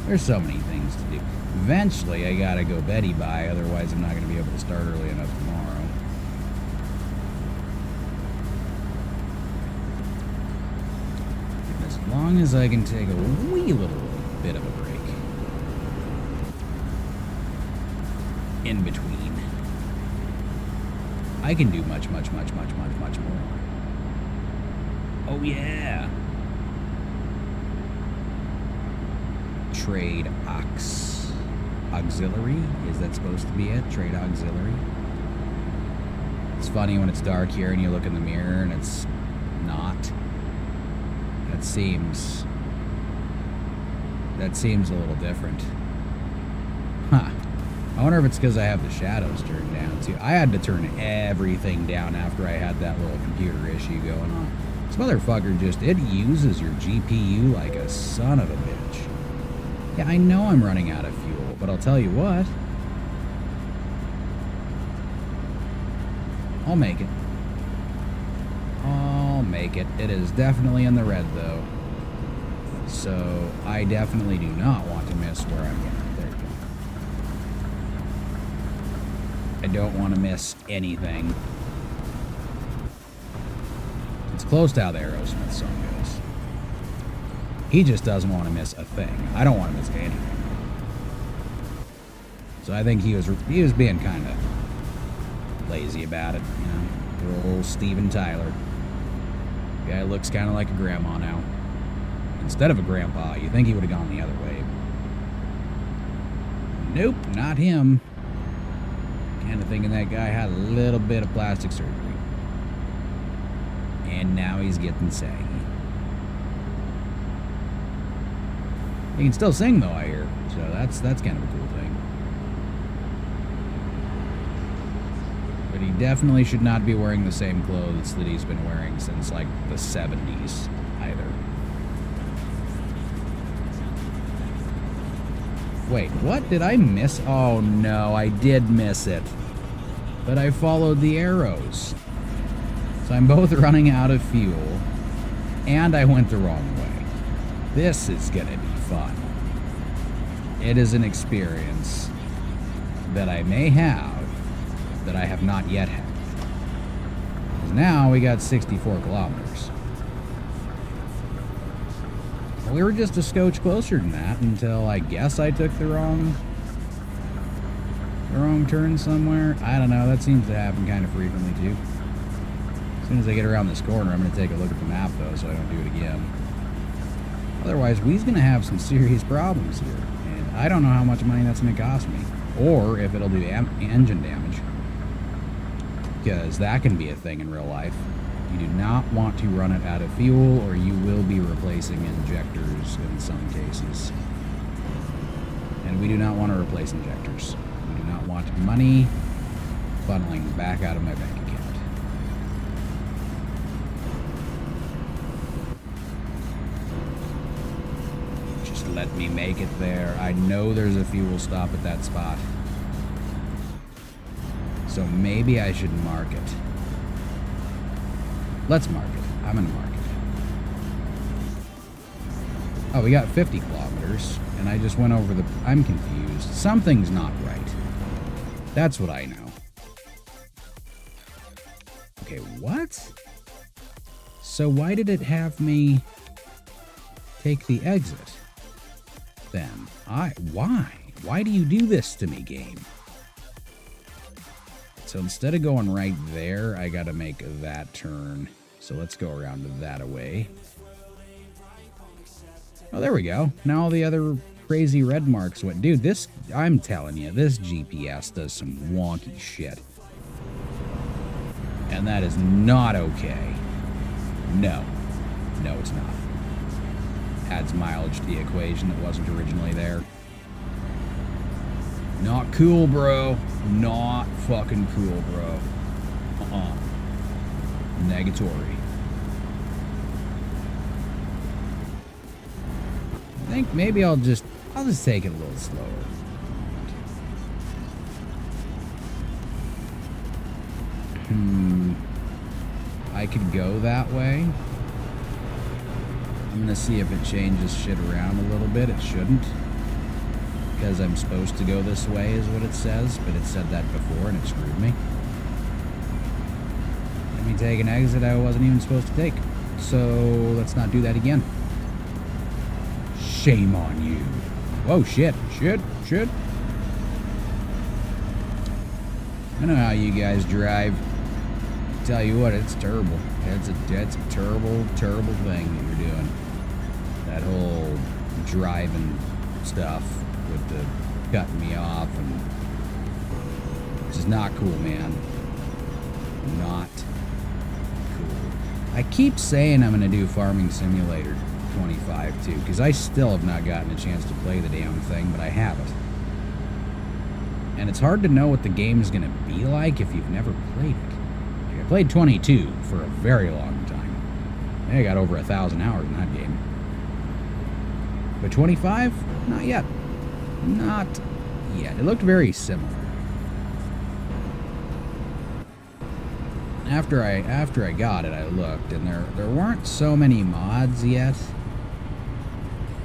There's so many things to do. Eventually, I gotta go Betty by, otherwise I'm not gonna be able to start early enough tomorrow. As long as I can take a wee little bit of a break. in between. I can do much more. Oh yeah. Trade auxiliary? Is that supposed to be it? Trade auxiliary? It's funny when it's dark here and you look in the mirror and it's not. That seems a little different. Huh. I wonder if it's because I have the shadows turned down too. I had to turn everything down after I had that little computer issue going on. This motherfucker it uses your GPU like a son of a bitch. Yeah, I know I'm running out of fuel, but I'll tell you what. I'll make it. I'll make it. It is definitely in the red, though. So, I definitely do not want to miss where I'm going. There we go. I don't want to miss anything. It's close to how the Aerosmith song goes. He just doesn't want to miss a thing. I don't want to miss anything. So I think he was being kind of lazy about it, you know. Poor old Steven Tyler. Guy looks kind of like a grandma now. Instead of a grandpa, you think he would have gone the other way. Nope, not him. Kind of thinking that guy had a little bit of plastic surgery. And now he's getting saggy. He can still sing though, I hear. So that's kind of a cool thing. But he definitely should not be wearing the same clothes that he's been wearing since like the 70s either. Wait, what? Did I miss? Oh no, I did miss it. But I followed the arrows. So I'm both running out of fuel, and I went the wrong way. This is gonna be fun. It is an experience that I may have that I have not yet had. Now we got 64 kilometers. We were just a scotch closer than that until I guess I took the wrong turn somewhere. I don't know. That seems to happen kind of frequently too. As soon as I get around this corner, I'm going to take a look at the map though, so I don't do it again. Otherwise, we's going to have some serious problems here, and I don't know how much money that's going to cost me, or if it'll do engine damage, because that can be a thing in real life. You do not want to run it out of fuel, or you will be replacing injectors in some cases. And we do not want to replace injectors. We do not want money funneling back out of my bank account. Just let me make it there. I know there's a fuel stop at that spot. So maybe I should mark it. Let's mark it. I'm gonna mark it. Oh, we got 50 kilometers, and I just went over the... I'm confused. Something's not right. That's what I know. Okay, what? So why did it have me take the exit? Then, why? Why do you do this to me, game? So instead of going right there, I gotta make that turn. So let's go around that way. Oh, there we go. Now all the other crazy red marks went. Dude, this, I'm telling you, this GPS does some wonky shit. And that is not okay. No. No, it's not. Adds mileage to the equation that wasn't originally there. Not cool, bro. Not fucking cool, bro. Negatory. I think maybe I'll just take it a little slower. I could go that way. I'm gonna see if it changes shit around a little bit. It shouldn't. Because I'm supposed to go this way is what it says, but it said that before and it screwed me. Let me take an exit I wasn't even supposed to take. So let's not do that again. Shame on you. Whoa, shit. I know how you guys drive. Tell you what, it's terrible. That's a terrible, terrible thing that you're doing. That whole driving stuff with the cutting me off, and it's just not cool, man. Not cool. I keep saying I'm going to do Farming Simulator 25 too, because I still have not gotten a chance to play the damn thing, but I haven't. And it's hard to know what the game is going to be like if you've never played it. Like, I played 22 for a very long time. I think I got over 1,000 hours in that game. But 25? Not yet. Not yet. It looked very similar. After I got it, I looked, and there weren't so many mods yet.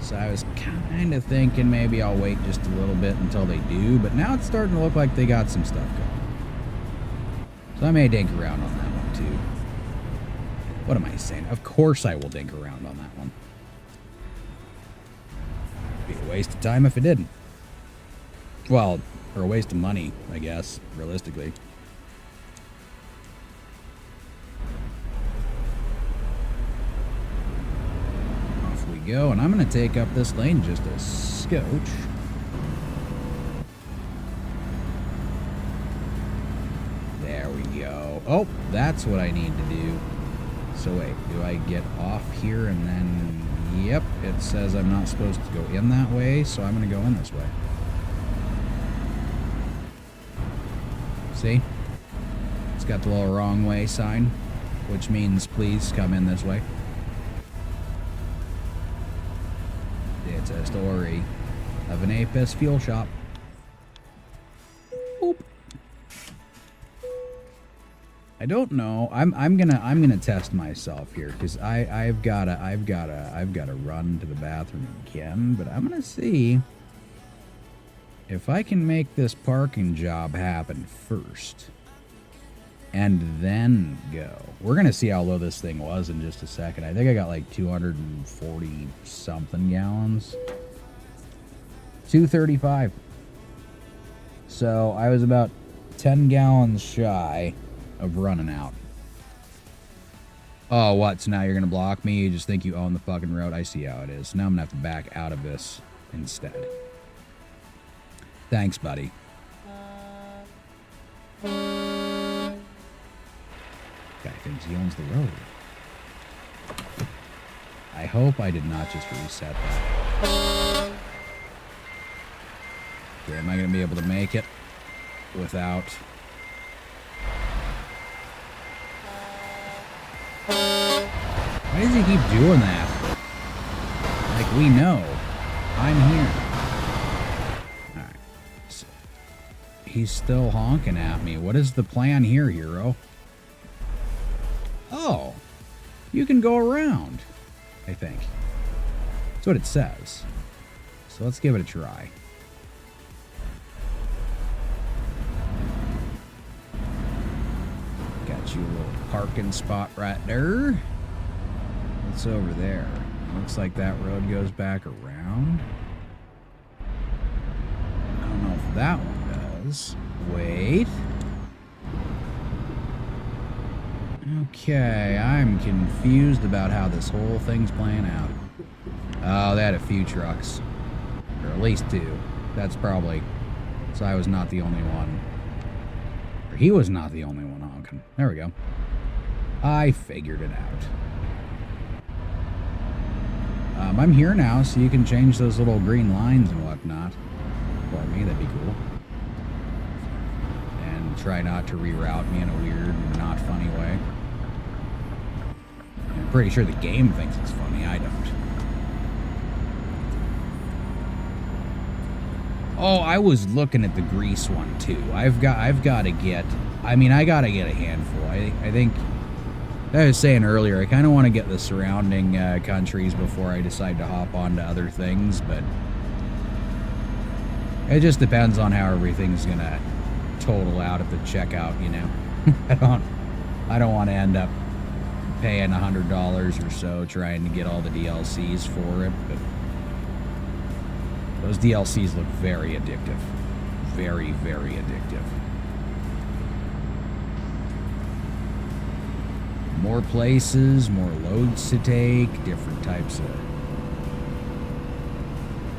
So I was kind of thinking maybe I'll wait just a little bit until they do, but now it's starting to look like they got some stuff going. So I may dink around on that one too. What am I saying? Of course I will dink around on that one. It'd be a waste of time if it didn't. Well, or a waste of money, I guess, realistically. Go, and I'm going to take up this lane just a scotch. There we go. Oh, that's what I need to do. So wait, do I get off here and then... Yep, it says I'm not supposed to go in that way, so I'm going to go in this way. See? It's got the little wrong way sign, which means please come in this way. It's a story of an Apis fuel shop. Boop. I don't know. I'm gonna test myself here because I've gotta run to the bathroom again, but I'm gonna see if I can make this parking job happen first and then go. We're gonna see how low this thing was in just a second. I think I got like 240 something gallons. 235. So I was about 10 gallons shy of running out. Oh, what? So now you're gonna block me? You just think you own the fucking road? I see how it is. Now I'm gonna have to back out of this instead. Thanks, buddy. Guy thinks he owns the road. I hope I did not just reset that. Okay, am I going to be able to make it without... Why does he keep doing that? Like, we know. I'm here. Alright. So, he's still honking at me. What is the plan here, hero? Oh, you can go around, I think. That's what it says. So let's give it a try. Got you a little parking spot right there. What's over there? Looks like that road goes back around. I don't know if that one does. Wait. Okay, I'm confused about how this whole thing's playing out. Oh, they had a few trucks. Or at least two. That's probably... So I was not the only one. Or he was not the only one honking. There we go. I figured it out. I'm here now, so you can change those little green lines and whatnot for me. That'd be cool. And try not to reroute me in a weird, not funny way. I'm pretty sure the game thinks it's funny. I don't. Oh, I was looking at the Greece one too. I've got to get. I mean, I gotta get a handful. I think. I was saying earlier, I kind of want to get the surrounding countries before I decide to hop on to other things, but it just depends on how everything's gonna total out at the checkout, you know. I don't want to end up paying $100 or so trying to get all the DLCs for it, but those DLCs look very addictive. Very, very addictive. More places, more loads to take, different types of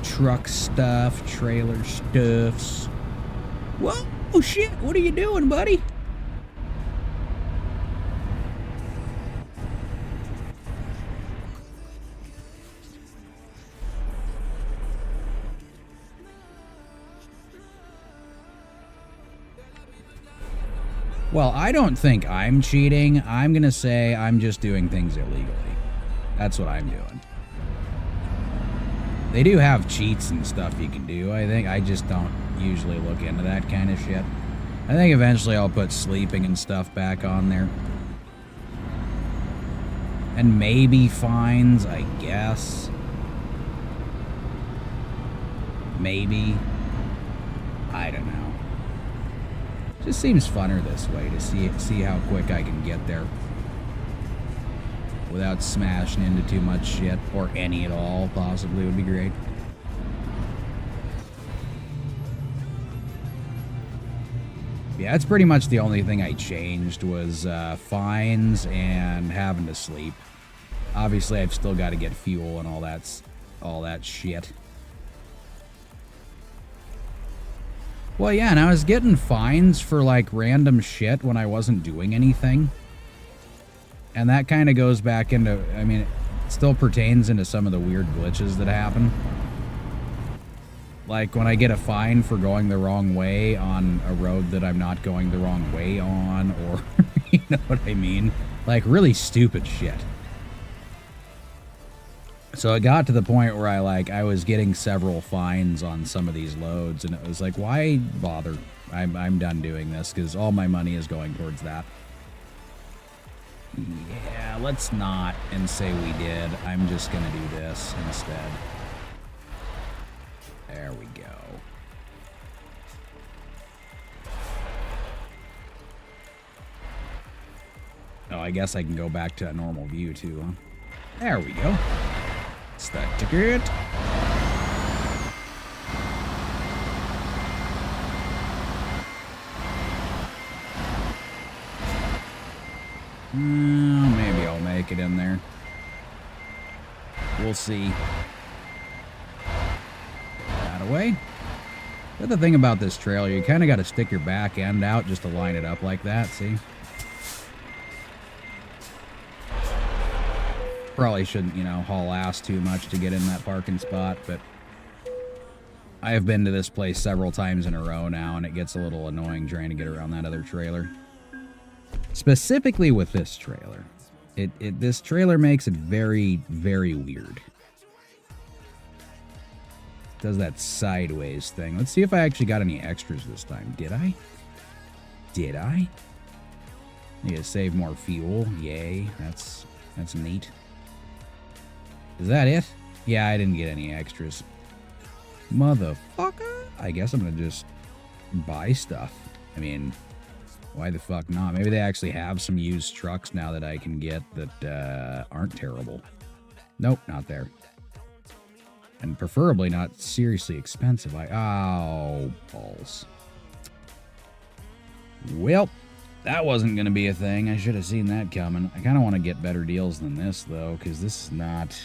truck stuff, trailer stuffs. Whoa, oh shit, what are you doing, buddy? Well, I don't think I'm cheating. I'm going to say I'm just doing things illegally. That's what I'm doing. They do have cheats and stuff you can do, I think. I just don't usually look into that kind of shit. I think eventually I'll put sleeping and stuff back on there. And maybe fines, I guess. Maybe. I don't know. Just seems funner this way to see how quick I can get there without smashing into too much shit, or any at all, possibly would be great. Yeah, that's pretty much the only thing I changed was fines and having to sleep. Obviously, I've still got to get fuel and all that shit. Well, yeah, and I was getting fines for, like, random shit when I wasn't doing anything. And that kind of goes back into, I mean, it still pertains into some of the weird glitches that happen. Like, when I get a fine for going the wrong way on a road that I'm not going the wrong way on, or, you know what I mean? Like, really stupid shit. So it got to the point where I was getting several fines on some of these loads, and it was like, why bother? I'm done doing this, because all my money is going towards that. Yeah, let's not and say we did. I'm just gonna do this instead. There we go. Oh, I guess I can go back to a normal view too, huh? There we go. It's that ticket. Maybe I'll make it in there. We'll see. That away. The other thing about this trailer, you kind of got to stick your back end out just to line it up like that, see? Probably shouldn't, you know, haul ass too much to get in that parking spot, but I have been to this place several times in a row now, and it gets a little annoying trying to get around that other trailer. Specifically with this trailer. This trailer makes it very, very weird. It does that sideways thing. Let's see if I actually got any extras this time. Did I? Did I? Need to save more fuel. Yay. That's neat. Is that it? Yeah, I didn't get any extras. Motherfucker. I guess I'm gonna just buy stuff. I mean, why the fuck not? Maybe they actually have some used trucks now that I can get that aren't terrible. Nope, not there. And preferably not seriously expensive. Oh, balls. Well, that wasn't going to be a thing. I should have seen that coming. I kind of want to get better deals than this, though, because this is not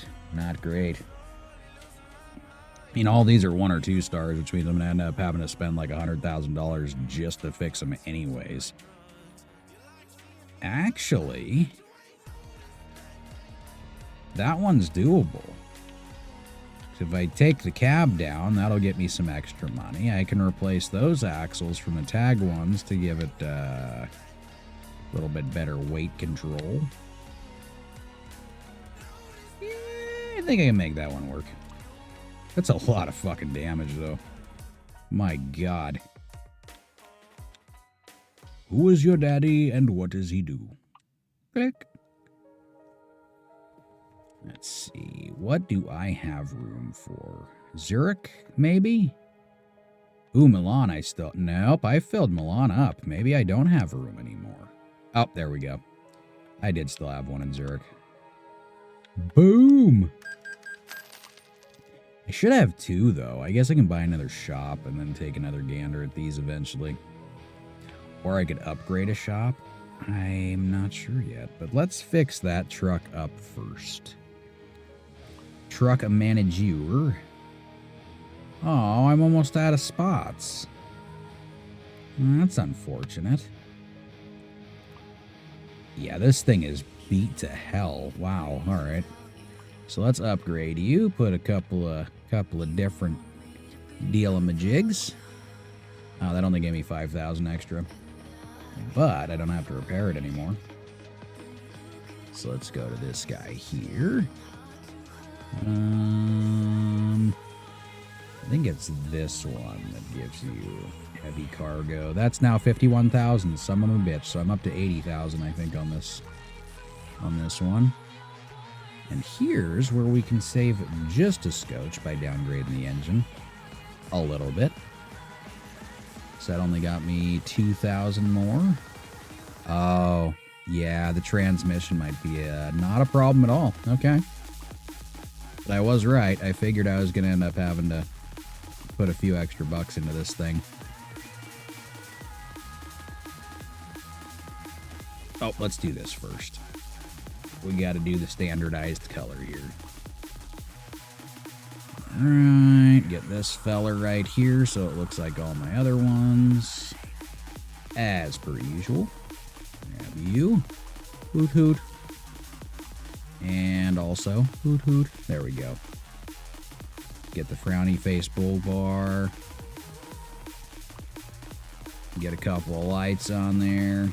great. I mean, all these are 1 or 2 stars, which means I'm going to end up having to spend like $100,000 just to fix them anyways. Actually, that one's doable. If I take the cab down, that'll get me some extra money. I can replace those axles from the tag ones to give it a little bit better weight control. Yeah, I think I can make that one work. That's a lot of fucking damage, though. My God. Who is your daddy and what does he do? Click. Let's see. What do I have room for? Zurich, maybe? Ooh, Milan, I still... Nope, I filled Milan up. Maybe I don't have room anymore. Oh, there we go. I did still have one in Zurich. Boom! I should have 2, though. I guess I can buy another shop and then take another gander at these eventually. Or I could upgrade a shop. I'm not sure yet, but let's fix that truck up first. Truck manager. Oh, I'm almost out of spots. That's unfortunate. Yeah, this thing is beat to hell. Wow, alright. So let's upgrade you, put a couple of different deal-a-majigs. Oh, that only gave me 5,000 extra. But I don't have to repair it anymore. So let's go to this guy here. I think it's this one that gives you heavy cargo. That's now 51,000, son of a bitch. So I'm up to 80,000, I think, on this one. And here's where we can save just a scotch by downgrading the engine a little bit. So that only got me 2,000 more. Oh, yeah, the transmission might be not a problem at all. Okay. But I was right. I figured I was going to end up having to put a few extra bucks into this thing. Oh, let's do this first. We got to do the standardized color here. Alright, get this fella right here so it looks like all my other ones. As per usual. Grab you. Hoot hoot. And also, hoot hoot. There we go. Get the frowny face bull bar. Get a couple of lights on there.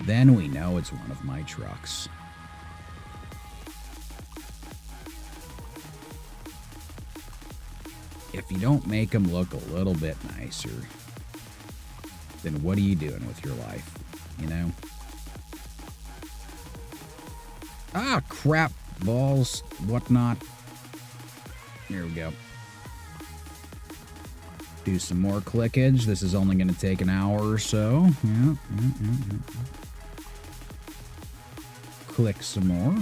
Then we know it's one of my trucks. If you don't make them look a little bit nicer, then what are you doing with your life? You know? Ah, crap. Balls, whatnot. Here we go. Do some more clickage. This is only going to take an hour or so. Yeah. Click some more.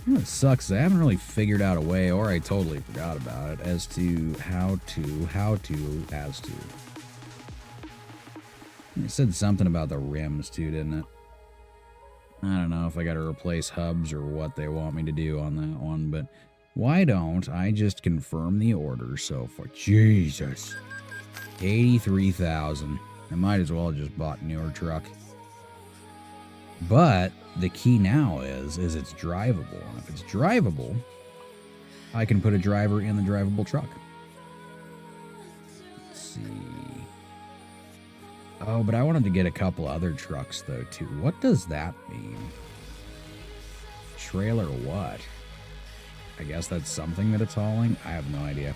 You know, it sucks. I haven't really figured out a way, or I totally forgot about it, as to how to. It said something about the rims too, didn't it? I don't know if I got to replace hubs or what they want me to do on that one, but why don't I just confirm the order so far? Jesus. 83,000. I might as well have just bought a newer truck. But the key now is it's drivable. And if it's drivable, I can put a driver in the drivable truck. Let's see. Oh, but I wanted to get a couple other trucks, though, too. What does that mean? Trailer what? I guess that's something that it's hauling? I have no idea.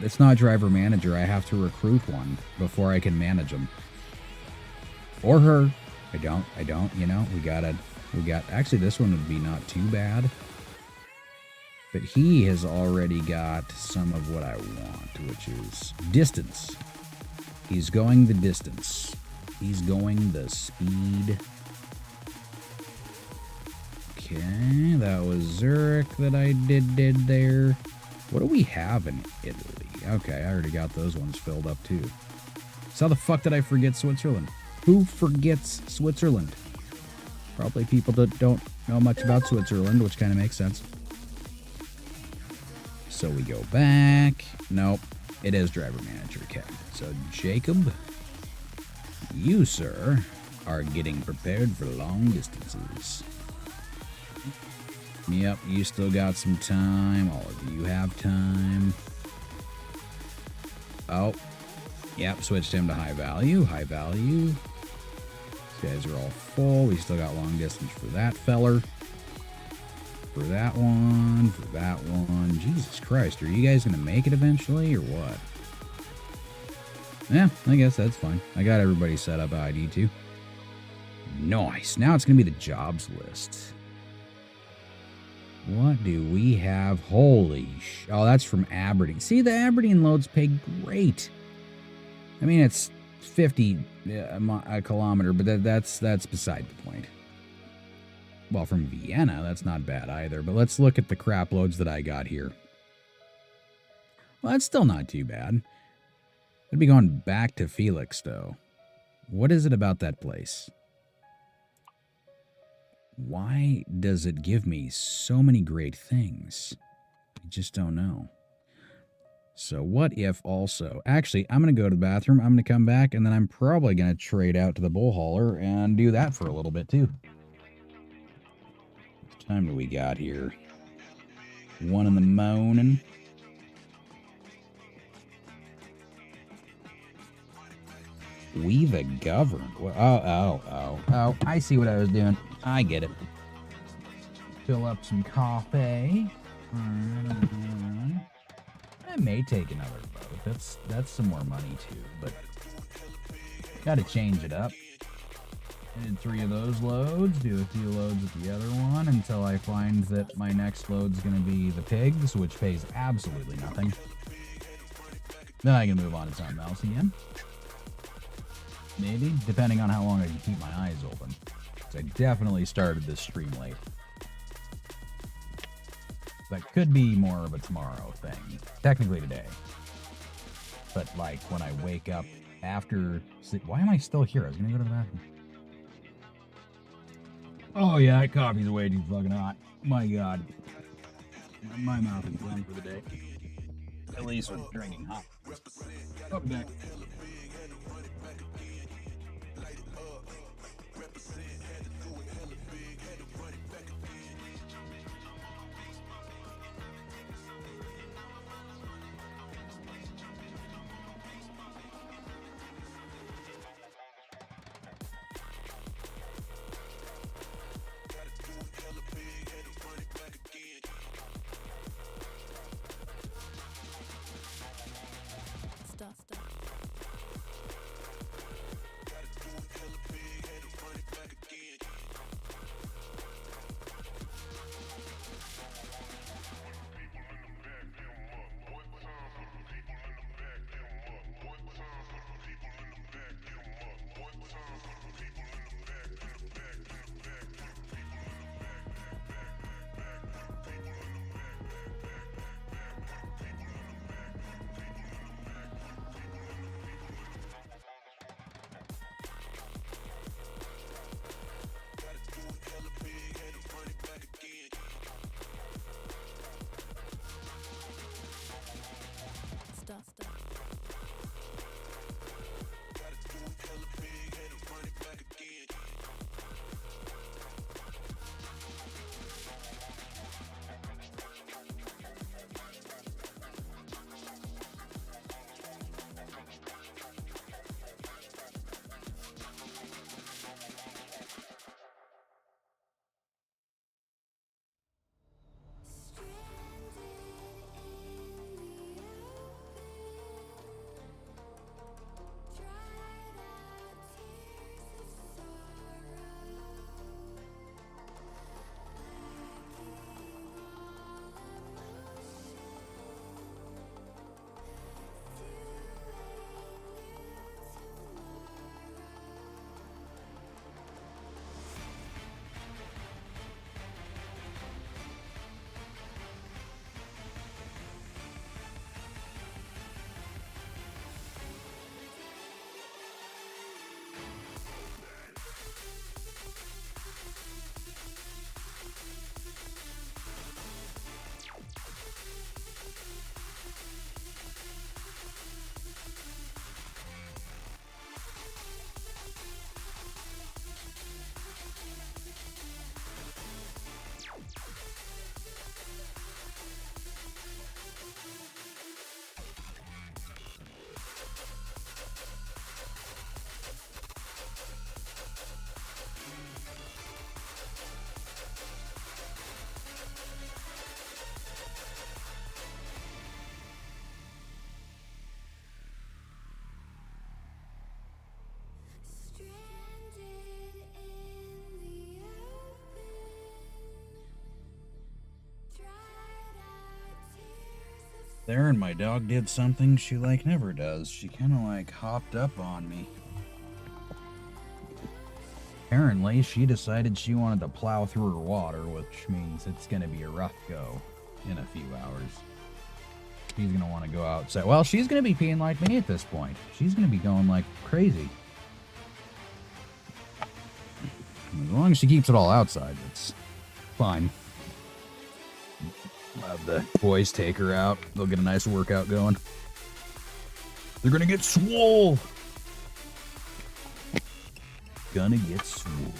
It's not driver manager. I have to recruit one before I can manage them. Or her. I don't, you know. Actually, this one would be not too bad. But he has already got some of what I want, which is distance. He's going the distance. He's going the speed. Okay, that was Zurich that I did there. What do we have in Italy? Okay, I already got those ones filled up too. So how the fuck did I forget Switzerland? Who forgets Switzerland? Probably people that don't know much about Switzerland, which kind of makes sense. So we go back. Nope, it is driver manager. Okay, so Jacob, you, sir, are getting prepared for long distances. Yep, you still got some time. All of you have time. Oh, yep, switched him to high value. High value. These guys are all full. We still got long distance for that feller. For that one. For that one. Jesus Christ, are you guys going to make it eventually or what? Yeah, I guess that's fine. I got everybody set up how I need to. Nice. Now it's going to be the jobs list. What do we have? Holy oh, that's from Aberdeen. See, the Aberdeen loads pay great. I mean, it's 50 a kilometer, but that's beside the point. Well, from Vienna, that's not bad either. But let's look at the crap loads that I got here. Well, that's still not too bad. I'd be going back to Felix, though. What is it about that place? Why does it give me so many great things? I just don't know. So what if also... Actually, I'm going to go to the bathroom. I'm going to come back, and then I'm probably going to trade out to the bull hauler and do that for a little bit, too. What time do we got here? 1 in the morning. We the governed. Oh, I see what I was doing. I get it. Fill up some coffee. I may take another vote. That's some more money too, but gotta change it up. I did 3 of those loads, do a few loads at the other one until I find that my next load's gonna be the pigs, which pays absolutely nothing. Then I can move on to something else again. Maybe, depending on how long I can keep my eyes open. So I definitely started this stream late. That could be more of a tomorrow thing. Technically today. But like when I wake up after sleep. Why am I still here? I was gonna go to the bathroom. Oh yeah, that coffee's way too fucking hot. My god. My mouth is done for the day. At least with drinking hot. Up back. There, and my dog did something she like never does. She kind of like hopped up on me. Apparently, she decided she wanted to plow through her water, which means it's gonna be a rough go in a few hours. She's going to want to go outside. Well, she's going to be peeing like me at this point. She's going to be going like crazy. As long as she keeps it all outside, it's fine. I'll have the boys take her out. They'll get a nice workout going. They're going to get swole. Gonna get swole.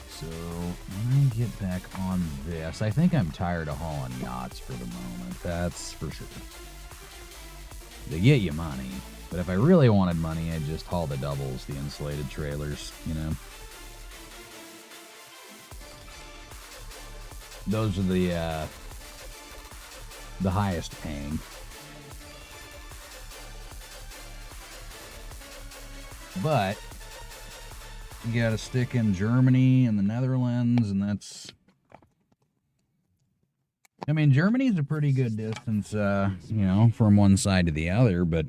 So, when I get back on this, I think I'm tired of hauling yachts for the moment. That's for sure. They get you money. But if I really wanted money, I'd just haul the doubles, the insulated trailers, you know. Those are the highest paying. But you gotta stick in Germany and the Netherlands, and that's... I mean, Germany's a pretty good distance, you know, from one side to the other, but...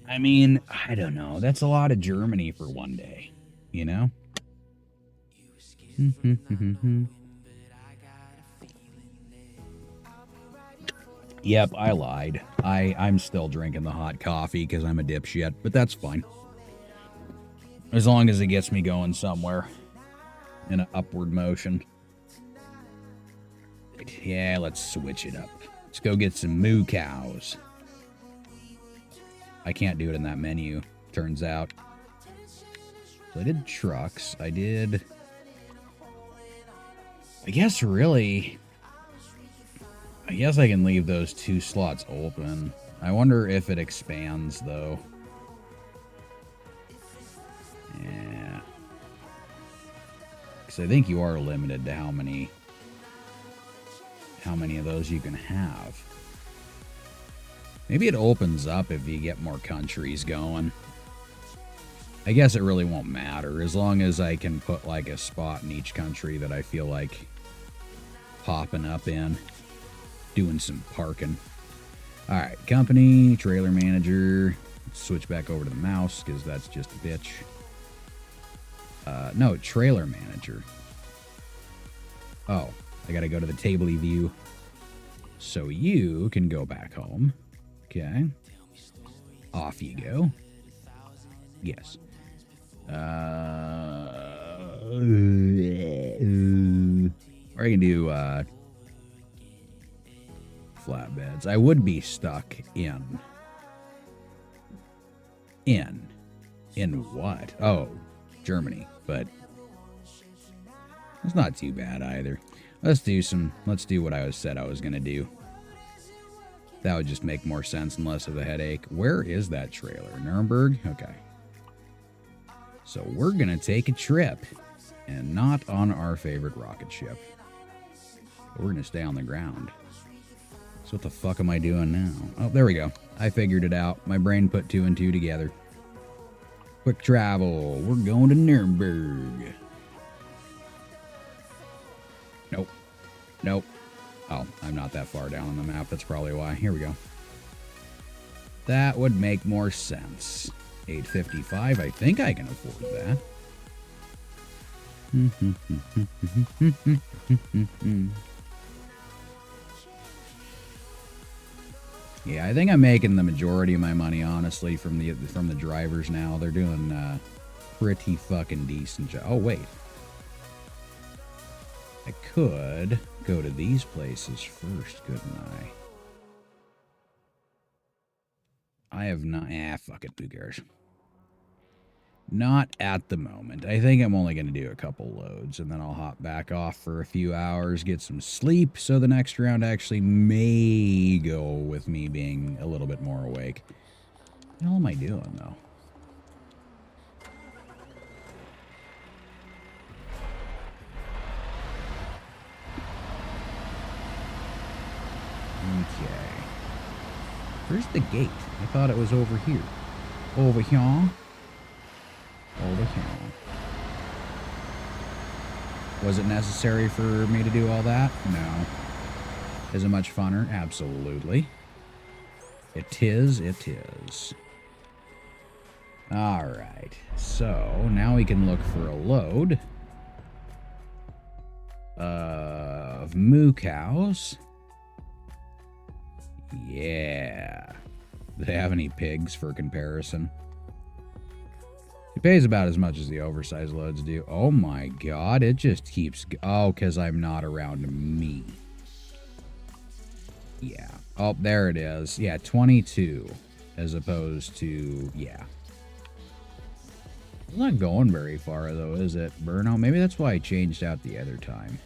I mean, I don't know. That's a lot of Germany for one day, you know? Yep, I lied. I'm still drinking the hot coffee because I'm a dipshit, but that's fine. As long as it gets me going somewhere in an upward motion. Yeah, let's switch it up. Let's go get some moo cows. I can't do it in that menu, turns out. So I did trucks. I did... I guess really... I guess I can leave those 2 slots open. I wonder if it expands, though. Yeah. Because I think you are limited to how many of those you can have. Maybe it opens up if you get more countries going. I guess it really won't matter, as long as I can put like a spot in each country that I feel like popping up in. Doing some parking. Alright, company, trailer manager. Switch back over to the mouse, because that's just a bitch. No, trailer manager. Oh, I gotta go to the tabley view. So you can go back home. Okay. Off you go. Yes. Or I can do, flatbeds. I would be stuck in what? Oh, Germany, but it's not too bad either. Let's do what I said I was gonna do. That would just make more sense and less of a headache. Where is that trailer? Nuremberg? Okay. So we're gonna take a trip, and not on our favorite rocket ship. But we're gonna stay on the ground. So what the fuck am I doing now? Oh, there we go. I figured it out. My brain put 2 and 2 together. Quick travel. We're going to Nuremberg. Nope. Nope. Oh, I'm not that far down on the map. That's probably why. Here we go. That would make more sense. 855. I think I can afford that. Yeah, I think I'm making the majority of my money, honestly, from the drivers now. They're doing pretty fucking decent job. Oh, wait. I could go to these places first, couldn't I? I have not... fuck it, who cares? Not at the moment. I think I'm only going to do a couple loads, and then I'll hop back off for a few hours, get some sleep, so the next round actually may go with me being a little bit more awake. What the hell am I doing, though? Okay. Where's the gate? I thought it was over here. Over here? Over here. Was it necessary for me to do all that? No. Is it much funner? Absolutely. It is. Alright. So, now we can look for a load. of moo cows. Yeah. Do they have any pigs for comparison? It pays about as much as the oversized loads do. Oh my god, it just keeps... Oh, because I'm not around me. Yeah. Oh, there it is. Yeah, 22 as opposed to... Yeah. It's not going very far, though, is it, Burnout? Maybe that's why I changed out the other time.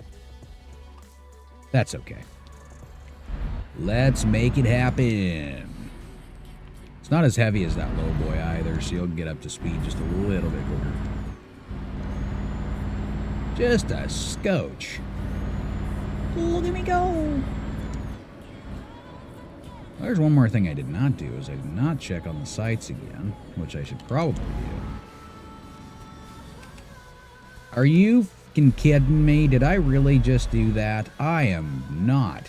That's okay. Let's make it happen. It's not as heavy as that low boy either, so you'll get up to speed just a little bit quicker. Just a scotch. Look at me go. There's one more thing I did not do, is I did not check on the sights again, which I should probably do. Are you fucking kidding me? Did I really just do that? I am not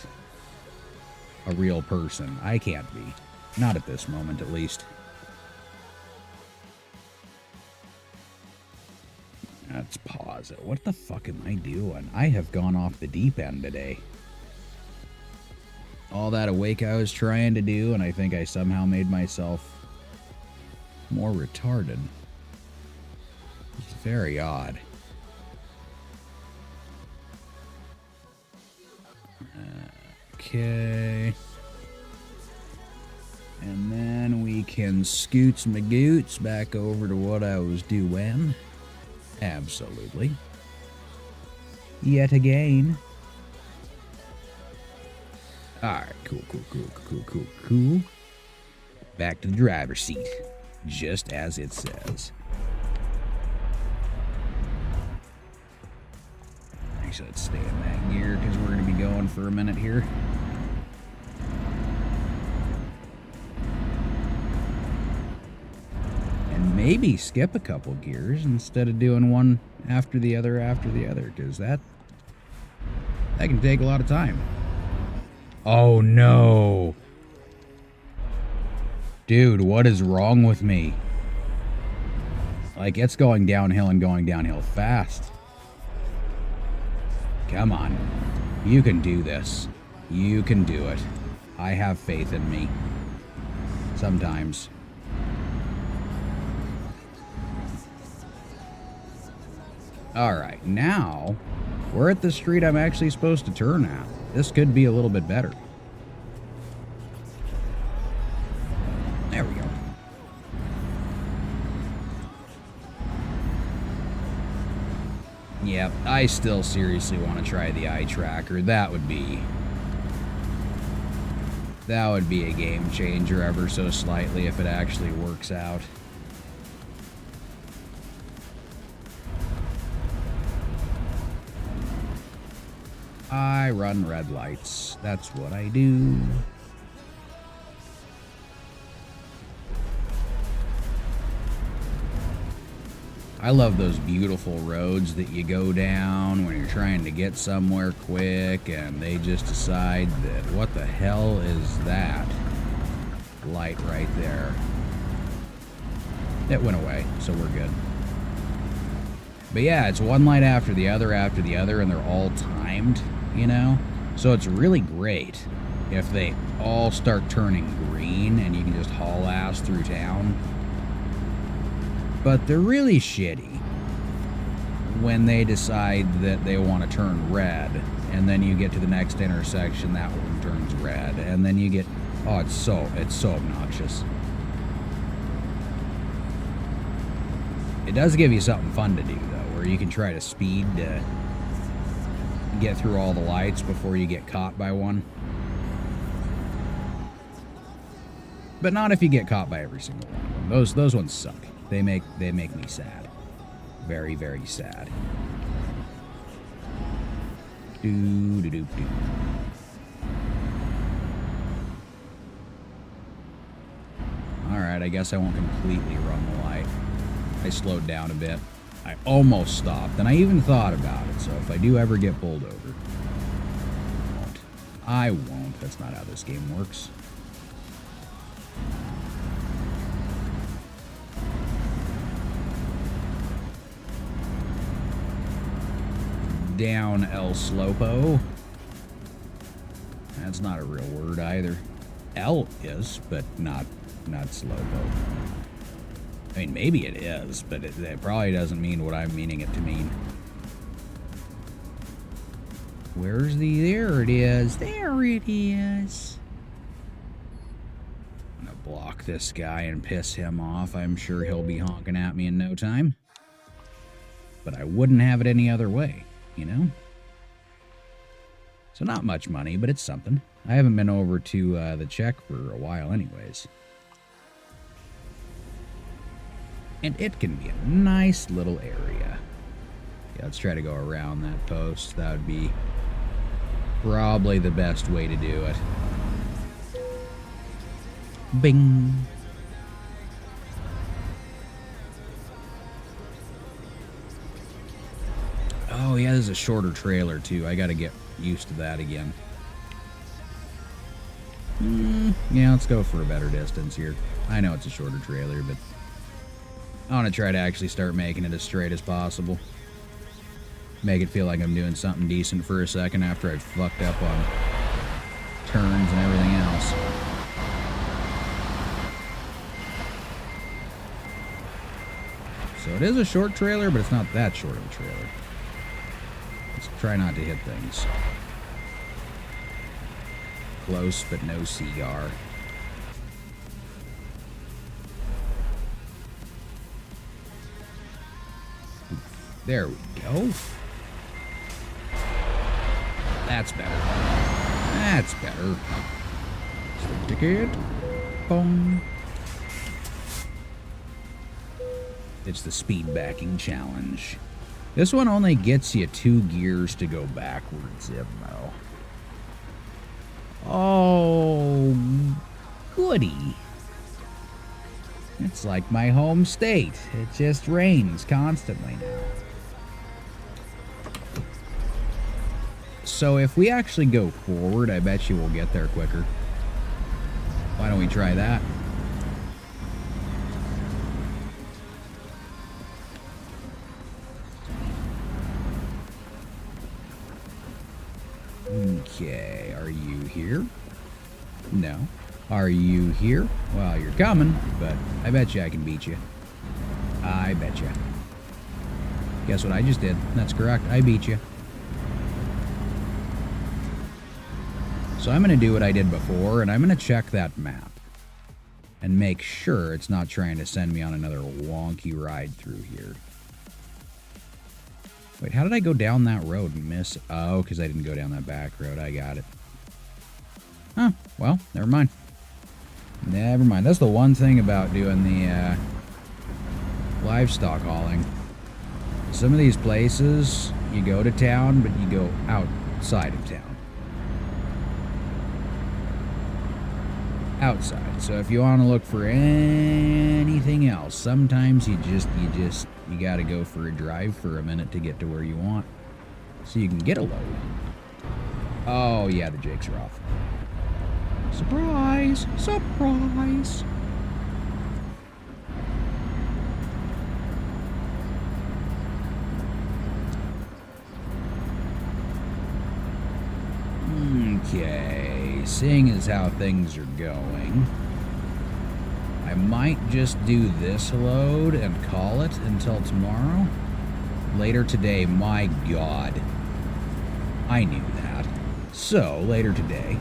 a real person. I can't be. Not at this moment, at least. Let's pause it. What the fuck am I doing? I have gone off the deep end today. All that awake I was trying to do, and I think I somehow made myself more retarded. It's very odd. Okay. And then we can scoots my goots back over to what I was doing. Absolutely. Yet again. Alright, cool. Back to the driver's seat. Just as it says. Actually, let's stay in that gear because we're going to be going for a minute here. And maybe skip a couple gears instead of doing one after the other, because that can take a lot of time. Oh no. Dude, what is wrong with me? Like, it's going downhill and going downhill fast. Come on. You can do this. You can do it. I have faith in me. Sometimes. Alright, now we're at the street I'm actually supposed to turn at. This could be a little bit better. There we go. Yep, I still seriously want to try the eye tracker. That would be a game changer ever so slightly if it actually works out. I run red lights. That's what I do. I love those beautiful roads that you go down when you're trying to get somewhere quick and they just decide that, what the hell is that light right there? It went away, so we're good. But yeah, it's one light after the other, and they're all timed, you know? So it's really great if they all start turning green and you can just haul ass through town. But they're really shitty when they decide that they want to turn red, and then you get to the next intersection, that one turns red, and then you get... Oh, it's so obnoxious. It does give you something fun to do, though, where you can try to speed to get through all the lights before you get caught by one. But not if you get caught by every single one of them. Those ones suck. They make me sad. Very, very sad. Do. Alright, I guess I won't completely run the light. I slowed down a bit. I almost stopped, and I even thought about it, so if I do ever get pulled over, I won't. That's not how this game works. down El Slopo. That's not a real word either. El is, but not Slopo. I mean, maybe it is, but it probably doesn't mean what I'm meaning it to mean. Where's the... There it is. There it is. I'm gonna block this guy and piss him off. I'm sure he'll be honking at me in no time. But I wouldn't have it any other way, you know? So not much money, but it's something. I haven't been over to the Czech for a while anyways. And it can be a nice little area. Yeah, let's try to go around that post. That would be probably the best way to do it. Bing. Oh yeah, there's a shorter trailer too. I gotta get used to that again. Yeah, let's go for a better distance here. I know it's a shorter trailer, but I want to try to actually start making it as straight as possible. Make it feel like I'm doing something decent for a second after I've fucked up on turns and everything else. So it is a short trailer, but it's not that short of a trailer. Let's try not to hit things. Close, but no cigar. There we go. That's better. That's better. Ticket. Boom. It's the speed backing challenge. This one only gets you 2 gears to go backwards, Zibmo. Oh, goody. It's like my home state. It just rains constantly now. So if we actually go forward, I bet you we'll get there quicker. Why don't we try that? Okay, are you here? No. Are you here? Well, you're coming, but I bet you I can beat you. I bet you. Guess what I just did? That's correct. I beat you. So I'm going to do what I did before, and I'm going to check that map and make sure it's not trying to send me on another wonky ride through here. Wait, how did I go down that road and miss? Oh, because I didn't go down that back road. I got it. Huh, well, never mind. Never mind. That's the one thing about doing the livestock hauling. Some of these places, you go to town, but you go outside of town. Outside. So if you want to look for anything else, sometimes you got to go for a drive for a minute to get to where you want, so you can get a load. Oh yeah, the jakes are off. Surprise! Surprise! Okay, seeing as how things are going, I might just do this load and call it until tomorrow. Later today, my God. I knew that. So, later today.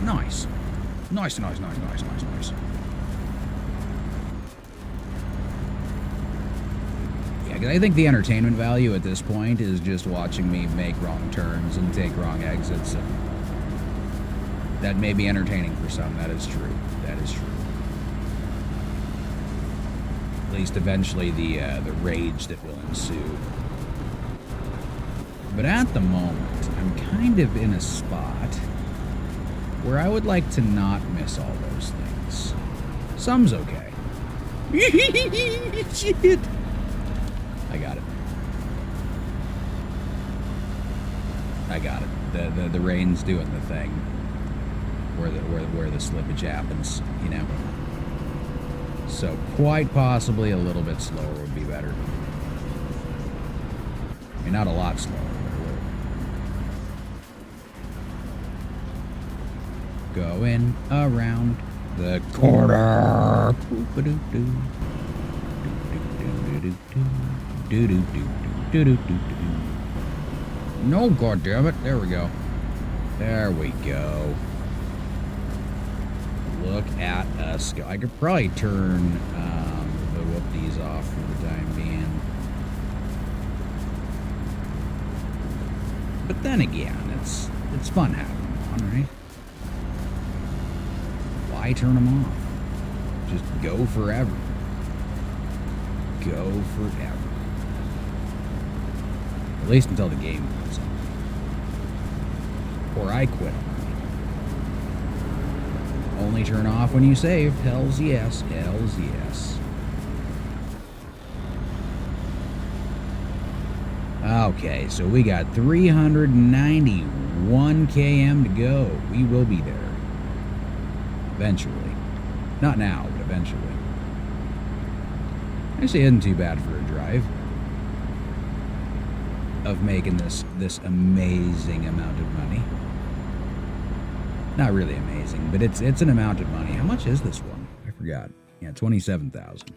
Nice. Nice, nice, nice, nice, nice, nice. Yeah, because I think the entertainment value at this point is just watching me make wrong turns and take wrong exits. And that may be entertaining for some. That is true. That is true. At least eventually the rage that will ensue. But at the moment, I'm kind of in a spot where I would like to not miss all those things. Some's okay. Shit. I got it. I got it. The rain's doing the thing. where the slippage happens, you know. So quite possibly a little bit slower would be better. I mean, not a lot slower, but it will. Going around the corner. No, goddammit. There we go. There we go. Look at us go. I could probably turn the whoop-dees off for the time being. But then again, it's fun having them on, right? Why turn them off? Just go forever. Go forever. At least until the game comes on. Or I quit. Only turn off when you save. Hells yes. Hells yes. Okay, so we got 391 km to go. We will be there. Eventually. Not now, but eventually. Actually, isn't too bad for a drive. Of making this amazing amount of money. Not really amazing, but it's an amount of money. How much is this one? I forgot. Yeah, 27,000.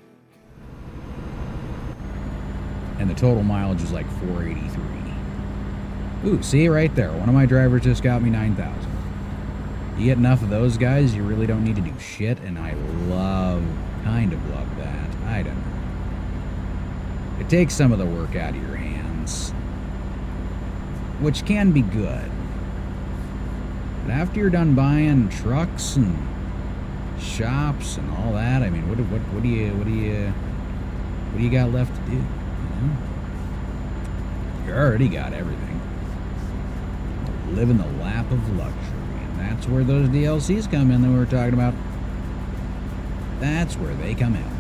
And the total mileage is like 483. Ooh, see right there. One of my drivers just got me 9,000. You get enough of those guys, you really don't need to do shit, and I kind of love that. I don't know. It takes some of the work out of your hands, which can be good. But after you're done buying trucks and shops and all that, I mean, what do you got left to do? You know? You already got everything. Live in the lap of luxury, and that's where those DLCs come in that we were talking about. That's where they come in.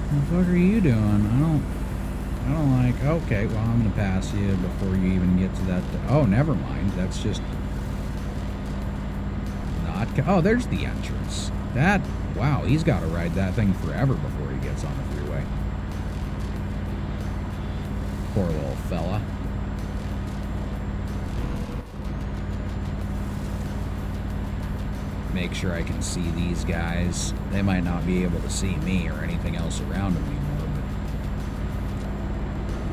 What the fuck are you doing? I don't like... Okay, well, I'm going to pass you before you even get to that... Oh, never mind. That's just... not... Oh, there's the entrance. That... Wow, he's got to ride that thing forever before he gets on the freeway. Poor little fella. Make sure I can see these guys. They might not be able to see me or anything else around them anymore,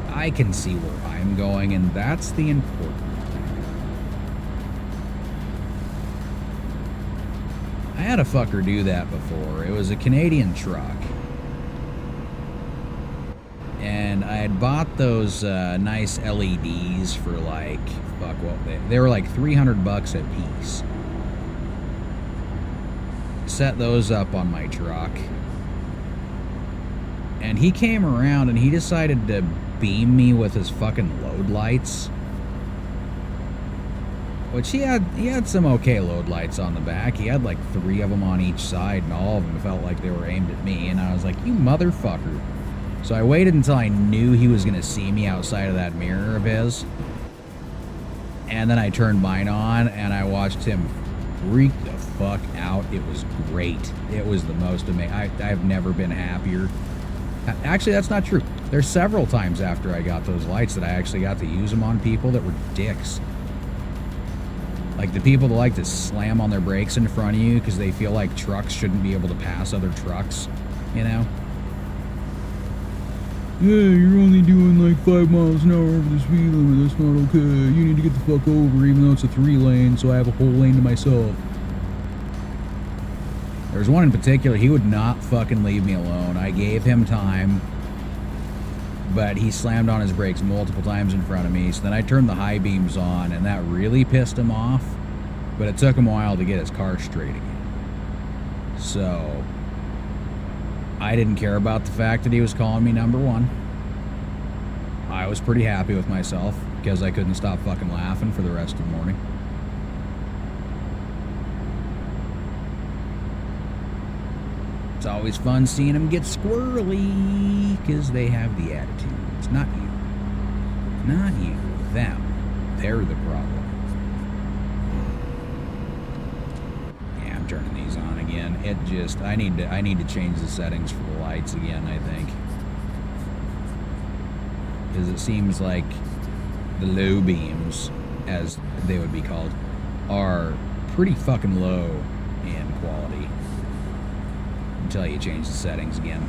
but I can see where I'm going, and that's the important thing. I had a fucker do that before. It was a Canadian truck. And I had bought those nice LEDs for like, fuck, what they were like $300 a piece. Set those up on my truck, and he came around and he decided to beam me with his fucking load lights, which he had some okay load lights on the back. He had like 3 of them on each side, and all of them felt like they were aimed at me, and I was like, you motherfucker. So I waited until I knew he was gonna see me outside of that mirror of his, and then I turned mine on and I watched him freak the fuck out. It was great. It was the most amazing. I've never been happier. Actually, that's not true. There's several times after I got those lights that I actually got to use them on people that were dicks. Like the people that like to slam on their brakes in front of you because they feel like trucks shouldn't be able to pass other trucks, you know? Yeah, you're only doing like 5 miles an hour over the speed limit. That's not okay. You need to get the fuck over, even though it's a 3-lane, so I have a whole lane to myself. There's one in particular, he would not fucking leave me alone. I gave him time, but he slammed on his brakes multiple times in front of me, so then I turned the high beams on, and that really pissed him off, but it took him a while to get his car straight again. So I didn't care about the fact that he was calling me number 1. I was pretty happy with myself because I couldn't stop fucking laughing for the rest of the morning. It's always fun seeing them get squirrely because they have the attitude. It's not you. Not you. Them. They're the problem. It just, I need to change the settings for the lights again, I think. Because it seems like the low beams, as they would be called, are pretty fucking low in quality until you change the settings again.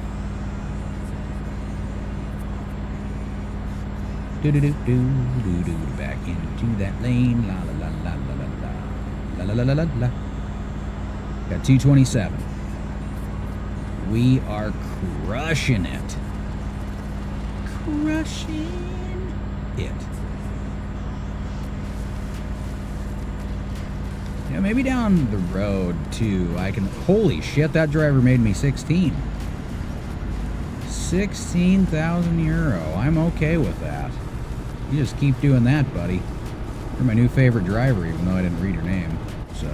Back into that lane. La la la la la la la la la la la la. Got 227. We are crushing it. Crushing it. Yeah, maybe down the road too. I can. Holy shit! That driver made me 16. 16,000 euro. I'm okay with that. You just keep doing that, buddy. You're my new favorite driver, even though I didn't read your name. So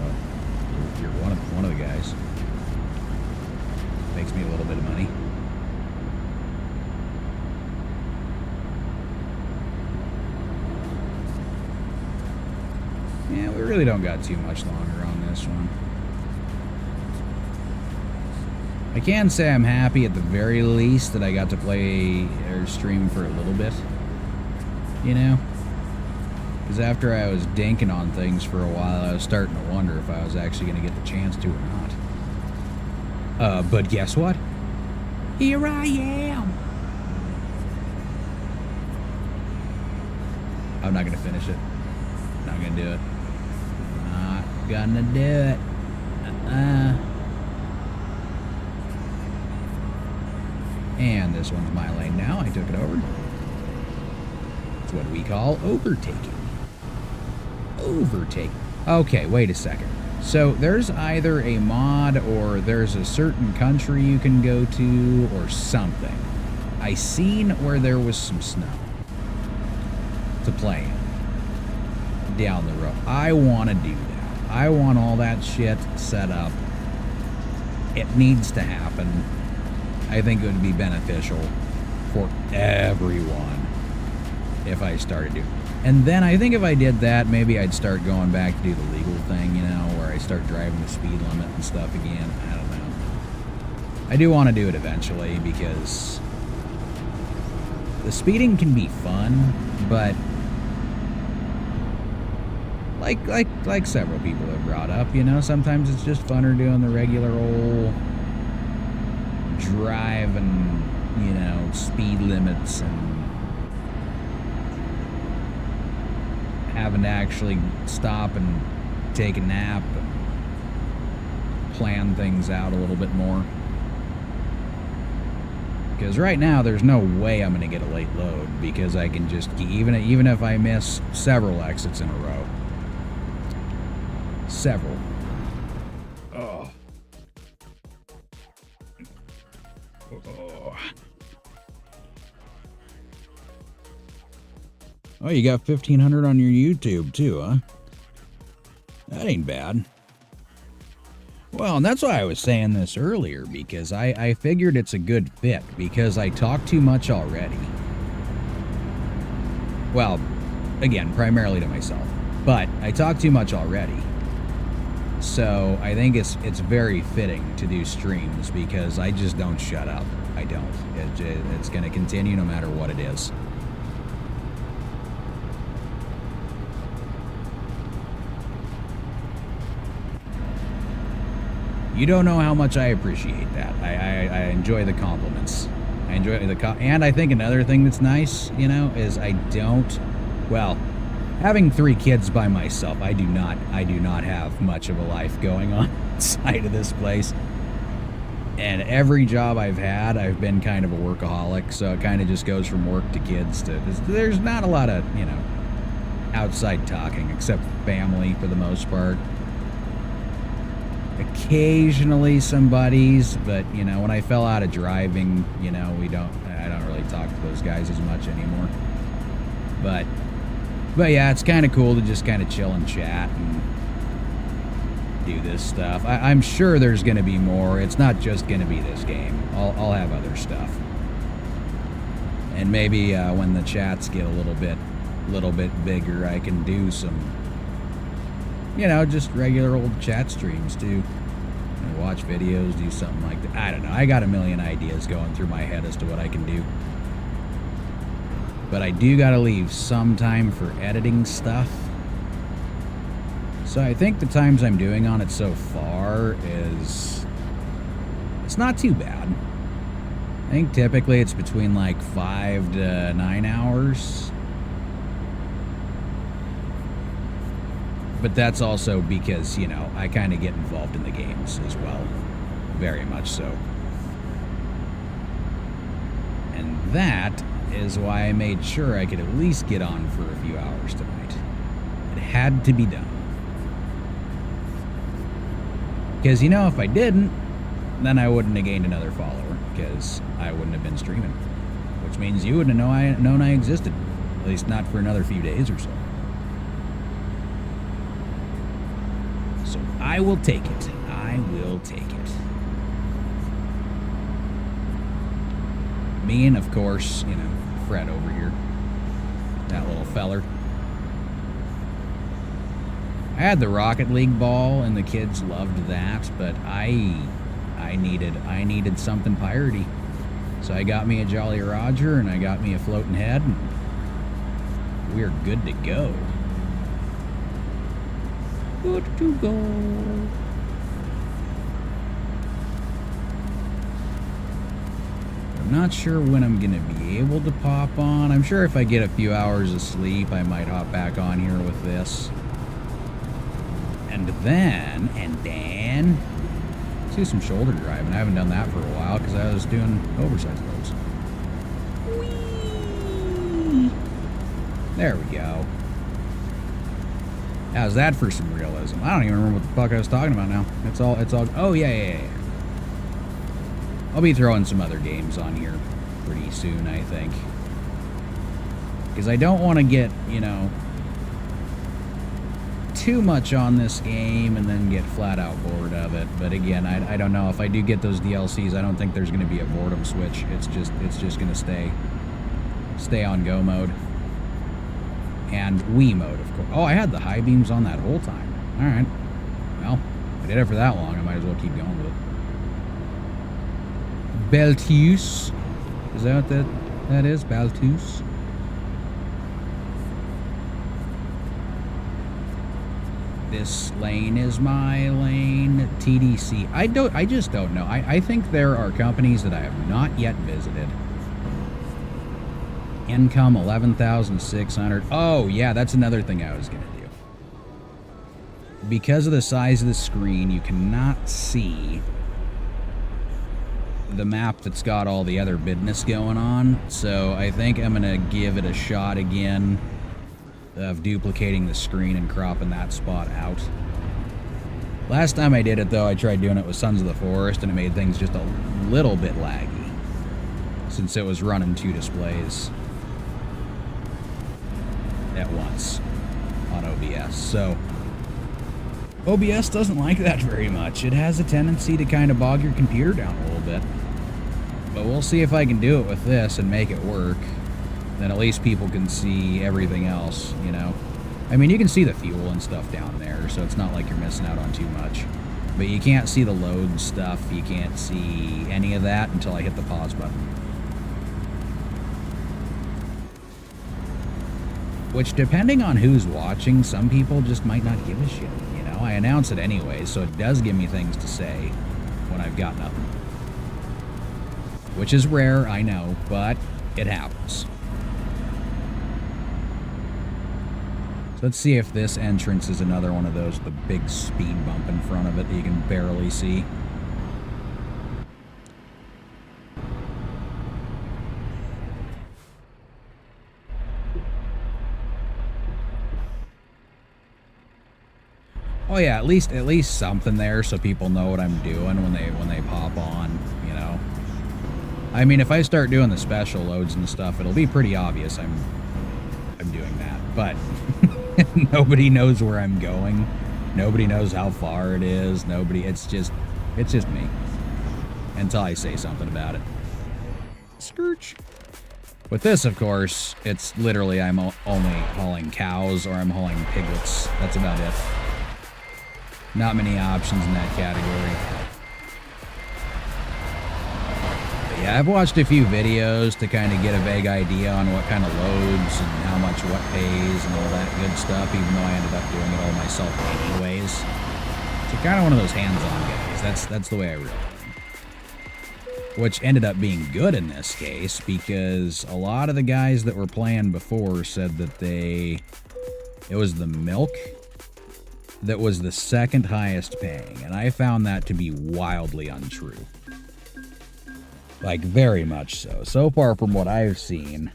you're one of the guys. Makes me a little bit of money. Yeah, we really don't got too much longer on this one. I can say I'm happy at the very least that I got to play or stream for a little bit. You know? Because after I was dinking on things for a while, I was starting to wonder if I was actually going to get the chance to or not. But guess what? Here I am! I'm not going to finish it. Not going to do it. Not gonna do it. And this one's my lane now. I took it over. It's what we call overtaking. Overtake. Okay, wait a second. So there's either a mod or there's a certain country you can go to or something. I seen where there was some snow to play in down the road. I want to do that. I want all that shit set up. It needs to happen. I think it would be beneficial for everyone if I started doing it. And then I think if I did that, maybe I'd start going back to do the legal thing, you know, where I start driving the speed limit and stuff again. I don't know. I do want to do it eventually because the speeding can be fun, but like several people have brought up, you know, sometimes it's just funner doing the regular old drive and, you know, speed limits and having to actually stop and take a nap and plan things out a little bit more. Because right now there's no way I'm going to get a late load because I can just, even if I miss several exits in a row. Several. Oh. Oh, you got 1,500 on your YouTube too, huh? That ain't bad. Well, and that's why I was saying this earlier, because I figured it's a good fit, because I talk too much already. Well, again, primarily to myself, but I talk too much already. So I think it's very fitting to do streams, because I just don't shut up. I don't. It's going to continue no matter what it is. You don't know how much I appreciate that. I enjoy the compliments. I enjoy and I think another thing that's nice, you know, is I don't, well, having 3 kids by myself, I do not have much of a life going on inside of this place. And every job I've had, I've been kind of a workaholic, so it kind of just goes from work to kids to, there's not a lot of, you know, outside talking, except family for the most part. Occasionally some buddies, but you know, when I fell out of driving, you know, I don't really talk to those guys as much anymore. But yeah, it's kind of cool to just kind of chill and chat and do this stuff. I'm sure there's going to be more. It's not just going to be this game. I'll have other stuff. And maybe when the chats get a little bit bigger, I can do some, you know, just regular old chat streams too. Watch videos, do something like that. I don't know. I got a million ideas going through my head as to what I can do. But I do gotta leave some time for editing stuff. So I think the times I'm doing on it so far is... it's not too bad. I think typically it's between like 5 to 9 hours. But that's also because, you know, I kind of get involved in the games as well. Very much so. And that is why I made sure I could at least get on for a few hours tonight. It had to be done. Because, you know, if I didn't, then I wouldn't have gained another follower, because I wouldn't have been streaming. Which means you wouldn't have known I existed. At least not for another few days or so. So I will take it. I will take it. Me and, of course, you know, Fred over here. That little feller. I had the Rocket League ball, and the kids loved that, but I needed something piratey. So I got me a Jolly Roger, and I got me a floating head, and we're good to go. Good to go. I'm not sure when I'm going to be able to pop on. I'm sure if I get a few hours of sleep, I might hop back on here with this. And then, let's do some shoulder driving. I haven't done that for a while because I was doing oversized loads. Whee! There we go. How's that for some realism? I don't even remember what the fuck I was talking about now. It's all, oh yeah. I'll be throwing some other games on here pretty soon, I think. Because I don't want to get, you know, too much on this game and then get flat out bored of it. But again, I don't know. If I do get those DLCs, I don't think there's going to be a boredom switch. It's just going to stay on go mode. And Wii mode, of course. Oh, I had the high beams on that whole time. Alright. Well, I did it for that long. I might as well keep going with it. Baltus. Is that what that is? Baltus? This lane is my lane. TDC. I just don't know. I think there are companies that I have not yet visited. Income 11,600. Oh, yeah, that's another thing I was going to do. Because of the size of the screen, you cannot see the map that's got all the other business going on. So I think I'm going to give it a shot again of duplicating the screen and cropping that spot out. Last time I did it, though, I tried doing it with Sons of the Forest, and it made things just a little bit laggy, since it was running two displays at once on OBS. So OBS doesn't like that very much. It has a tendency to kind of bog your computer down a little bit. But we'll see if I can do it with this and make it work. Then at least people can see everything else, you know. I mean, you can see the fuel and stuff down there, so it's not like you're missing out on too much. But you can't see the load stuff. You can't see any of that until I hit the pause button. Which, depending on who's watching, some people just might not give a shit, you know? I announce it anyway, so it does give me things to say when I've got nothing. Which is rare, I know, but it happens. So let's see if this entrance is another one of those with a big speed bump in front of it that you can barely see. Oh yeah, at least something there so people know what I'm doing when they pop on, you know. I mean, if I start doing the special loads and stuff, it'll be pretty obvious I'm doing that. But nobody knows where I'm going. Nobody knows how far it is. It's just me. Until I say something about it. Scourge. With this, of course, it's literally I'm only hauling cows or I'm hauling piglets. That's about it. Not many options in that category. But yeah, I've watched a few videos to kind of get a vague idea on what kind of loads and how much what pays and all that good stuff, even though I ended up doing it all myself anyways. So kind of one of those hands-on guys. That's the way I really am. Which ended up being good in this case, because a lot of the guys that were playing before said that it was the milk that was the second highest paying, and I found that to be wildly untrue. Like, very much so. So far from what I've seen,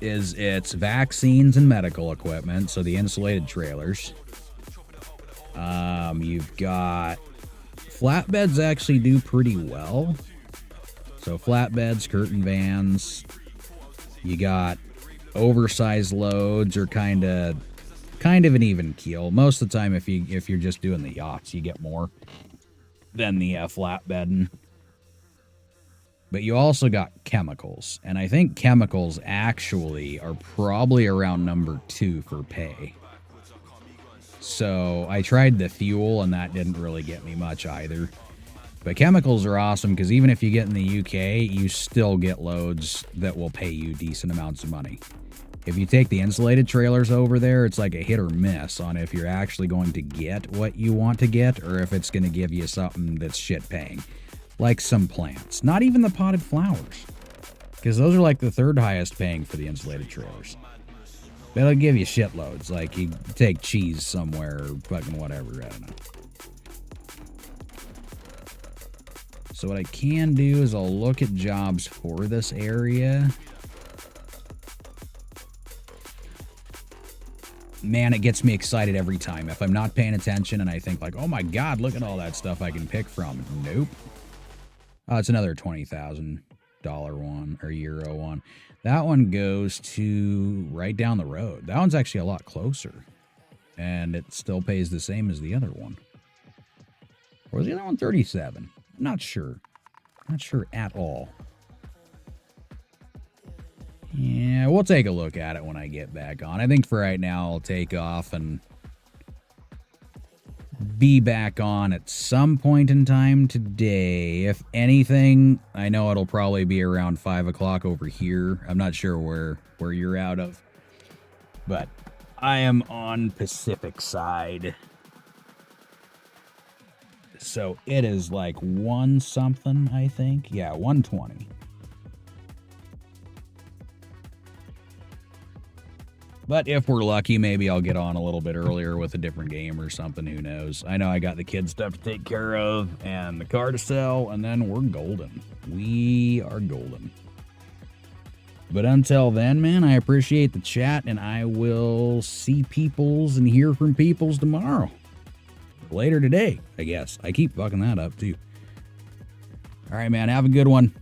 it's vaccines and medical equipment, so the insulated trailers. You've got flatbeds actually do pretty well. So flatbeds, curtain vans. You got oversized loads or kind of an even keel. Most of the time, if you're just doing the yachts, you get more than the flatbedding. But you also got chemicals, and I think chemicals actually are probably around number 2 for pay. So I tried the fuel, and that didn't really get me much either. But chemicals are awesome, because even if you get in the UK, you still get loads that will pay you decent amounts of money. If you take the insulated trailers over there, it's like a hit or miss on if you're actually going to get what you want to get, or if it's going to give you something that's shit paying. Like some plants. Not even the potted flowers, because those are like the third highest paying for the insulated trailers. That'll give you shitloads, like you take cheese somewhere or fucking whatever, I don't know. So what I can do is I'll look at jobs for this area. Man, it gets me excited every time. If I'm not paying attention and I think like, oh my god, look at all that stuff I can pick from. Nope. Oh, it's another $20,000 one, or euro one. That one goes to right down the road. That one's actually a lot closer. And it still pays the same as the other one. Or was the other one 37? I'm not sure. Not sure at all. Yeah, we'll take a look at it when I get back on. I think for right now, I'll take off and be back on at some point in time today. If anything, I know it'll probably be around 5 o'clock over here. I'm not sure where you're out of. But I am on Pacific side. So it is like 1 something, I think. Yeah, 1:20. But if we're lucky, maybe I'll get on a little bit earlier with a different game or something. Who knows? I know I got the kid stuff to take care of and the car to sell, and then we're golden. We are golden. But until then, man, I appreciate the chat, and I will see peoples and hear from peoples tomorrow. Later today, I guess. I keep fucking that up, too. All right, man, have a good one.